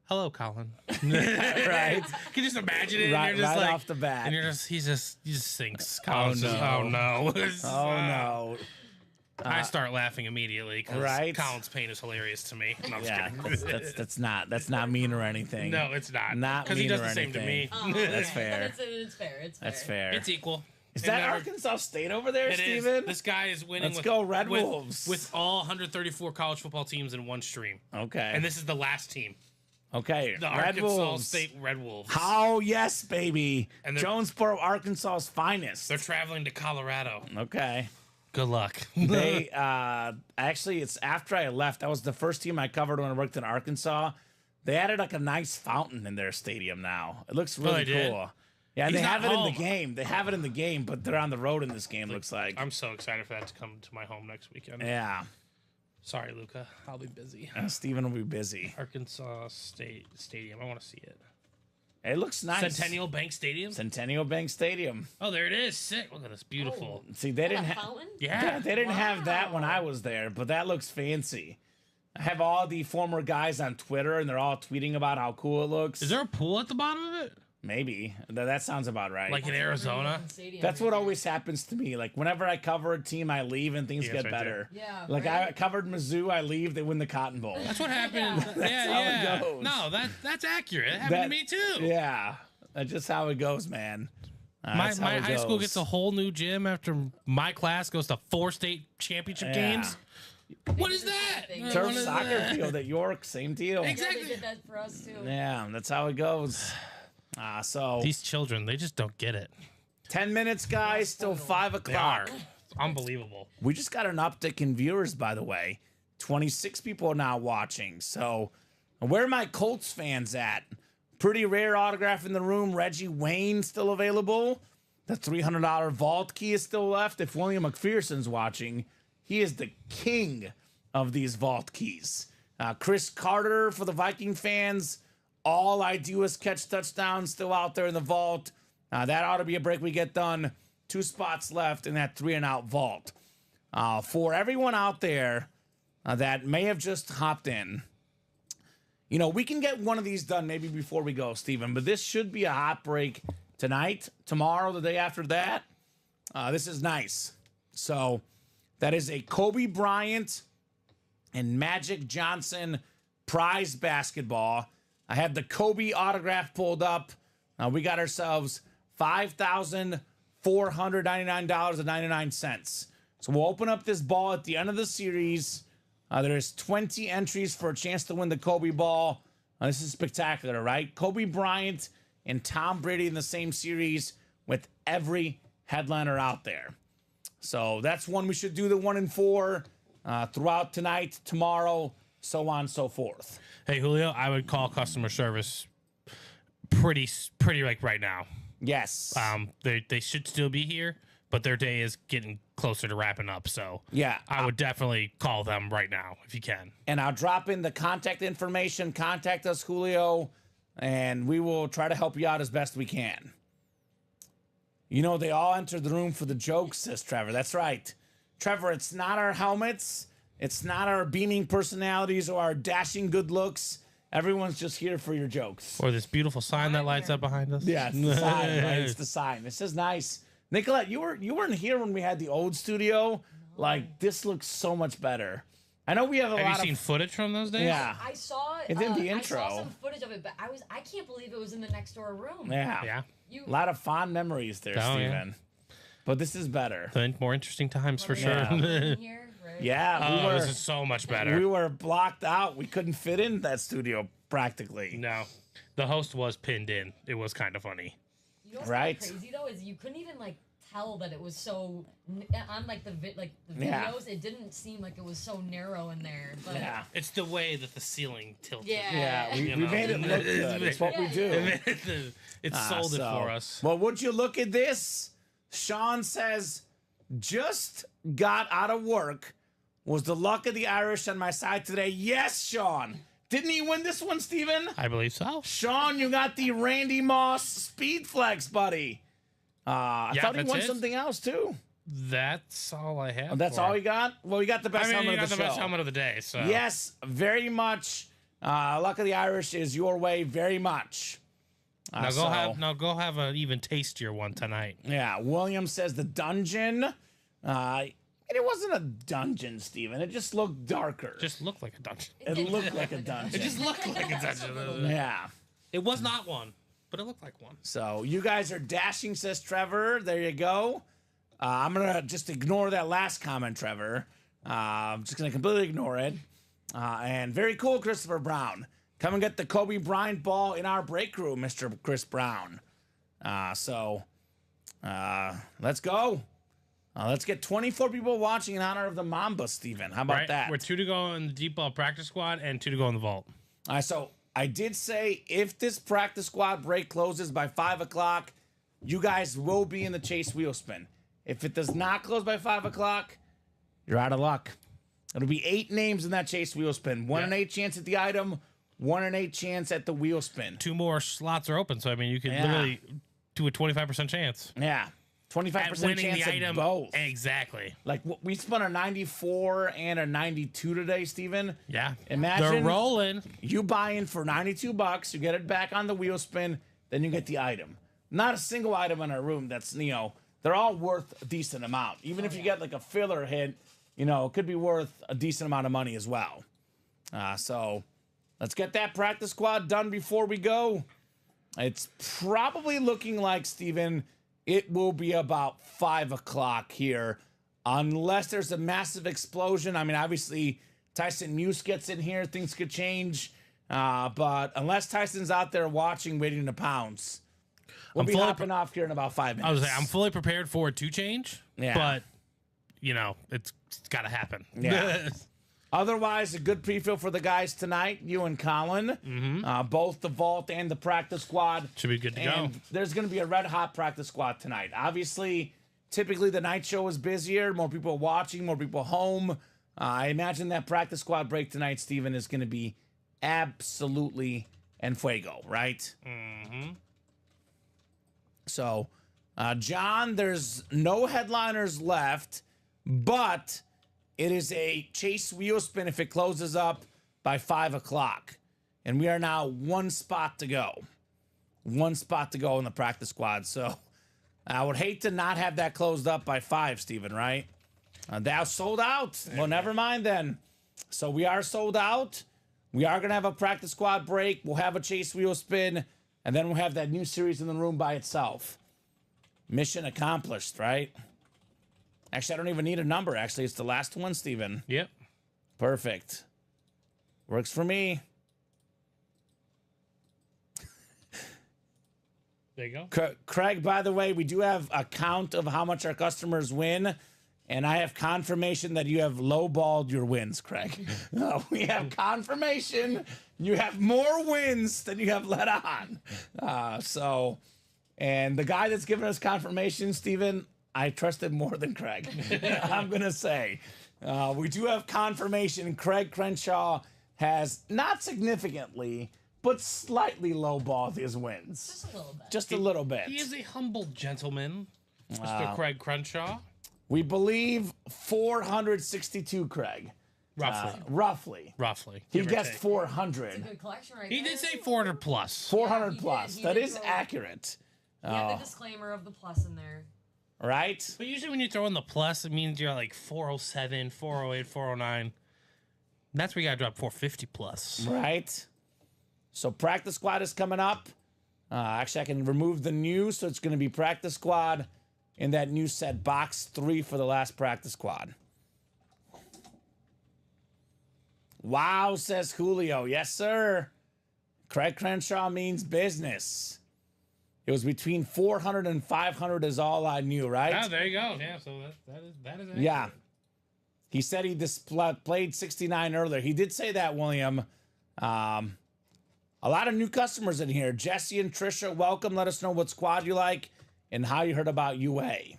"Hello, Colin." right. Can you just imagine it? Right- and you're just right like, off the bat. and he just sinks. Colin's just, no. oh no. Oh, no. I start laughing immediately because Right? Colin's pain is hilarious to me. No, I'm just Yeah, kidding. that's not mean or anything. No, it's not. Not Because he mean does or the same to me. anything. That's fair. It's fair. It's fair. That's fair. It's equal. Is It that never- Arkansas State over there, It is. Steven? This guy is winning. Let's go, Red Wolves. With all 134 college football teams in one stream. Okay. And this is the last team. Okay, The Red Arkansas Wolves. State Red Wolves. Oh, yes, baby. And Jonesboro, Arkansas's finest. They're traveling to Colorado. Okay. Good luck. They actually, it's after I left. That was the first team I covered when I worked in Arkansas. They added like a nice fountain in their stadium now. It looks really they did? cool. Yeah, and He's they have not it in home. the game. They have it in the game, but they're on the road in this game. Looks like. I'm so excited for that to come to my home next weekend. Yeah, Sorry, Luca. I'll be busy. Steven will be busy. Arkansas State Stadium. I want to see it. It looks nice. Centennial Bank Stadium. Centennial Bank Stadium. Oh, there it is. Sick. Look at this. Beautiful. See, they didn't A have. fountain? Yeah. They didn't have that when I was there, but that looks fancy. I have all the former guys on Twitter, and they're all tweeting about how cool it looks. Is there a pool at the bottom of it? Maybe that sounds about right. Like in Arizona? That's what always happens to me. Like whenever I cover a team, I leave and things Yeah, get it's right better. Yeah, Like right? I covered Mizzou, I leave, they win the Cotton Bowl. That's what happened. That's how it goes. No, that's accurate. It happened to me too. Yeah, that's just how it goes, man. My That's how it high school goes. gets a whole new gym after my class goes to 4 state championship Yeah. games. What is that? Turf turf What is soccer that? field at York, same deal. Exactly. Yeah, they did that for us too. Yeah, that's how it goes. So These children, they just don't get it. 10 minutes, guys, till 5 They o'clock. are. Unbelievable. We just got an uptick in viewers, by the way. 26 people now watching. So, where are my Colts fans at? Pretty rare autograph in the room. Reggie Wayne still available. The $300 vault key is still left. If William McPherson's watching, he is the king of these vault keys. Chris Carter for the Viking fans. All I do is catch touchdowns still out there in the vault. That ought to be a break we get done. 2 spots left in that 3-and-out vault. For everyone out there that may have just hopped in, you know, we can get one of these done maybe before we go, Steven, but this should be a hot break tonight, tomorrow, the day after that. This is nice. So that is a Kobe Bryant and Magic Johnson prize basketball. I have the Kobe autograph pulled up. We got ourselves $5,499.99. So we'll open up this ball at the end of the series. There's 20 entries for a chance to win the Kobe ball. This is spectacular, right? Kobe Bryant and Tom Brady in the same series with every headliner out there. So that's one we should do, the 1 and 4 throughout tonight, tomorrow, so on and so forth. Hey, Julio, I would call customer service pretty like right now. Yes. They should still be here, but their day is getting closer to wrapping up. So Yeah. I would definitely call them right now if you can. And I'll drop in the contact information. Contact us, Julio, and we will try to help you out as best we can. You know, they all entered the room for the jokes, says Trevor. That's right. Trevor, it's not our helmets. It's not our beaming personalities or our dashing good looks. Everyone's just here for your jokes. Or this beautiful sign that lights up behind us. Yeah, it's the sign, right? It's the sign. This is nice. Nicolette, you weren't here when we had the old studio. Like, this looks so much better. I know we have a Have lot you seen of... footage from those days? Yeah. I saw It's in the I intro. saw some footage of it, but I can't believe it was in the next door room. Yeah. Yeah. A lot of fond memories there, Oh, Steven. But this is better. More interesting times for sure. Yeah. In here, right? Yeah, Oh, this is so much better. we were blocked out. We couldn't fit in that studio practically. No, the host was pinned in. It was kind of funny. You know what's Right. kinda crazy though is you couldn't even like tell that it was so on like the videos. Yeah. It didn't seem like it was so narrow in there. But Yeah. It's the way that the ceiling tilted. Yeah. Yeah, we You we know. made it look good. It's what we do. It sold it So- for us. Well, would you look at this? Sean says, just got out of work. Was the luck of the Irish on my side today? Yes, Sean. Didn't he win this one, Steven? I believe so. Sean, you got the Randy Moss Speed Flex, buddy. I Yeah, thought he that's won it. something else, too. That's all I have. That's for all it. you got? Well, you got the best I mean, helmet you got of the the show. best helmet of the day. So Yes, very much. Luck of the Irish is your way very much. Now go have an even tastier one tonight. Yeah, William says the dungeon. It wasn't a dungeon, Steven. It just looked darker. Just looked like a dungeon. It looked like a dungeon. It just looked like a dungeon. Yeah. It was not one, but it looked like one. So you guys are dashing, says Trevor. There you go. I'm going to just ignore that last comment, Trevor. I'm just going to completely ignore it. And very cool, Christopher Brown. come and get the Kobe Bryant ball in our break room, Mr. Chris Brown. Let's go. Let's get 24 people watching in honor of the Mamba, Steven. How about that? We're 2 to go in the deep ball practice squad and 2 to go in the vault. All right, so I did say if this practice squad break closes by 5 o'clock, you guys will be in the chase wheel spin. If it does not close by 5 o'clock, you're out of luck. It'll be 8 names in that chase wheel spin. 1 in 8 chance at the item, 1 in 8 chance at the wheel spin. 2 more slots are open, so I mean, you could literally do a 25% chance. Yeah. 25% chance at both. Exactly. Like we spun a 94 and a 92 today, Steven. Yeah. Imagine they're rolling. You buy in for $92, you get it back on the wheel spin, then you get the item. Not a single item in our room that's, they're all worth a decent amount. Even if you get like a filler hit, it could be worth a decent amount of money as well. So let's get that practice squad done before we go. It's probably looking like, Steven, it will be about 5 o'clock here, unless there's a massive explosion. I mean, obviously, Tyson Muse gets in here, things could change. But unless Tyson's out there watching, waiting to pounce, we'll be hopping off here in about 5 minutes. I was saying, I'm fully prepared for it to change, but, it's got to happen. Yeah. Otherwise, a good pre-fill for the guys tonight, you and Colin. Both the vault and the practice squad. Should be good to go. There's going to be a red-hot practice squad tonight. Obviously, typically the night show is busier, more people watching, more people home. I imagine that practice squad break tonight, Steven, is going to be absolutely en fuego, right? So, John, there's no headliners left, but it is a chase wheel spin if it closes up by 5 o'clock. And we are now 1 spot to go. 1 spot to go in the practice squad. So I would hate to not have that closed up by 5, Steven, right? That sold out. Well, never mind then. So we are sold out. We are going to have a practice squad break. We'll have a chase wheel spin. And then we'll have that new series in the room by itself. Mission accomplished, right? Actually, I don't even need a number. Actually, it's the last one, Steven. Yep. Perfect. Works for me. There you go. Craig, by the way, we do have a count of how much our customers win, and I have confirmation that you have lowballed your wins, Craig. We have confirmation you have more wins than you have let on. And the guy that's giving us confirmation, Steven, I trusted more than Craig. I'm going to say. We do have confirmation. Craig Crenshaw has not significantly, but slightly lowballed his wins. Just a little bit. Just a little bit. He is a humble gentleman, Mr. Craig Crenshaw. We believe 462, Craig. Roughly. He guessed 400. It's a good collection right He there. did say 400 plus. 400 he plus. did. He That did is go- accurate. You have the disclaimer of the plus in there. Right? But usually when you throw in the plus, it means you're like 407, 408, 409. That's where you got to drop 450 plus. Right? So practice squad is coming up. Actually, I can remove the new, so it's going to be practice squad in that new set box 3 for the last practice squad. Wow, says Julio. Yes, sir. Craig Crenshaw means business. It was between 400 and 500 is all I knew, right? Ah, there you go. Yeah, so that is Yeah. accurate. He said he played 69 earlier. He did say that, William. A lot of new customers in here. Jesse and Trisha, welcome. Let us know what squad you like and how you heard about UA.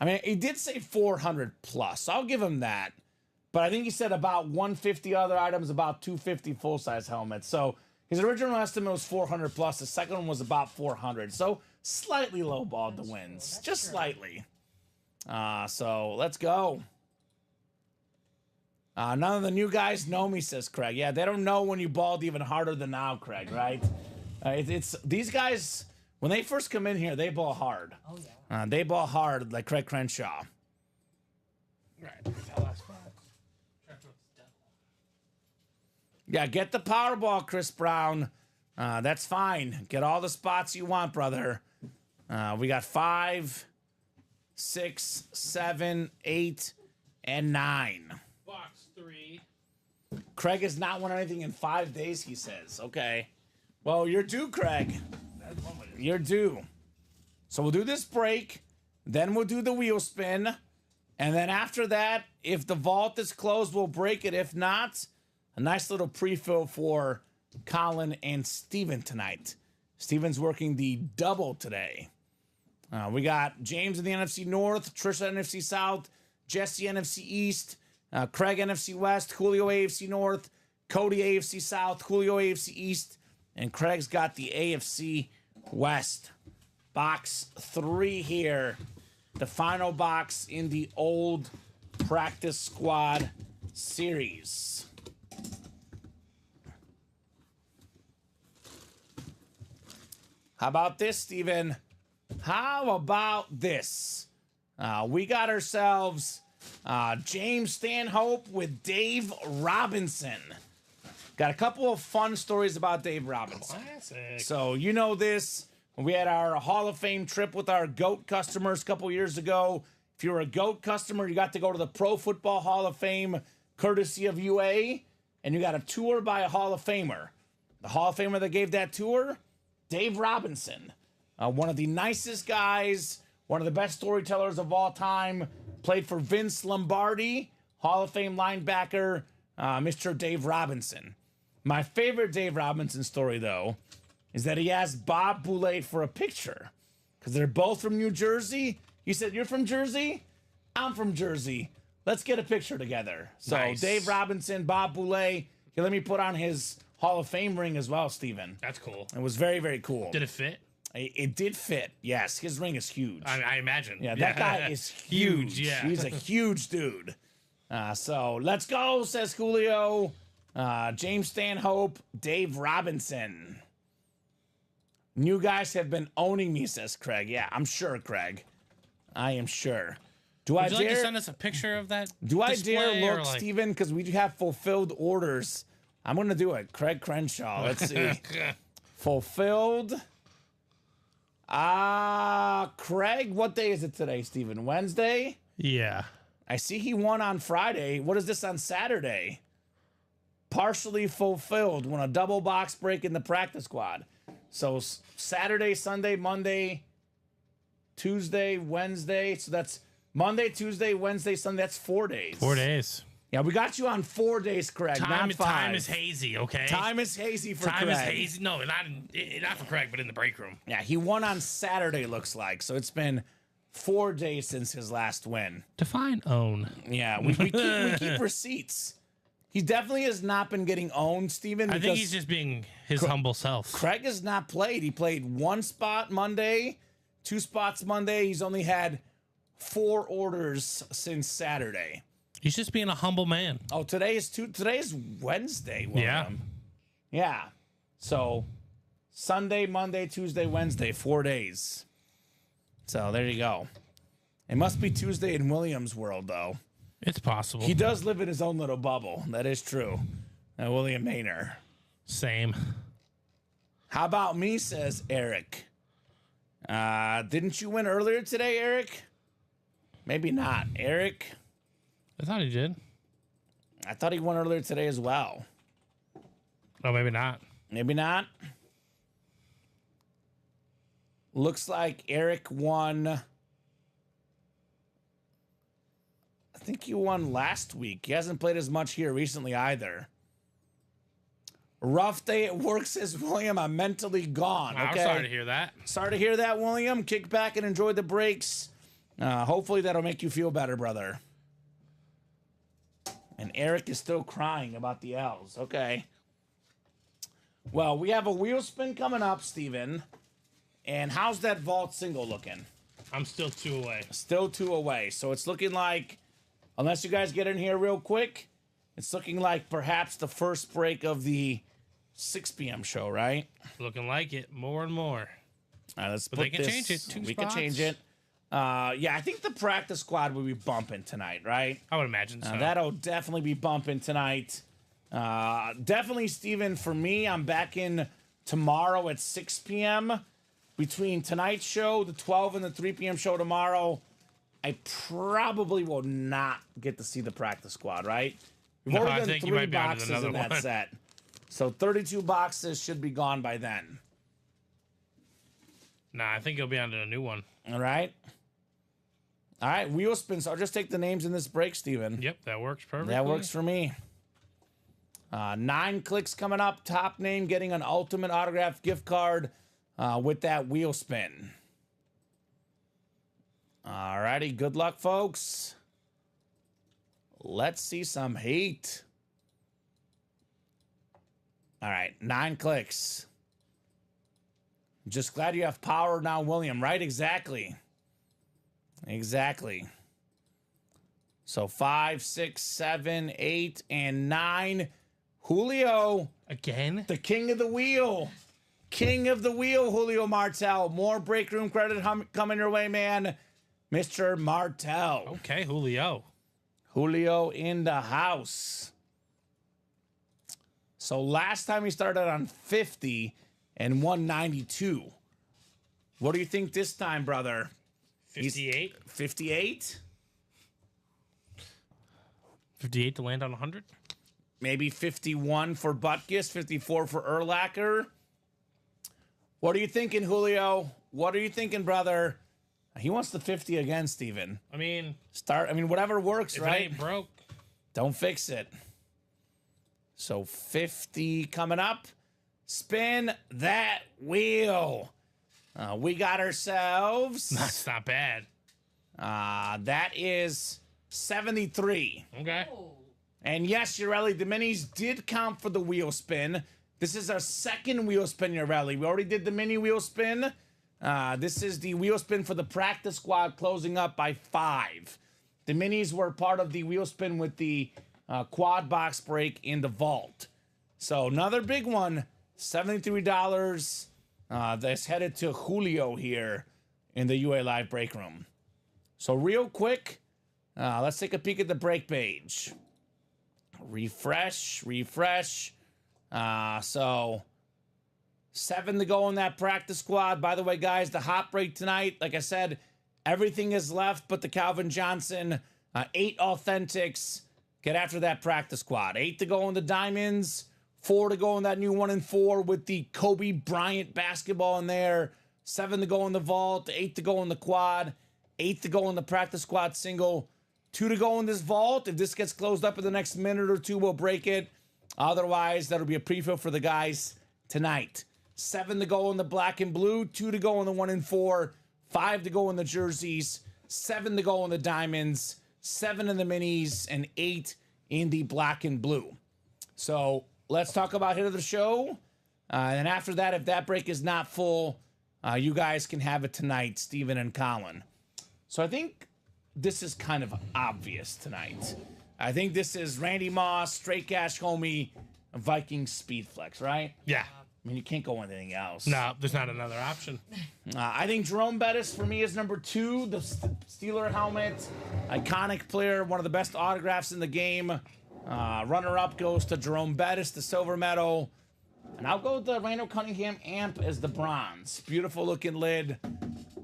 I mean, he did say 400 plus. So I'll give him that. But I think he said about 150 other items, about 250 full-size helmets. So his original estimate was 400 plus. The second one was about 400. So slightly lowballed the wins. Just slightly. So let's go. None of the new guys know me, says Craig. Yeah, they don't know when you balled even harder than now, Craig, right? It's these guys, when they first come in here, they ball hard. Oh, yeah. They ball hard like Craig Crenshaw. Right. Yeah, get the Powerball, Chris Brown. That's fine. Get all the spots you want, brother. We got 5, 6, 7, 8, and 9. Box 3. Craig has not won anything in 5 days, he says. Okay. Well, you're due, Craig. You're due. So we'll do this break. Then we'll do the wheel spin. And then after that, if the vault is closed, we'll break it. If not, a nice little pre-fill for Colin and Steven tonight. Steven's working the double today. We got James in the NFC North, Trisha NFC South, Jesse NFC East, Craig NFC West, Julio AFC North, Cody AFC South, Julio AFC East, and Craig's got the AFC West. Box 3 here. The final box in the old practice squad series. How about this, Steven? How about this? We got ourselves James Stanhope with Dave Robinson. Got a couple of fun stories about Dave Robinson. Classic. So you know this. We had our Hall of Fame trip with our GOAT customers a couple years ago. If you were a GOAT customer, you got to go to the Pro Football Hall of Fame courtesy of UA, and you got a tour by a Hall of Famer. The Hall of Famer that gave that tour, Dave Robinson. One of the nicest guys, one of the best storytellers of all time. Played for Vince Lombardi, Hall of Fame linebacker, Mr. Dave Robinson. My favorite Dave Robinson story, though, is that he asked Bob Boulay for a picture. Because they're both from New Jersey. He said, "You're from Jersey? I'm from Jersey. Let's get a picture together." So Nice. Dave Robinson, Bob Boulay. He let me put on his Hall of Fame ring as well, Steven. That's cool. It was very, very cool. Did it fit? It did fit. Yes, his ring is huge. I imagine. Yeah, that guy is huge. Yeah. He's a huge dude. So let's go, says Julio. James Stanhope, Dave Robinson. New guys have been owning me, says Craig. Yeah, I'm sure, Craig. I am sure. Do Would I you like to dare? send us a picture of that? Do I display, dare or look, like- Steven? Because we do have fulfilled orders. I'm gonna do it. Craig Crenshaw. Let's see. Fulfilled. Craig, what day is it today, Steven? Wednesday? Yeah. I see he won on Friday. What is this on Saturday? Partially fulfilled. Won a double box break in the practice squad. So Saturday, Sunday, Monday, Tuesday, Wednesday. So that's Monday, Tuesday, Wednesday, Sunday. That's 4 days. 4 days. Yeah, we got you on 4 days, Craig. Not 5. Time is hazy, okay? Time is hazy for Time Craig. is hazy. No, not for Craig, but in the break room. Yeah, he won on Saturday, looks like. So it's been 4 days since his last win. Define own. Yeah, we keep receipts. He definitely has not been getting owned, Steven. I think he's just being his humble self. Craig has not played. He played 1 spot Monday, 2 spots Monday. He's only had 4 orders since Saturday. He's just being a humble man. Oh, today is Wednesday, William. Yeah. So Sunday, Monday, Tuesday, Wednesday, 4 days. So there you go. It must be Tuesday in William's world, though. It's possible. He does live in his own little bubble. That is true. William Maynor. Same. How about me, says Eric. Didn't you win earlier today, Eric? Maybe not. Eric, I thought he did. I thought he won earlier today as well. Oh, maybe not. Maybe not. Looks like Eric won. I think he won last week. He hasn't played as much here recently either. Rough day at work, says William. I'm mentally gone. Wow, Okay. I'm sorry to hear that. Sorry to hear that, William. Kick back and enjoy the breaks. Hopefully that'll make you feel better, brother. And Eric is still crying about the L's. Okay. Well, we have a wheel spin coming up, Steven. And how's that vault single looking? I'm still 2 away. Still 2 away. So it's looking like, unless you guys get in here real quick, it's looking like perhaps the first break of the 6 p.m. show, right? Looking like it more and more. All right, let's But put they can this. change it. 2 We spots. can change it. Yeah, I think the practice squad will be bumping tonight, right? I would imagine so. That'll definitely be bumping tonight. Definitely, Steven, for me, I'm back in tomorrow at 6 p.m. Between tonight's show, the 12 and the 3 p.m. show tomorrow, I probably will not get to see the practice squad, right? We've No, I already done think you 3 might be onto boxes another in that one. set. So 32 boxes should be gone by then. Nah, I think you'll be onto a new one. All right. All right, wheel spin. So I'll just take the names in this break, Steven. Yep, that works perfectly. That works for me. 9 clicks coming up. Top name getting an ultimate autograph gift card with that wheel spin. All righty, good luck, folks. Let's see some heat. All right, 9 clicks. Just glad you have power now, William, right? Exactly. Exactly. So 5, 6, 7, 8, and 9. Julio, Again? the king of the wheel. King of the wheel, Julio Martel. More break room credit coming your way, man. Mr. Martel. Okay, Julio. Julio in the house. So last time he started on 50 and 192. What do you think this time, brother? 58? 58? 58 to land on 100? Maybe 51 for Butkus, 54 for Urlacher. What are you thinking, Julio? What are you thinking, brother? He wants the 50 again, Steven. I mean, whatever works, if right? it ain't broke. Don't fix it. So 50 coming up. Spin that wheel. We got ourselves. That's not bad. That is 73. Okay. Oh, And yes, Urelli, the minis did count for the wheel spin. This is our second wheel spin, Urelli. We already did the mini wheel spin. This is the wheel spin for the practice squad closing up by 5. The minis were part of the wheel spin with the quad box break in the vault. So another big one, $73. That's headed to Julio here in the UA Live break room. So real quick, let's take a peek at the break page. Refresh. So 7 to go in that practice squad. By the way, guys, the hot break tonight, like I said, everything is left but the Calvin Johnson 8 authentics. Get after that practice squad. 8 to go in the diamonds. 4 to go in that new 1 and 4 with the Kobe Bryant basketball in there. 7 to go in the vault. 8 to go in the quad. 8 to go in the practice squad single. 2 to go in this vault. If this gets closed up in the next minute or 2, we'll break it. Otherwise, that'll be a pre-fill for the guys tonight. 7 to go in the black and blue. 2 to go in the 1 and 4. 5 to go in the jerseys. 7 to go in the diamonds. 7 in the minis. And 8 in the black and blue. So let's talk about hit of the show. And after that, if that break is not full, you guys can have it tonight, Steven and Colin. So I think this is kind of obvious tonight. I think this is Randy Moss, Straight Cash Homie, Viking Speed Flex, right? Yeah. I mean, you can't go with anything else. No, there's not another option. I think Jerome Bettis for me is number 2. The Steeler helmet, iconic player, one of the best autographs in the game. Runner-up goes to Jerome Bettis, the silver medal. And I'll go with the Randall Cunningham amp as the bronze. Beautiful looking lid.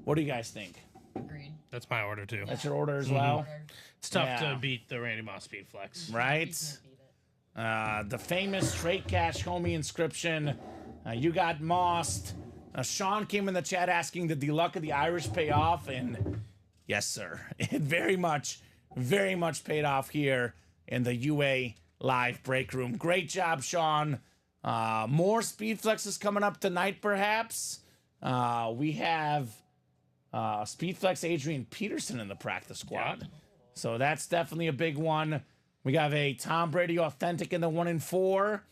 What do you guys think? agreed. That's my order, too. That's your order as well? Order. It's tough Yeah. to beat the Randy Moss Speed Flex. Right? You can't beat it. The famous Straight Cash Homie inscription. You got mossed. Sean came in the chat asking, did the luck of the Irish pay off? And yes, sir. It very much paid off here in the UA Live break room. Great job, Sean. More Speed Flexes coming up tonight, perhaps. We have Speed Flex Adrian Peterson in the practice squad. Yeah. So that's definitely a big one. We have a Tom Brady authentic in the 1 and 4.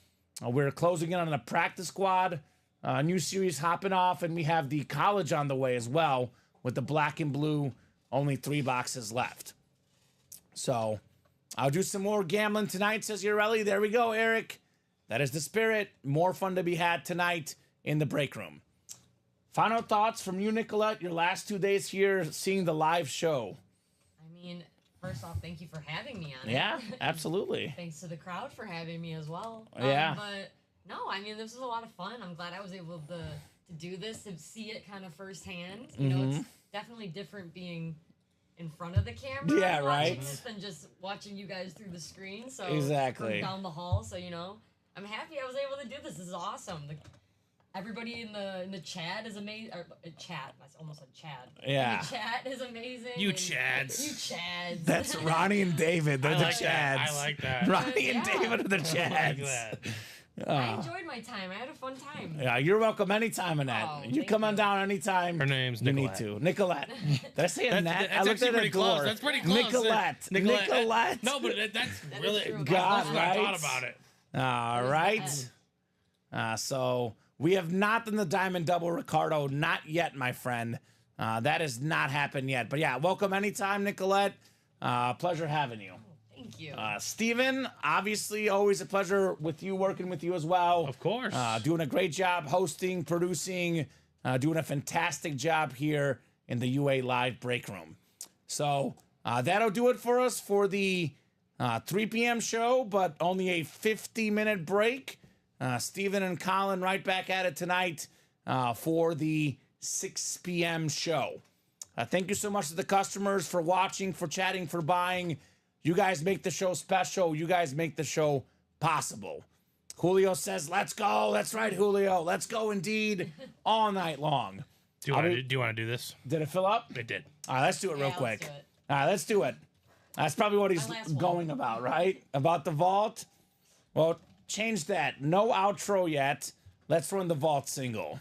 We're closing in on a practice squad. New series hopping off, and we have the college on the way as well with the black and blue. Only 3 boxes left. So I'll do some more gambling tonight, says Urelli. There we go, Eric. That is the spirit. More fun to be had tonight in the break room. Final thoughts from you, Nicolette, your last 2 days here seeing the live show. I mean, first off, thank you for having me on Yeah, it. absolutely. Thanks to the crowd for having me as well. Yeah. But no, I mean, this was a lot of fun. I'm glad I was able to do this, to see it kind of firsthand. You know, it's definitely different being in front of the camera. Yeah, watching right. This than just watching you guys through the screen. So Exactly. from down the hall. So I'm happy I was able to do this. This is awesome. Everybody in the chat is amazing. Chat. I almost said Chad. Yeah. The chat is amazing. You and Chads. You Chads. That's Ronnie and David. They're I the like that. Chads. I like that. Ronnie and Yeah. David are the I like Chads. that. I enjoyed my time. I had a fun time. Yeah, you're welcome anytime, Annette. Oh, you thank come on you. down anytime. Her name's you Nicolette. need to. Nicolette. Did I say Annette? I That's looked actually at pretty a close. door. That's pretty close. Nicolette. Nicolette. No, but that's That really. is true. God, That's what I right? thought about it. All Where's right. So we have not done the Diamond Double, Ricardo. Not yet, my friend. That has not happened yet. But yeah, welcome anytime, Nicolette. Pleasure having you. Thank you. Steven, obviously, always a pleasure with you, working with you as well. Of course. Doing a great job hosting, producing, doing a fantastic job here in the UA Live break room. So that'll do it for us for the 3 p.m. show, but only a 50-minute break. Steven and Colin right back at it tonight for the 6 p.m. show. Thank you so much to the customers for watching, for chatting, for buying. You guys make the show special. You guys make the show possible. Julio says, let's go. That's right, Julio. Let's go indeed all night long. Do you want to do this? Did it fill up? It did. All right, let's do it real let's quick. do it. All right, let's do it. That's probably what he's My last one. going about, right? About the vault? Well, change that. No outro yet. Let's run the vault single.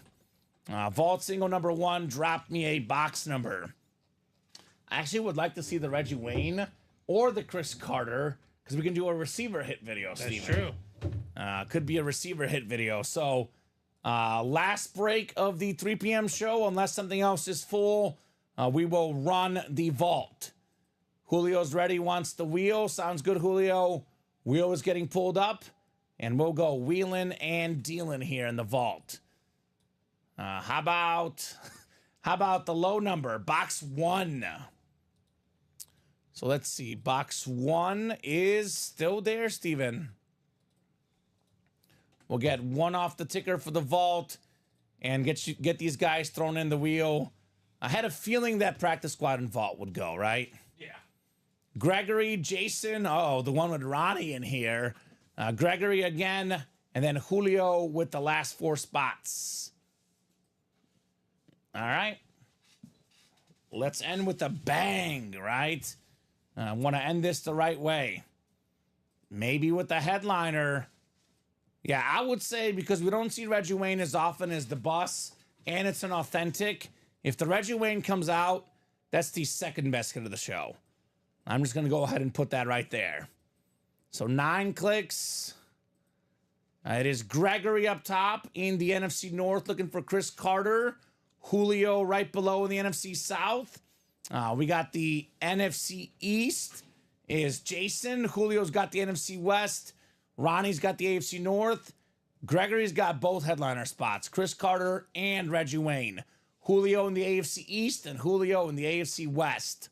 Vault single number 1, drop me a box number. I actually would like to see the Reggie Wayne or the Chris Carter, because we can do a receiver hit video, That's Steven. true. Could be a receiver hit video. So, last break of the 3 p.m. show, unless something else is full, we will run the vault. Julio's ready, wants the wheel. Sounds good, Julio. Wheel is getting pulled up, and we'll go wheeling and dealing here in the vault. How about the low number, box 1? So let's see. Box 1 is still there, Steven. We'll get 1 off the ticker for the vault and get these guys thrown in the wheel. I had a feeling that practice squad and vault would go, right? Yeah. Gregory, Jason, the one with Ronnie in here. Gregory again, and then Julio with the last 4 spots. All right. Let's end with a bang, right? I want to end this the right way. Maybe with the headliner. Yeah, I would say, because we don't see Reggie Wayne as often as the bus, and it's an authentic. If the Reggie Wayne comes out, that's the second best hit of the show. I'm just going to go ahead and put that right there. So 9 clicks. It is Gregory up top in the NFC North looking for Chris Carter. Julio right below in the NFC South. We got the NFC East is Jason. Julio's got the NFC West. Ronnie's got the AFC North. Gregory's got both headliner spots, Chris Carter and Reggie Wayne. Julio in the AFC East and Julio in the AFC West.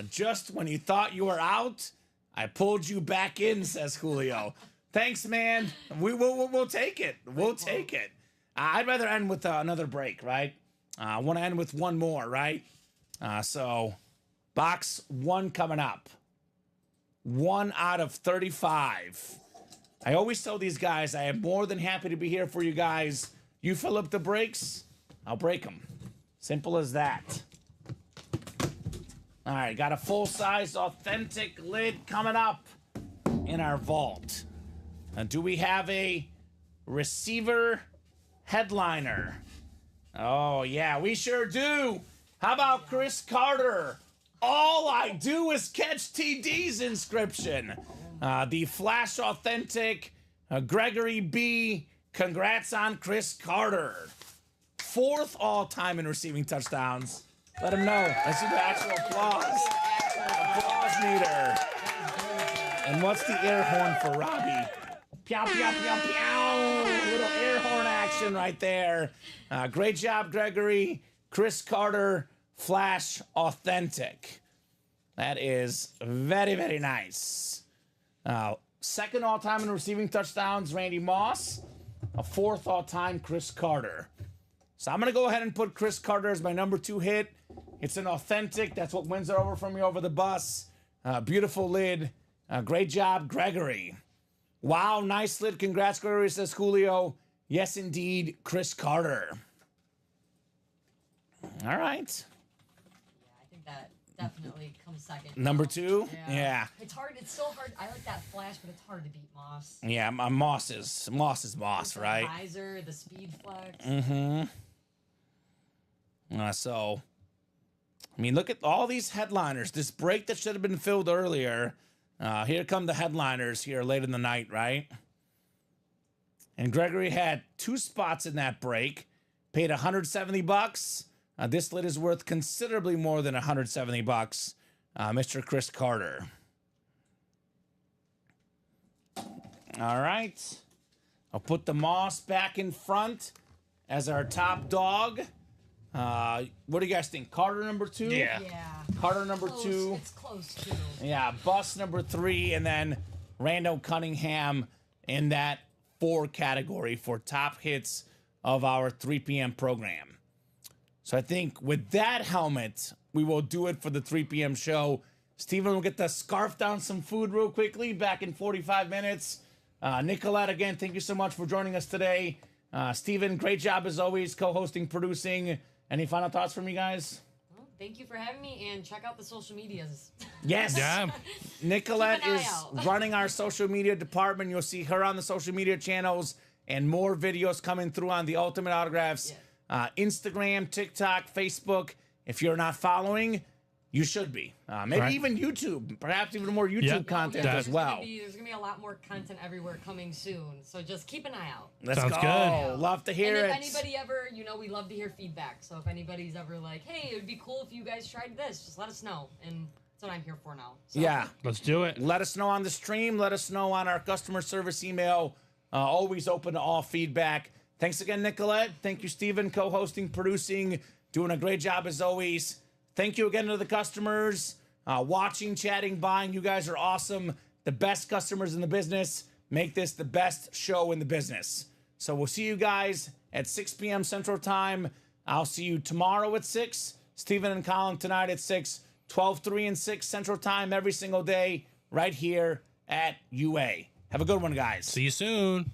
Just when you thought you were out, I pulled you back in, says Julio. Thanks, man. We'll take it. We'll take it. I'd rather end with another break, right? I want to end with one more, right? So, box 1 coming up. 1 out of 35. I always tell these guys I am more than happy to be here for you guys. You fill up the breaks, I'll break them. Simple as that. All right, got a full-size authentic lid coming up in our vault. Do we have a receiver headliner? Oh, yeah, we sure do. How about Chris Carter? All I do is catch TD's inscription. The Flash Authentic, Gregory B. Congrats on Chris Carter. 4th all-time in receiving touchdowns. Let him know. Let's do the actual applause. Applause meter. And what's the air horn for Robbie? Pew, pew, pew, pew. Little air horn action right there. Great job, Gregory. Chris Carter, Flash Authentic. That is very, very nice. 2nd all-time in receiving touchdowns, Randy Moss. A 4th all-time, Chris Carter. So I'm going to go ahead and put Chris Carter as my number 2 hit. It's an authentic. That's what wins it over from you over the bus. Beautiful lid. Great job, Gregory. Wow, nice lid. Congrats, Gregory, says Julio. Yes, indeed, Chris Carter. All right. Yeah, I think that definitely comes second. Number 2? Yeah. It's hard. It's so hard. I like that flash, but it's hard to beat Moss. Yeah, Moss is Moss, right? The visor, the speed flex. So, I mean, look at all these headliners. This break that should have been filled earlier. Here come the headliners here late in the night, right? And Gregory had 2 spots in that break. Paid $170. This lid is worth considerably more than $170. Mr. Chris Carter. All right. I'll put the Moss back in front as our top dog. What do you guys think? Carter number 2? Yeah. Yeah. Carter number Close. 2. It's close too. Yeah, Bus number 3, and then Rando Cunningham in that 4 category for top hits of our 3 p.m. program. So I think with that helmet, we will do it for the 3 p.m. show. Steven will get the scarf down some food real quickly, back in 45 minutes. Nicolette, again, thank you so much for joining us today. Steven, great job as always, co-hosting, producing. Any final thoughts from you guys? Well, thank you for having me, and check out the social medias. Yes. Yeah. Nicolette Keep an eye is out. running our social media department. You'll see her on the social media channels and more videos coming through on the Ultimate Autographs. Instagram, TikTok, Facebook. If you're not following, you should be. Maybe Right. even YouTube. Perhaps even more YouTube Yep. content Yeah. as well. There's gonna be a lot more content everywhere coming soon. So just keep an eye out. Let's Sounds go. good. Love to hear And if it. anybody ever, we love to hear feedback. So if anybody's ever like, hey, it would be cool if you guys tried this, just let us know. And that's what I'm here for now. So. Yeah. Let's do it. Let us know on the stream. Let us know on our customer service email. Always open to all feedback. Thanks again, Nicolette. Thank you, Steven, co-hosting, producing, doing a great job as always. Thank you again to the customers, watching, chatting, buying. You guys are awesome. The best customers in the business make this the best show in the business. So we'll see you guys at 6 p.m. Central Time. I'll see you tomorrow at 6. Steven and Colin tonight at 6. 12, 3, and 6 Central Time every single day right here at UA. Have a good one, guys. See you soon.